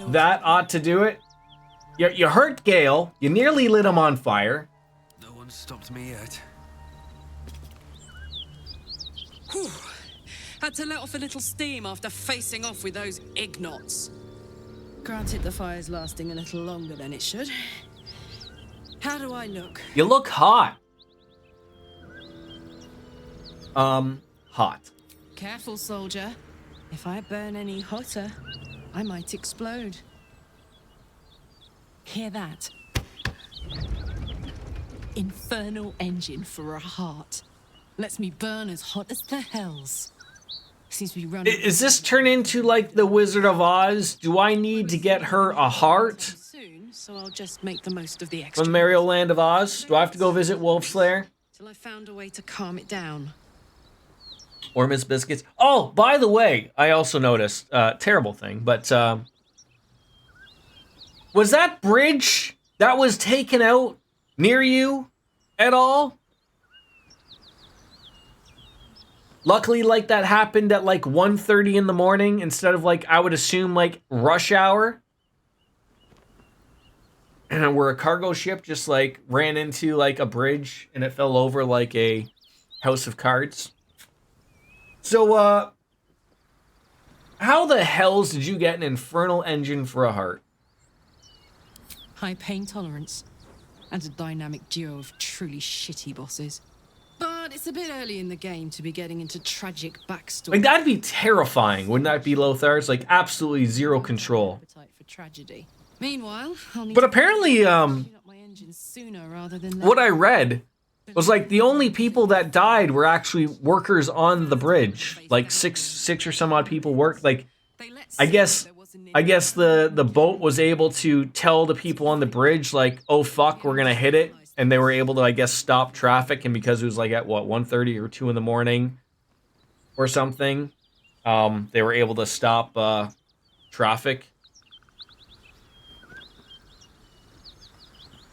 That ought to do it. You hurt Gale. You nearly lit him on fire. No one stopped me yet. Whew. Had to let off a little steam after facing off with those ignots. Granted, the fire's lasting a little longer than it should. How do I look? You look hot. Hot. Careful, soldier. If I burn any hotter, I might explode. Hear that? Infernal engine for a heart. Lets me burn as hot as the hells. Seems to be running. Is this turn into like the Wizard of Oz? Do I need to get her a heart? Soon, so I'll just make the most of the extra. From Mario Land of Oz? Do I have to go visit Wolf's Lair? Till I found a way to calm it down. Or Miss Biscuits? Oh, by the way, I also noticed, terrible thing, but was that bridge that was taken out near you at all? Luckily, like, that happened at like 1:30 in the morning instead of like, I would assume like rush hour. And where a cargo ship just like ran into like a bridge and it fell over like a house of cards. So, how the hells did you get an infernal engine for a heart? High pain tolerance. And a dynamic duo of truly shitty bosses. But it's a bit early in the game to be getting into tragic backstory. Like, that'd be terrifying, wouldn't that be, Lothar? It's like absolutely zero control. Appetite for tragedy. Meanwhile, I'll need but apparently, my engine sooner rather than later. what I read was like the only people that died were actually workers on the bridge. Like six or some odd people worked. Like, I guess the boat was able to tell the people on the bridge, like, oh fuck, we're gonna hit it. And they were able to, I guess, stop traffic. And because it was like at what, 1:30 or 2 in the morning or something, They were able to stop traffic.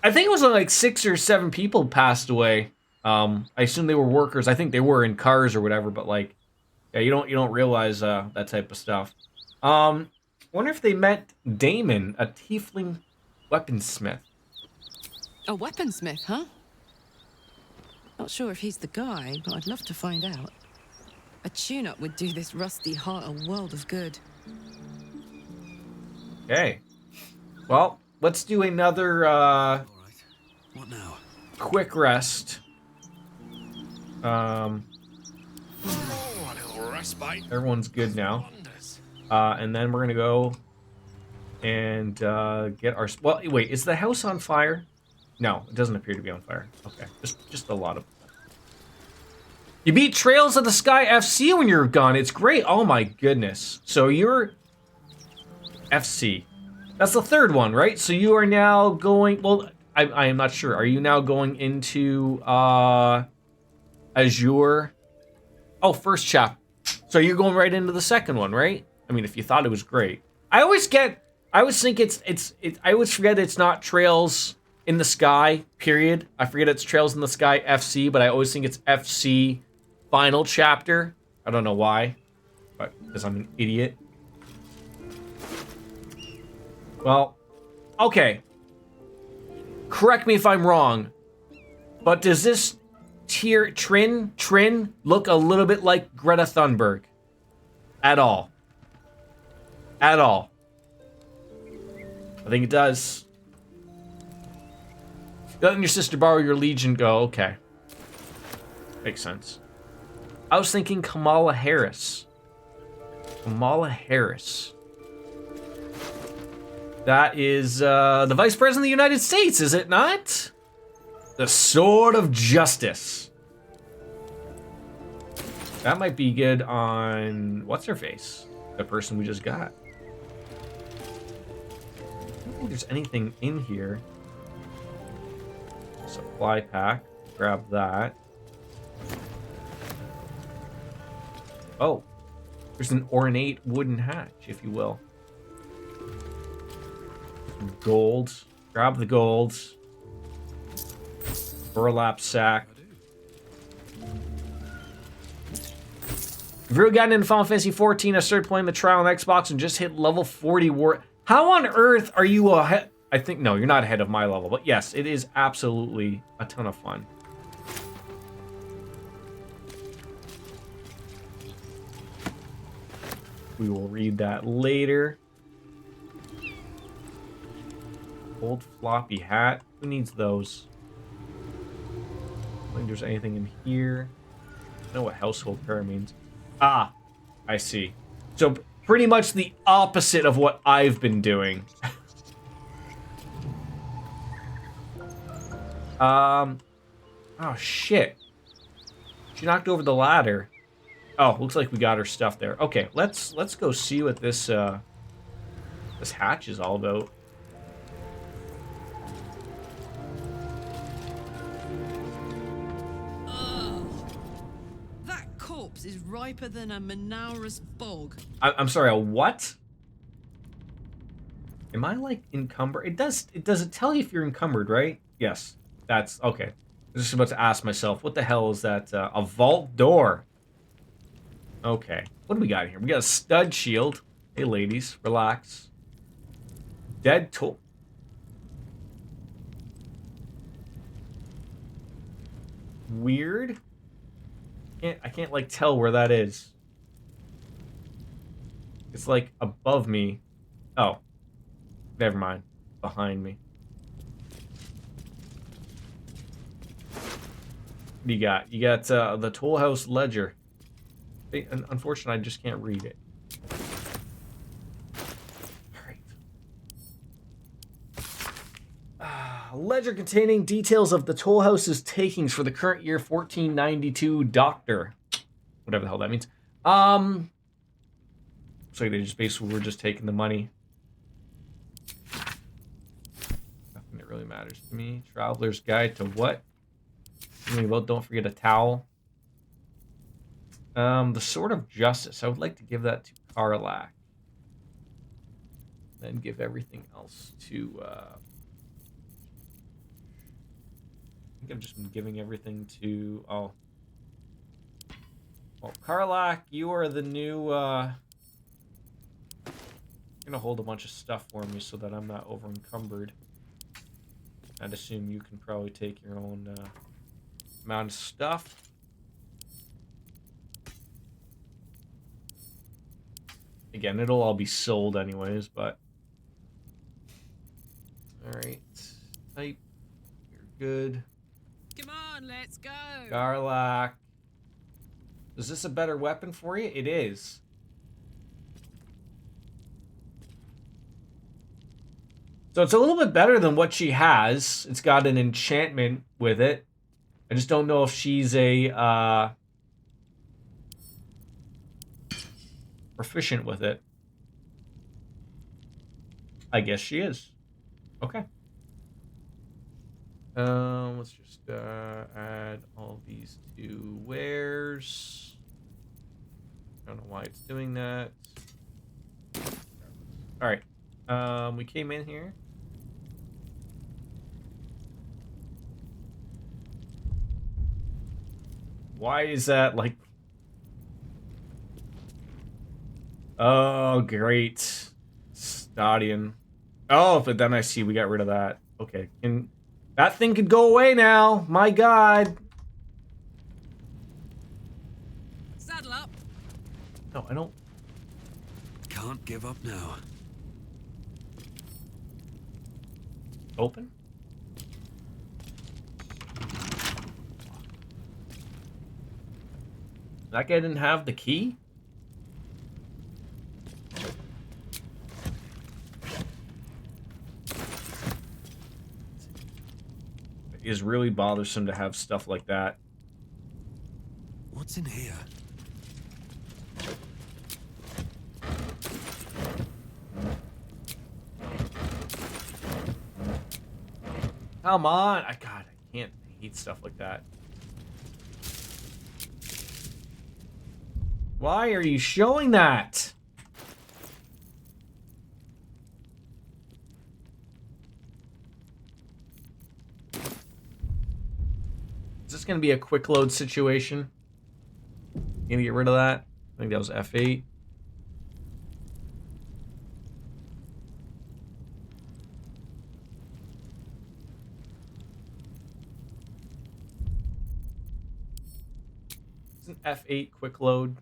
I think it was like 6 or 7 people passed away. I assume they were workers. I think they were in cars or whatever. But like, yeah, you don't realize that type of stuff. Wonder if they met Damon, a tiefling weaponsmith. A weaponsmith, huh? Not sure if he's the guy, but I'd love to find out. A tune-up would do this rusty heart a world of good. Okay. Well, let's do another What now? quick rest. Oh, a little respite. Everyone's good now. Wonders. And then we're gonna go and get our. Well, wait, is the house on fire? No, it doesn't appear to be on fire. Okay, just a lot of. You beat Trails of the Sky FC when you're gone. It's great. Oh my goodness. So you're FC. That's the third one, right? So you are now going. Well, I am not sure. Are you now going into Azure? Oh, first chapter. So you're going right into the second one, right? I mean, if you thought it was great, I always think I always forget it's not Trails in the Sky. Period. I forget it's Trails in the Sky FC, but I always think it's FC final chapter. I don't know why, but because I'm an idiot. Well, okay. Correct me if I'm wrong, but does this Trin look a little bit like Greta Thunberg? At all? At all? I think it does. Letting your sister borrow your Legion go. Okay. Makes sense. I was thinking Kamala Harris. Kamala Harris. That is the Vice President of the United States, is it not? The Sword of Justice. That might be good on... What's her face? The person we just got. I don't think there's anything in here. Supply pack. Grab that. Oh. There's an ornate wooden hatch, if you will. Some gold. Grab the gold. Burlap sack. If you've gotten into Final Fantasy 14, I started playing the trial on Xbox and just hit level 40 war. How on earth are you ahead? I think, no, you're not ahead of my level, but yes, it is absolutely a ton of fun. We will read that later. Old floppy hat. Who needs those? I don't think there's anything in here. I know what household prayer means. Ah, I see. So pretty much the opposite of what I've been doing. Oh shit. She knocked over the ladder. Oh, looks like we got her stuff there. Okay, let's go see what this this hatch is all about. That corpse is riper than a Manaurus bog. I'm sorry, a what? Am I like encumbered? It does it tell you if you're encumbered, right? Yes. That's okay. I was just about to ask myself, what the hell is that? A vault door. Okay. What do we got here? We got a stud shield. Hey, ladies, relax. Dead tool. Weird. I can't like tell where that is. It's like above me. Oh. Never mind. Behind me. What do you got? You got the Toll House Ledger. Unfortunately, I just can't read it. Alright. Ledger containing details of the Toll House's takings for the current year 1492 Doctor. Whatever the hell that means. So they just basically were just taking the money. Nothing that really matters to me. Traveler's Guide to what? About don't forget a towel. The Sword of Justice. I would like to give that to Karlak. Then give everything else to, I think I've just been giving everything to, oh. Well, Karlak, you are the new, gonna hold a bunch of stuff for me so that I'm not over encumbered. I'd assume you can probably take your own, amount of stuff. Again, it'll all be sold anyways, but... Alright. Type. You're good. Come on, let's go. Garlock. Is this a better weapon for you? It is. So it's a little bit better than what she has. It's got an enchantment with it. I just don't know if she's a, proficient with it. I guess she is. Okay. Let's just add all these to wares. I don't know why it's doing that. All right. We came in here. Why is that like? Oh, great. Stadion. Oh, but then I see we got rid of that. Okay. And that thing could go away now. My God. Saddle up. No, I don't. Can't give up now. Open? That guy didn't have the key? It is really bothersome to have stuff like that. What's in here? Come on! God, I can't eat stuff like that. Why are you showing that? Is this going to be a quick load situation? You gonna get rid of that? I think that was F8. Isn't F8 quick load?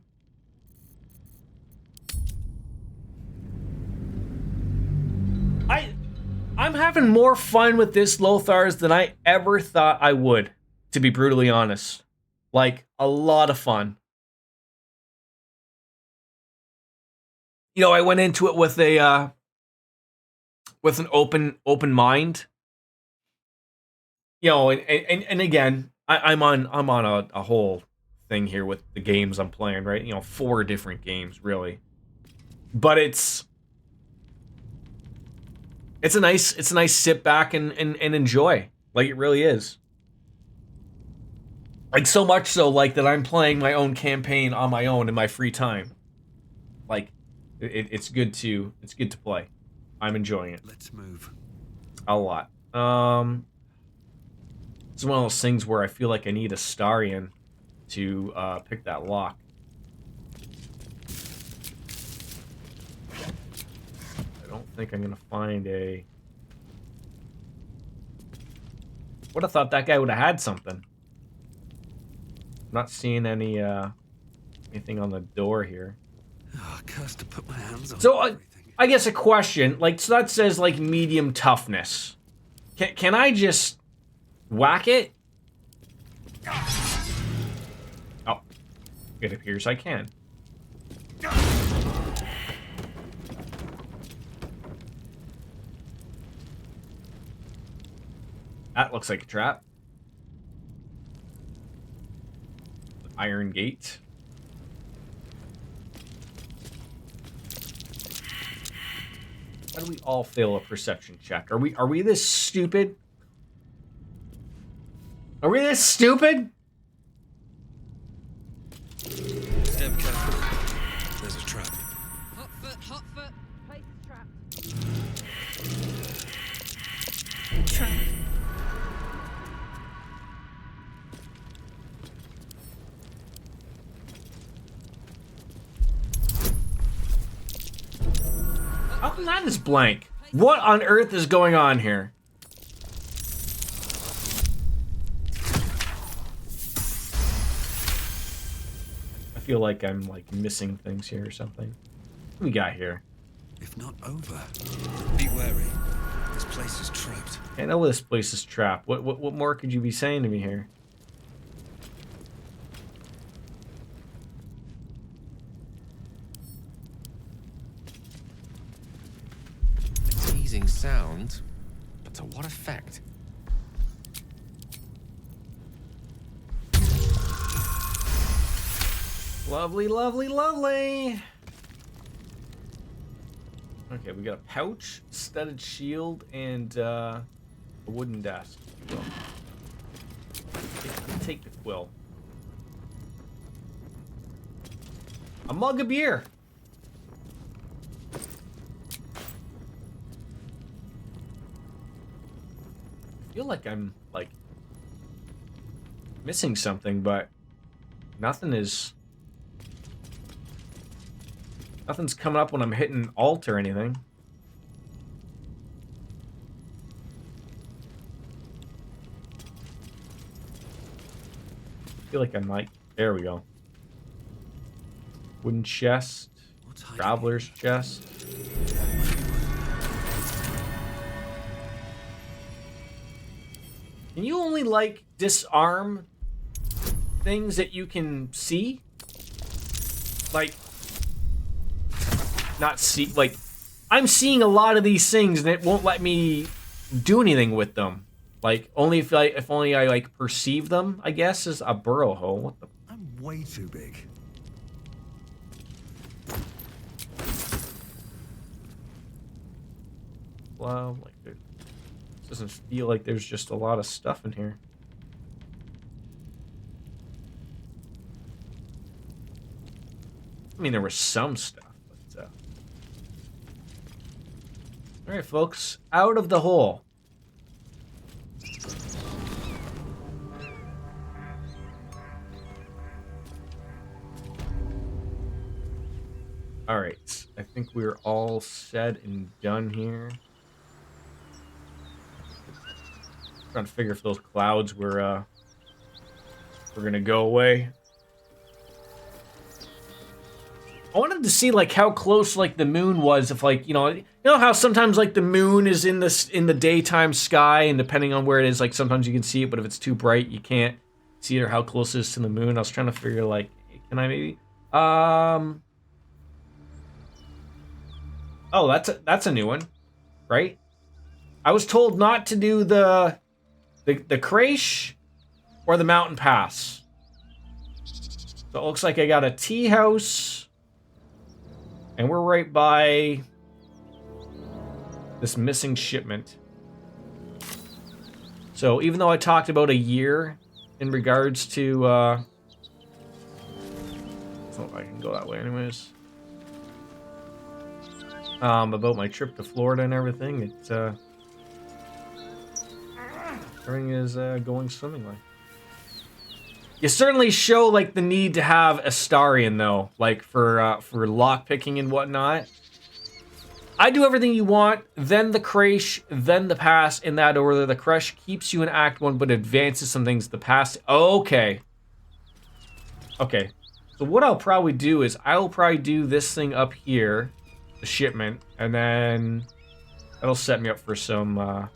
I'm having more fun with this Lothars than I ever thought I would, to be brutally honest. Like, a lot of fun. You know, I went into it with a with an open mind. You know, and again, I'm on a whole thing here with the games I'm playing, right? You know, 4 different games really. But it's a nice sit back and enjoy. Like, it really is. Like, so much so like that I'm playing my own campaign on my own in my free time. Like, it's good to play. I'm enjoying it. Let's move. A lot. It's one of those things where I feel like I need a Starion to pick that lock. I don't think I'm gonna find a... Would have thought that guy would have had something. I'm not seeing any anything on the door here. Oh, cursed to put my hands on So I guess a question, like, so that says like medium toughness. Can I just whack it? Oh, it appears I can. That looks like a trap. Iron gate. How do we all fail a perception check? Are we this stupid? Are we this stupid? trap. How come that is blank? What on earth is going on here? I feel like I'm like missing things here or something. What do we got here? If not over. Be wary. This place is trapped. I know this place is trapped. What more could you be saying to me here? A teasing sound, but to what effect? Lovely, lovely, lovely. Okay, we got a pouch, studded shield, and a wooden desk, if you will. Okay, take the quill. A mug of beer. I feel like I'm like missing something, but nothing's coming up when I'm hitting alt or anything. I feel like I might. There we go. Wooden chest. Traveler's chest. Can you only, like, disarm things that you can see? Like, not see, like, I'm seeing a lot of these things and it won't let me do anything with them. Like, only if only I, like, perceive them, I guess, is a burrow hole. What the? I'm way too big. Wow, like, it doesn't feel like there's just a lot of stuff in here. I mean, there was some stuff, but, all right, folks, out of the hole. All right, I think we're all set and done here. Trying to figure if those clouds were gonna go away. I wanted to see like how close like the moon was, if like you know how sometimes like the moon is in the daytime sky, and depending on where it is, like sometimes you can see it, but if it's too bright, you can't see it, or how close it is to the moon. I was trying to figure like, can I maybe oh, that's a new one, right? I was told not to do the creche or the mountain pass. So it looks like I got a tea house, and we're right by this missing shipment. So even though I talked about a year in regards to so I can go that way anyways. About my trip to Florida and everything, everything is going swimmingly. You certainly show like the need to have Astarion though, like for lock picking and whatnot. I do everything you want, then the creche, then the pass in that order. The creche keeps you in Act 1, but advances some things. The pass, okay. Okay, so what I'll probably do is I'll probably do this thing up here, the shipment, and then that'll set me up for some what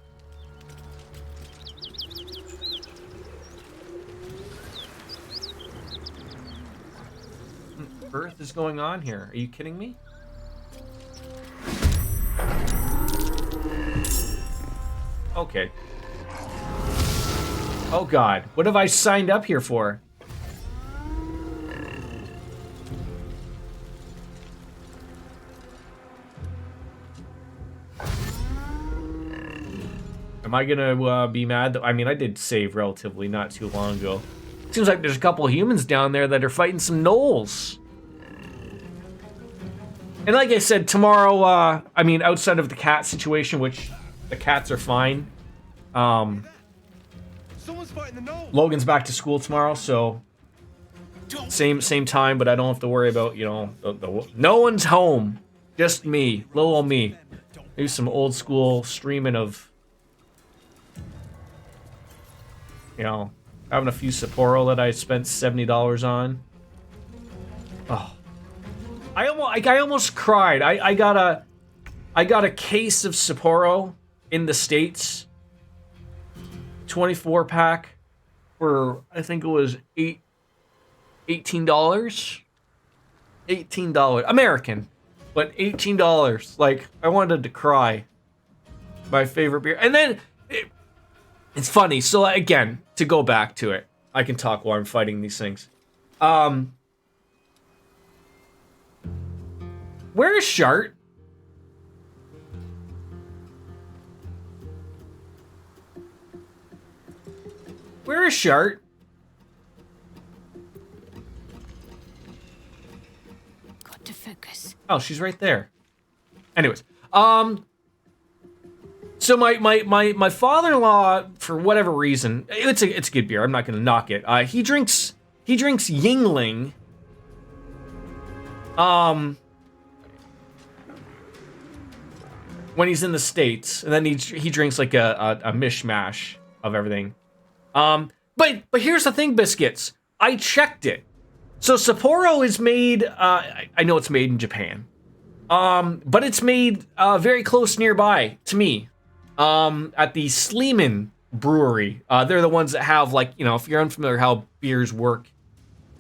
earth is going on here? Are you kidding me? Okay. Oh god, what have I signed up here for? Am I gonna be mad? I mean, I did save relatively not too long ago. Seems like there's a couple of humans down there that are fighting some gnolls. And like I said, tomorrow, I mean, outside of the cat situation, which the cats are fine, Someone's fighting the gnome. Logan's back to school tomorrow, so same time, but I don't have to worry about, you know, no one's home, just me, little old me. Maybe some old school streaming of, you know, having a few Sapporo that I spent $70 on. Oh, I almost cried. I got a case of Sapporo in the States, 24 pack for, I think it was $18. $18 American, but $18. Like, I wanted to cry. My favorite beer. And then it's funny. So again, to go back to it, I can talk while I'm fighting these things. Where is Shart? Where is Shart? Got to focus. Oh, she's right there. Anyways, so my father-in-law, for whatever reason, it's a good beer. I'm not gonna knock it. He drinks Yingling. When he's in the States, and then he drinks like a mishmash of everything. But here's the thing, biscuits. I checked it. So Sapporo is made. I know it's made in Japan. But it's made very close nearby to me. At the Sleeman Brewery. They're the ones that have, like, you know, if you're unfamiliar how beers work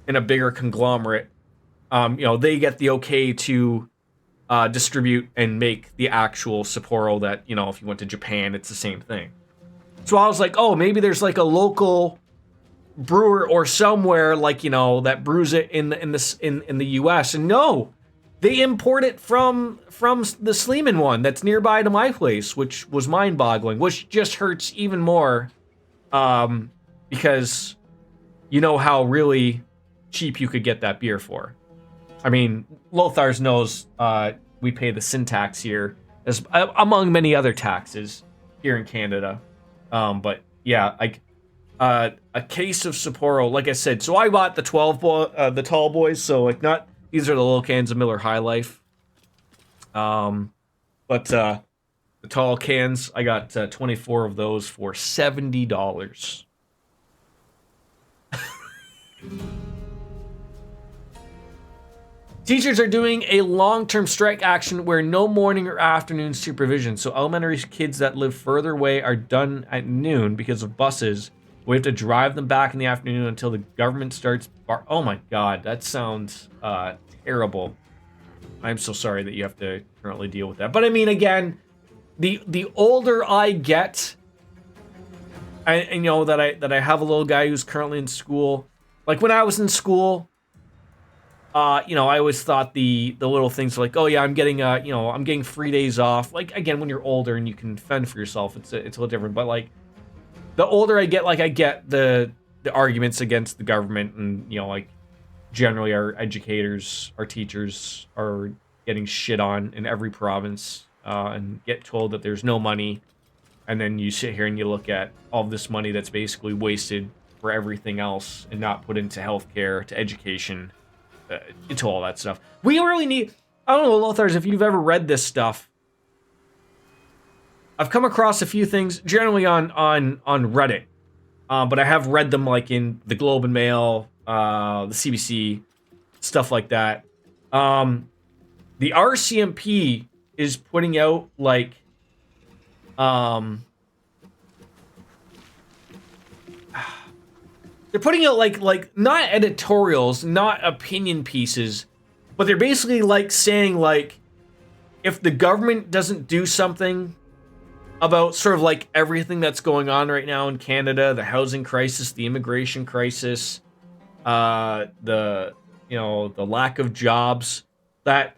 in a bigger conglomerate, you know, they get the okay to distribute and make the actual Sapporo that, you know, if you went to Japan, it's the same thing. So I was like, oh, maybe there's like a local brewer or somewhere, like, you know, that brews it in the US. And no, they import it from the Sleeman one that's nearby to my place, which was mind-boggling, which just hurts even more, because you know how really cheap you could get that beer for. I mean, Lothar's knows we pay the sin tax here, as among many other taxes here in Canada. But yeah, a case of Sapporo, like I said. So I bought the the tall boys. So like, not, these are the little cans of Miller High Life. But the tall cans, I got 24 of those for $70. Teachers are doing a long-term strike action where no morning or afternoon supervision. So elementary kids that live further away are done at noon because of buses. We have to drive them back in the afternoon until the government starts. Oh my God, that sounds terrible. I'm so sorry that you have to currently deal with that. But I mean, again, the older I get, and you know that I have a little guy who's currently in school. Like when I was in school, you know, I always thought the little things like, oh yeah, I'm getting you know, I'm getting 3 days off. Like, again, when you're older and you can fend for yourself, it's a little different. But like, the older I get, like, I get the arguments against the government, and you know, like, generally our educators, our teachers are getting shit on in every province, and get told that there's no money, and then you sit here and you look at all this money that's basically wasted for everything else and not put into healthcare, to education, into all that stuff. We really need, I don't know, Lothars, if you've ever read this stuff. I've come across a few things generally on Reddit, but I have read them like in the Globe and Mail, the CBC, stuff like that. The RCMP is putting out like they're putting out like not editorials, not opinion pieces, but they're basically like saying, like, if the government doesn't do something about sort of like everything that's going on right now in Canada, the housing crisis, the immigration crisis, the, you know, the lack of jobs, that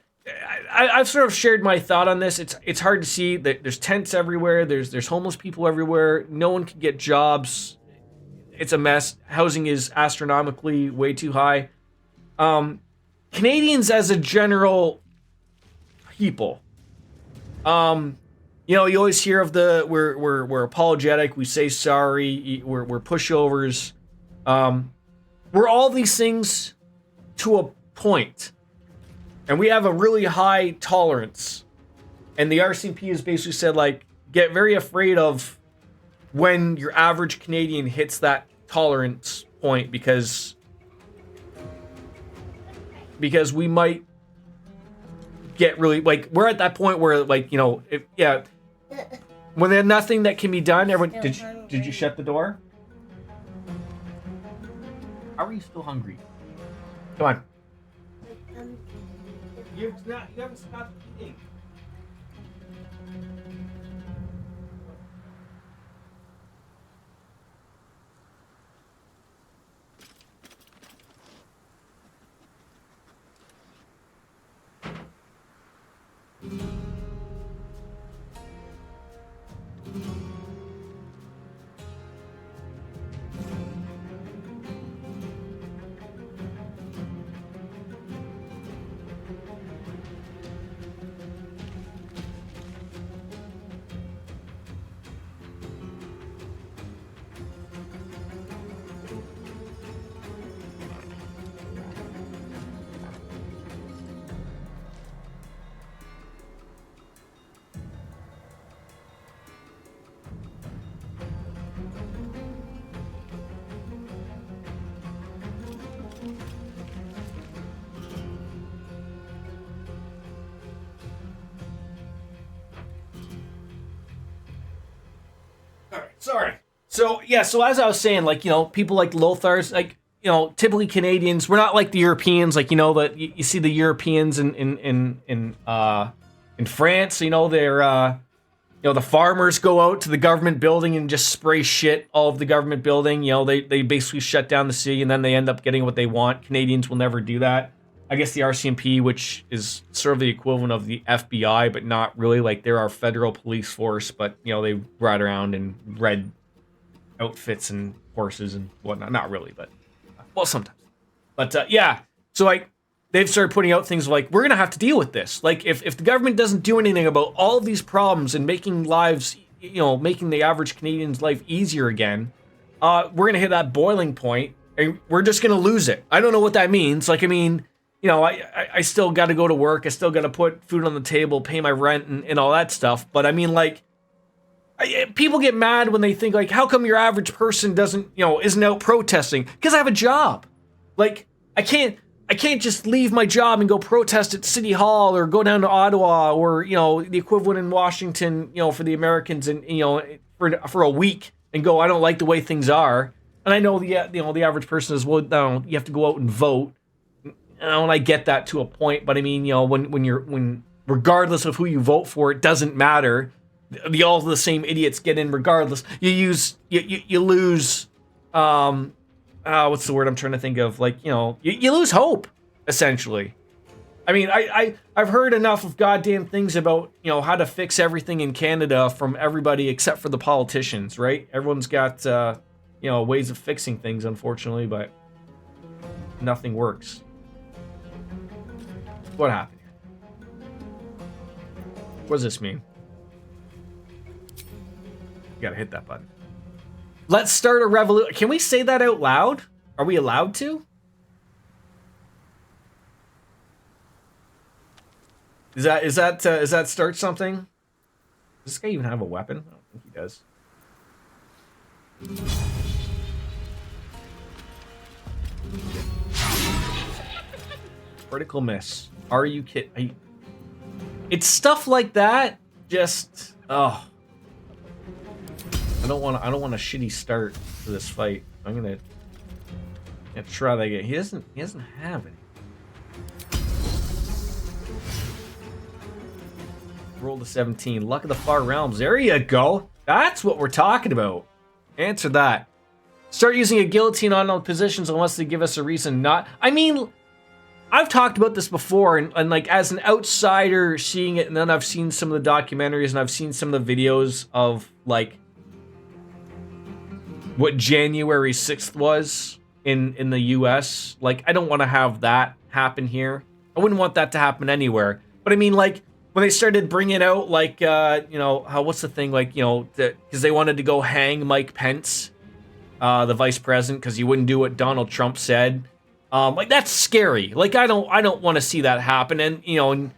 I've sort of shared my thought on this. It's hard to see that there's tents everywhere. There's homeless people everywhere. No one can get jobs. It's a mess. Housing is astronomically way too high. Canadians as a general people, You know, you always hear of we're apologetic, we say sorry, we're pushovers. We're all these things to a point, and we have a really high tolerance. And the RCMP has basically said, like, get very afraid of when your average Canadian hits that tolerance point, because we might get really, like, we're at that point where, like, you know, when there's nothing that can be done, everyone. Did you shut the door? How are you still hungry? Come on. You haven't stopped eating. Sorry. So as I was saying, like, you know, people like Lothar's, like, you know, typically Canadians, we're not like the Europeans, like, you know, that you see the Europeans in France, you know, they're you know, the farmers go out to the government building and just spray shit all of the government building. You know, they basically shut down the city and then they end up getting what they want. Canadians will never do that. I guess the RCMP, which is sort of the equivalent of the FBI, but not really. Like, they're our federal police force, but, you know, they ride around in red outfits and horses and whatnot. Not really, but, well, sometimes. But, yeah, so, like, they've started putting out things like, we're going to have to deal with this. Like, if the government doesn't do anything about all of these problems and making lives, you know, making the average Canadian's life easier again, we're going to hit that boiling point, and we're just going to lose it. I don't know what that means. Like, I mean, you know, I still got to go to work. I still got to put food on the table, pay my rent, and all that stuff. But I mean, like, people get mad when they think, like, how come your average person isn't out protesting? Because I have a job. Like, I can't just leave my job and go protest at City Hall or go down to Ottawa or, you know, the equivalent in Washington, you know, for the Americans, and, you know, for a week and go, I don't like the way things are. And I know the average person is, well, no, you have to go out and vote. And I get that to a point, but I mean, you know, when regardless of who you vote for, it doesn't matter. All the same idiots get in regardless. You lose, what's the word I'm trying to think of? Like, you know, you lose hope, essentially. I mean, I've heard enough of goddamn things about, you know, how to fix everything in Canada from everybody except for the politicians, right? Everyone's got, you know, ways of fixing things, unfortunately, but nothing works. What happened here? What does this mean? You gotta hit that button. Let's start a revolution. Can we say that out loud? Are we allowed to? Is that start something? Does this guy even have a weapon? I don't think he does. Critical miss. Are you kidding? It's stuff like that. Just I don't want a shitty start to this fight. I'm gonna try that again. He doesn't have it. Roll to 17. Luck of the Far Realms. There you go. That's what we're talking about. Answer that. Start using a guillotine on all positions unless they give us a reason not. I mean, I've talked about this before, and like, as an outsider seeing it, and then I've seen some of the documentaries and I've seen some of the videos of, like, what January 6th was in the US. Like, I don't want to have that happen here. I wouldn't want that to happen anywhere. But I mean, like, when they started bringing out like what's the thing, like, because they wanted to go hang Mike Pence, the vice president, because he wouldn't do what Donald Trump said. Like, that's scary. Like, I don't want to see that happen. And and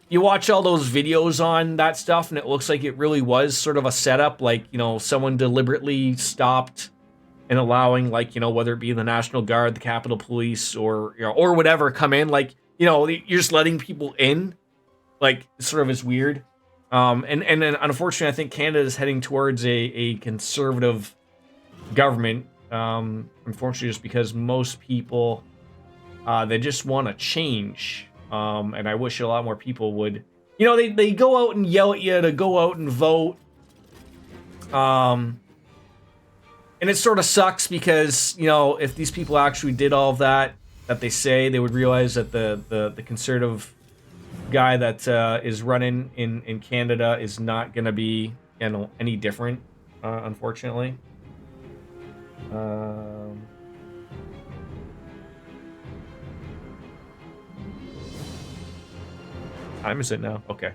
you watch all those videos on that stuff, and it looks like it really was sort of a setup. Like, someone deliberately stopped and allowing, like, whether it be the National Guard, the Capitol Police, or or whatever, come in. Like, you're just letting people in. Like, sort of is weird. And then unfortunately, I think Canada is heading towards a conservative government. Unfortunately, just because most people, they just want to change. And I wish a lot more people would, they go out and yell at you to go out and vote. And it sort of sucks because, if these people actually did all of that they say, they would realize that the conservative guy that is running in Canada is not going to be, any different, unfortunately. Time is it now? Okay.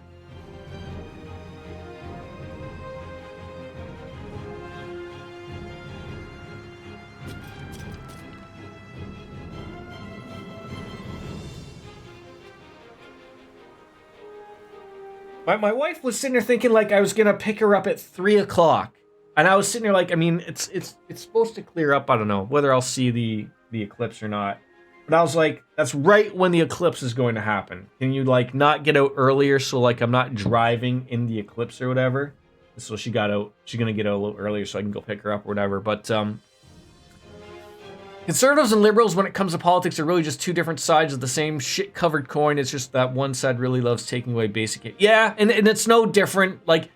My wife was sitting there thinking like I was gonna pick her up at 3 o'clock, and I was sitting there like, I mean, it's supposed to clear up. I don't know whether I'll see the eclipse or not, but I was like, that's right when the eclipse is going to happen. Can you like not get out earlier so like I'm not driving in the eclipse or whatever? So she got out. She's gonna get out a little earlier so I can go pick her up or whatever. But conservatives and liberals, when it comes to politics, are really just two different sides of the same shit-covered coin. It's just that one side really loves taking away basic. Yeah, and it's no different. Like,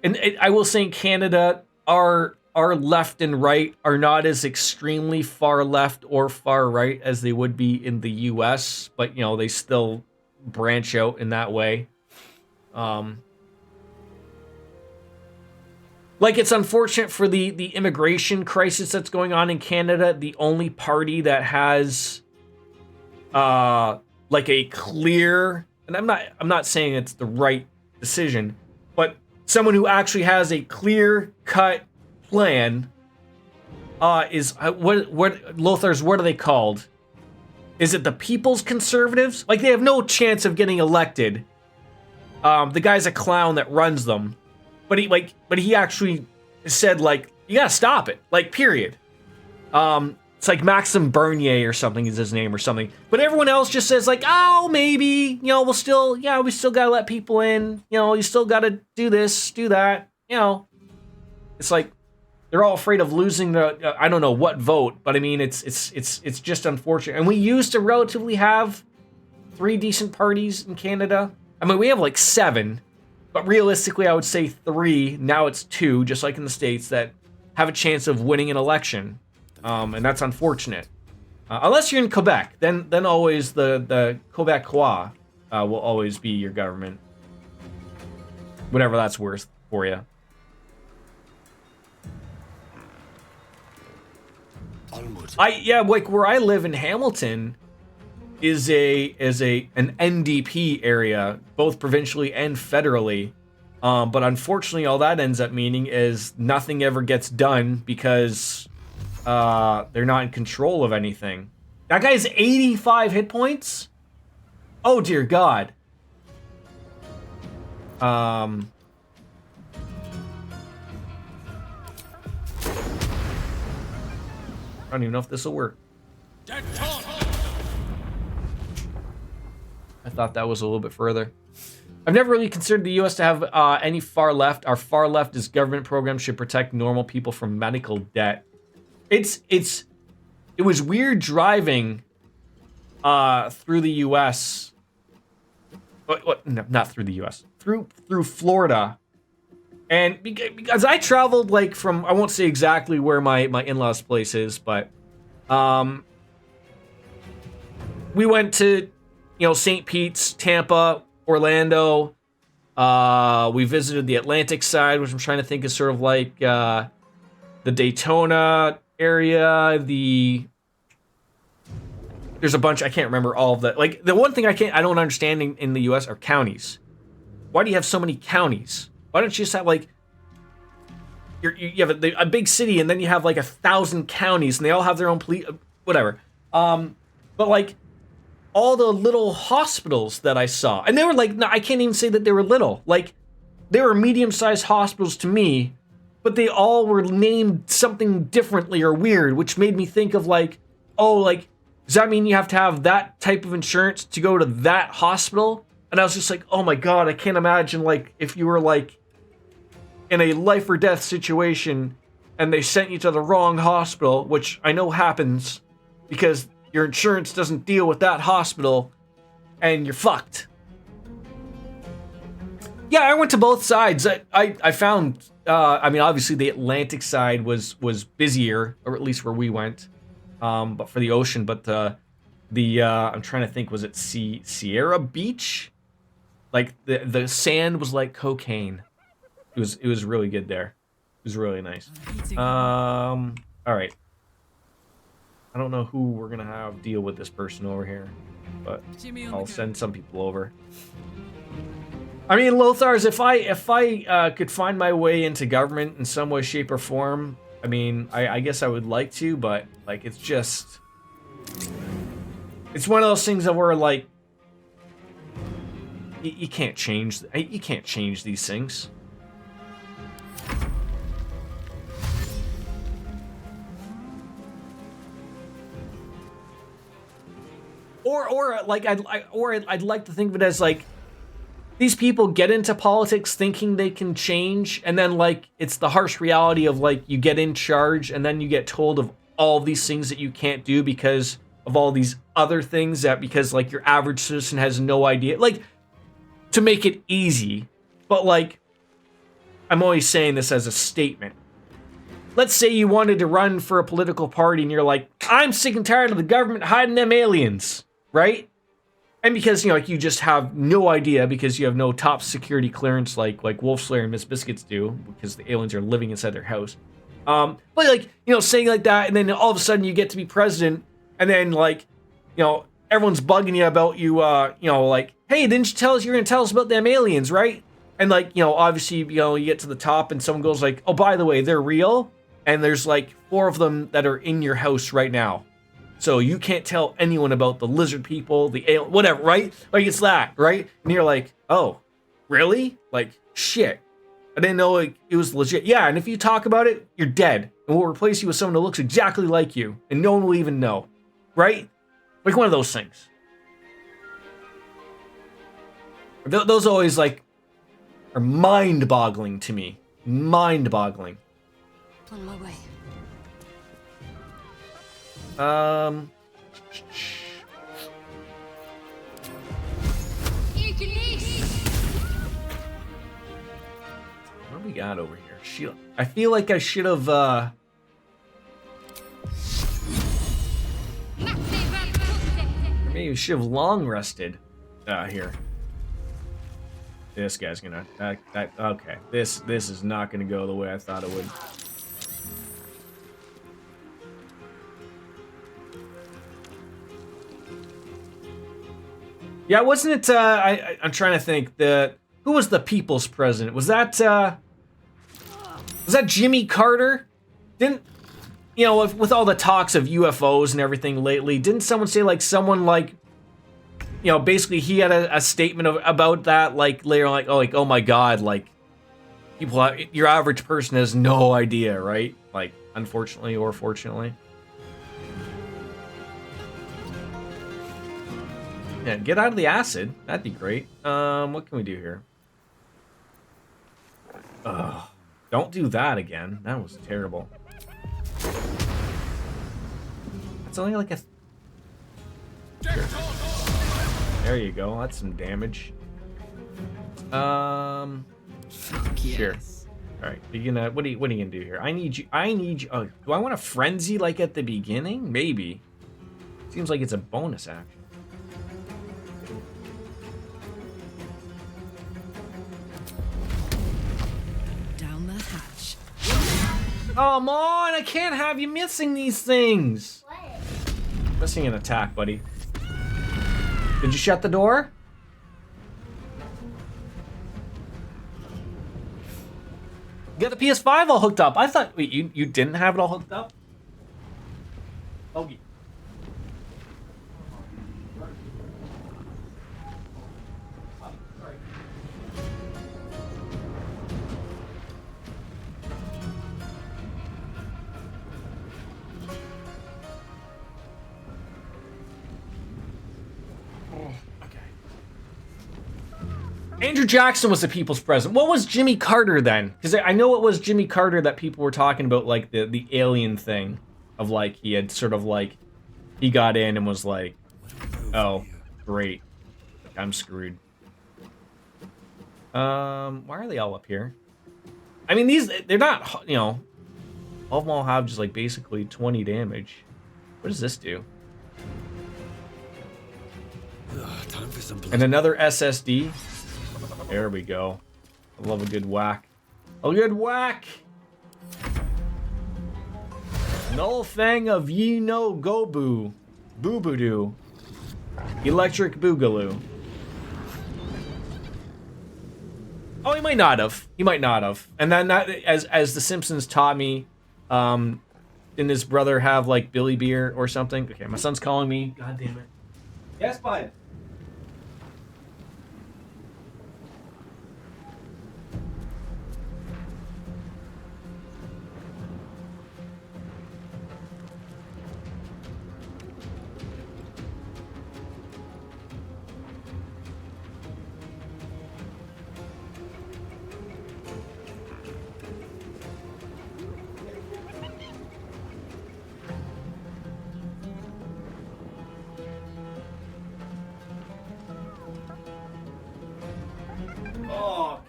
and I will say in Canada, our left and right are not as extremely far left or far right as they would be in the U.S., but, they still branch out in that way. Like, it's unfortunate for the immigration crisis that's going on in Canada. The only party that has, like a clear, and I'm not saying it's the right decision, but someone who actually has a clear-cut plan, is what Lothar's? What are they called? Is it the People's Conservatives? Like, they have no chance of getting elected. The guy's a clown that runs them. But he actually said, like, you gotta stop it, like, period. It's like Maxim Bernier or something is his name or something. But everyone else just says, like, oh, maybe, we still gotta let people in. You still gotta do this, do that. It's like they're all afraid of losing the, I don't know what vote, but I mean, it's just unfortunate. And we used to relatively have 3 decent parties in Canada. I mean, we have like 7. But realistically, I would say 3. Now it's 2, just like in the States, that have a chance of winning an election. And that's unfortunate. Unless you're in Quebec, then always the Quebecois will always be your government. Whatever that's worth for you. Onward. Like where I live in Hamilton is an NDP area, both provincially and federally. But unfortunately, all that ends up meaning is nothing ever gets done because they're not in control of anything. That guy's 85 hit points? Oh, dear God. I don't even know if this will work. I thought that was a little bit further. I've never really considered the U.S. to have any far left. Our far leftist government program should protect normal people from medical debt. It was weird driving through the U.S. No, not through the U.S. Through Florida, and because I traveled like from, I won't say exactly where my in-laws' place is, but we went to St. Pete's, Tampa, Orlando. We visited the Atlantic side, which I'm trying to think is sort of like the Daytona area. There's a bunch, I can't remember all of that. Like, the one thing I don't understand in the U.S. are counties. Why do you have so many counties? Why don't you just have like you have a big city and then you have like 1,000 counties and they all have their own police, whatever. But like all the little hospitals that I saw, and they were like, no, I can't even say that they were little. Like they were medium-sized hospitals to me, but they all were named something differently or weird, which made me think of like, oh, like, does that mean you have to have that type of insurance to go to that hospital? And I was just like, oh my God, I can't imagine like if you were like in a life or death situation and they sent you to the wrong hospital, which I know happens because your insurance doesn't deal with that hospital and you're fucked. Yeah, I went to both sides. I found, I mean, obviously the Atlantic side was busier, or at least where we went, but for the ocean. But I'm trying to think, was it Sierra Beach? Like the sand was like cocaine. It was really good there. It was really nice. All right. I don't know who we're gonna have deal with this person over here, but I'll send some people over. I mean, Lothars, if I could find my way into government in some way, shape, or form, I mean, I guess I would like to, but like it's one of those things that where like you can't change these things. Or like I'd like to think of it as like these people get into politics thinking they can change, and then like it's the harsh reality of like you get in charge and then you get told of all these things that you can't do because of all these other things that because like your average citizen has no idea. Like to make it easy, but like I'm always saying this as a statement. Let's say you wanted to run for a political party and you're like, I'm sick and tired of the government hiding them aliens, right? And because, you know, like you just have no idea because you have no top security clearance like Wolfslayer and Miss Biscuits do because the aliens are living inside their house. But like, you know, saying like that and then all of a sudden you get to be president and then like, you know, everyone's bugging you about you, you know, like, hey, didn't you tell us you're going to tell us about them aliens, right? And like, you know, obviously, you know, you get to the top and someone goes like, oh, by the way, they're real. And there's like 4 of them that are in your house right now. So you can't tell anyone about the lizard people, the alien, whatever, right? Like it's that, right? And you're like, oh, really? Like, shit. I didn't know it was legit. Yeah, and if you talk about it, you're dead. And we'll replace you with someone who looks exactly like you. And no one will even know. Right? Like one of those things. Those always like are mind-boggling to me. Mind-boggling. On my way. What do we got over here? I feel like I should have, maybe we should have long rested, here. This guy's gonna, okay. This is not gonna go the way I thought it would. Yeah, wasn't it, I'm trying to think, who was the people's president? Was that Jimmy Carter? Didn't, you know, with all the talks of UFOs and everything lately, didn't someone say, like, someone, like, you know, basically he had a statement about that, like, later on, like, oh my God, like, your average person has no idea, right? Like, unfortunately or fortunately. Yeah, get out of the acid. That'd be great. What can we do here? Ugh. Don't do that again. That was terrible. It's only like a... Sure. There you go. That's some damage. Fuck yes. Sure. All right. You gonna? What are you gonna do here? I need you. Oh, do I want a frenzy like at the beginning? Maybe. Seems like it's a bonus action. Come on, I can't have you missing these things. What? Missing an attack, buddy. Did you shut the door? You got the PS5 all hooked up. I thought, wait, you didn't have it all hooked up? Oh, yeah. Andrew Jackson was the people's president. What was Jimmy Carter then? Because I know it was Jimmy Carter that people were talking about, like the alien thing, of like he had sort of like he got in and was like, oh, great, I'm screwed. Why are they all up here? I mean, they're not, you know, all of them all have just like basically 20 damage. What does this do? Time for some blood. And another SSD. There we go. I love a good whack. A good whack! Null Fang of Ye No Gobu. Boo-boo-doo. Electric Boogaloo. Oh, he might not have. He might not have. And then, as The Simpsons taught me, didn't his brother have, like, Billy Beer or something? Okay, my son's calling me. God damn it. Yes, bud.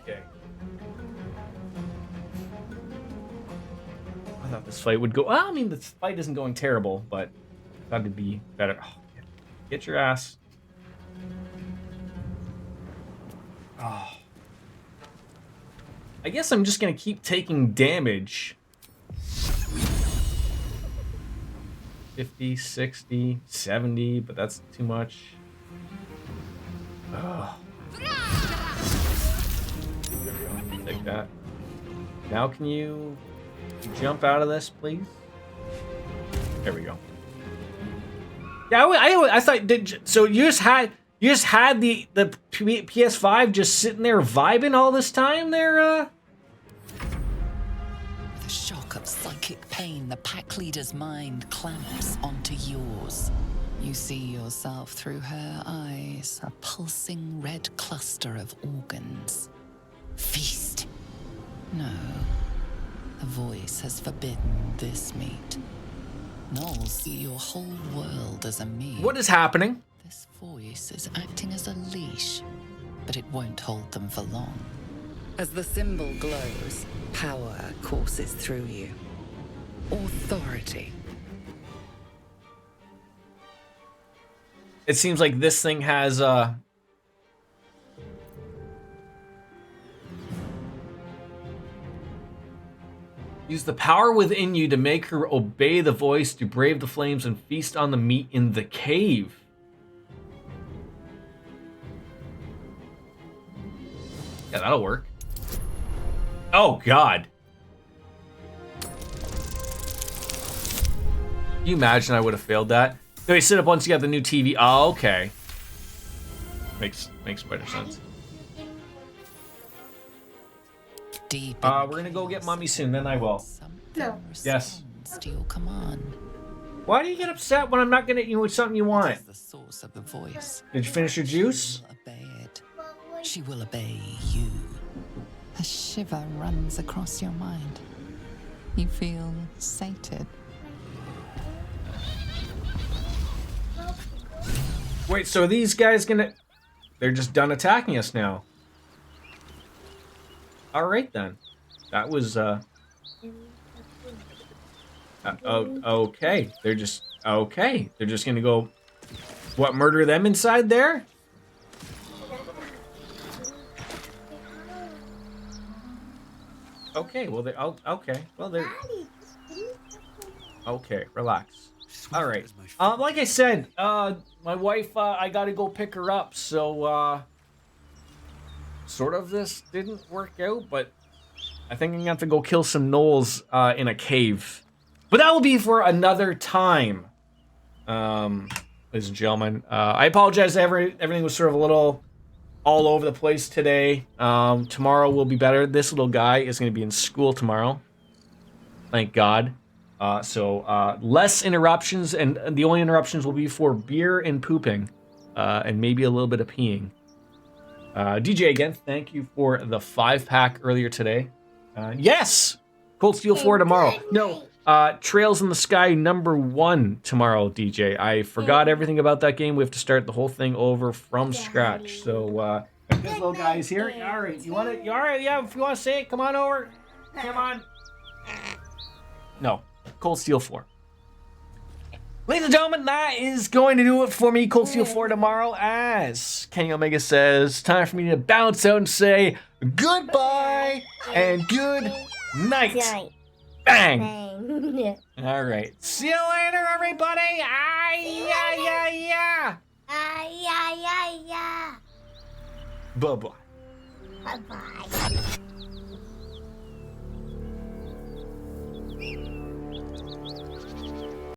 Okay. I thought this fight would go. Well, I mean, this fight isn't going terrible, but I thought it'd be better. Oh, get your ass. Oh. I guess I'm just gonna keep taking damage. 50, 60, 70, but that's too much. Oh. Take that. Now can you jump out of this, please? There we go. Yeah, I thought so. You just had the PS5 just sitting there vibing all this time there. The shock of psychic pain, the pack leader's mind clamps onto yours. You see yourself through her eyes, a pulsing red cluster of organs. Feast. No. The voice has forbidden this meat. Gnolls see your whole world as a meal. What is happening? This voice is acting as a leash, but it won't hold them for long. As the symbol glows, power courses through you. Authority. It seems like this thing has use the power within you to make her obey the voice, to brave the flames, and feast on the meat in the cave. Yeah, that'll work. Oh, God. Can you imagine I would have failed that? No, you sit up once you got the new TV. Oh, okay. Makes better sense. Deep We're gonna go get mommy soon, then I will. No. Yes. To your command. Why do you get upset when I'm not gonna you with something you want? The source of the voice. Did you finish your juice? Obey it. She will obey you. A shiver runs across your mind. You feel sated. Wait, so are these guys gonna... They're just done attacking us now. Alright then. That was, okay. They're just... Okay. They're just gonna go... What, murder them inside there? Okay, well, they're... Okay. Well, they're... Okay, relax. All right. Like I said, my wife, I gotta go pick her up, so, sort of this didn't work out, but I think I'm gonna have to go kill some gnolls in a cave. But that will be for another time. Ladies and gentlemen. I apologize, everything was sort of a little all over the place today. Tomorrow will be better. This little guy is gonna be in school tomorrow. Thank God. So less interruptions, and the only interruptions will be for beer and pooping, and maybe a little bit of peeing. DJ, again, thank you for the 5-pack earlier today. Yes! Cold Steel 4 tomorrow. No, Trails in the Sky #1 tomorrow, DJ. I forgot everything about that game. We have to start the whole thing over from scratch. So, this little guy is here. All right, you want it? You all right? Yeah, if you want to say it, come on over. Come on. No, Cold Steel 4. Ladies and gentlemen, that is going to do it for me. Cold Steel 4 tomorrow, as Kenny Omega says, time for me to bounce out and say goodbye and good night. Bang. Bang. All right. See you later, everybody. Yeah. Yeah. Bye-bye. Bye-bye.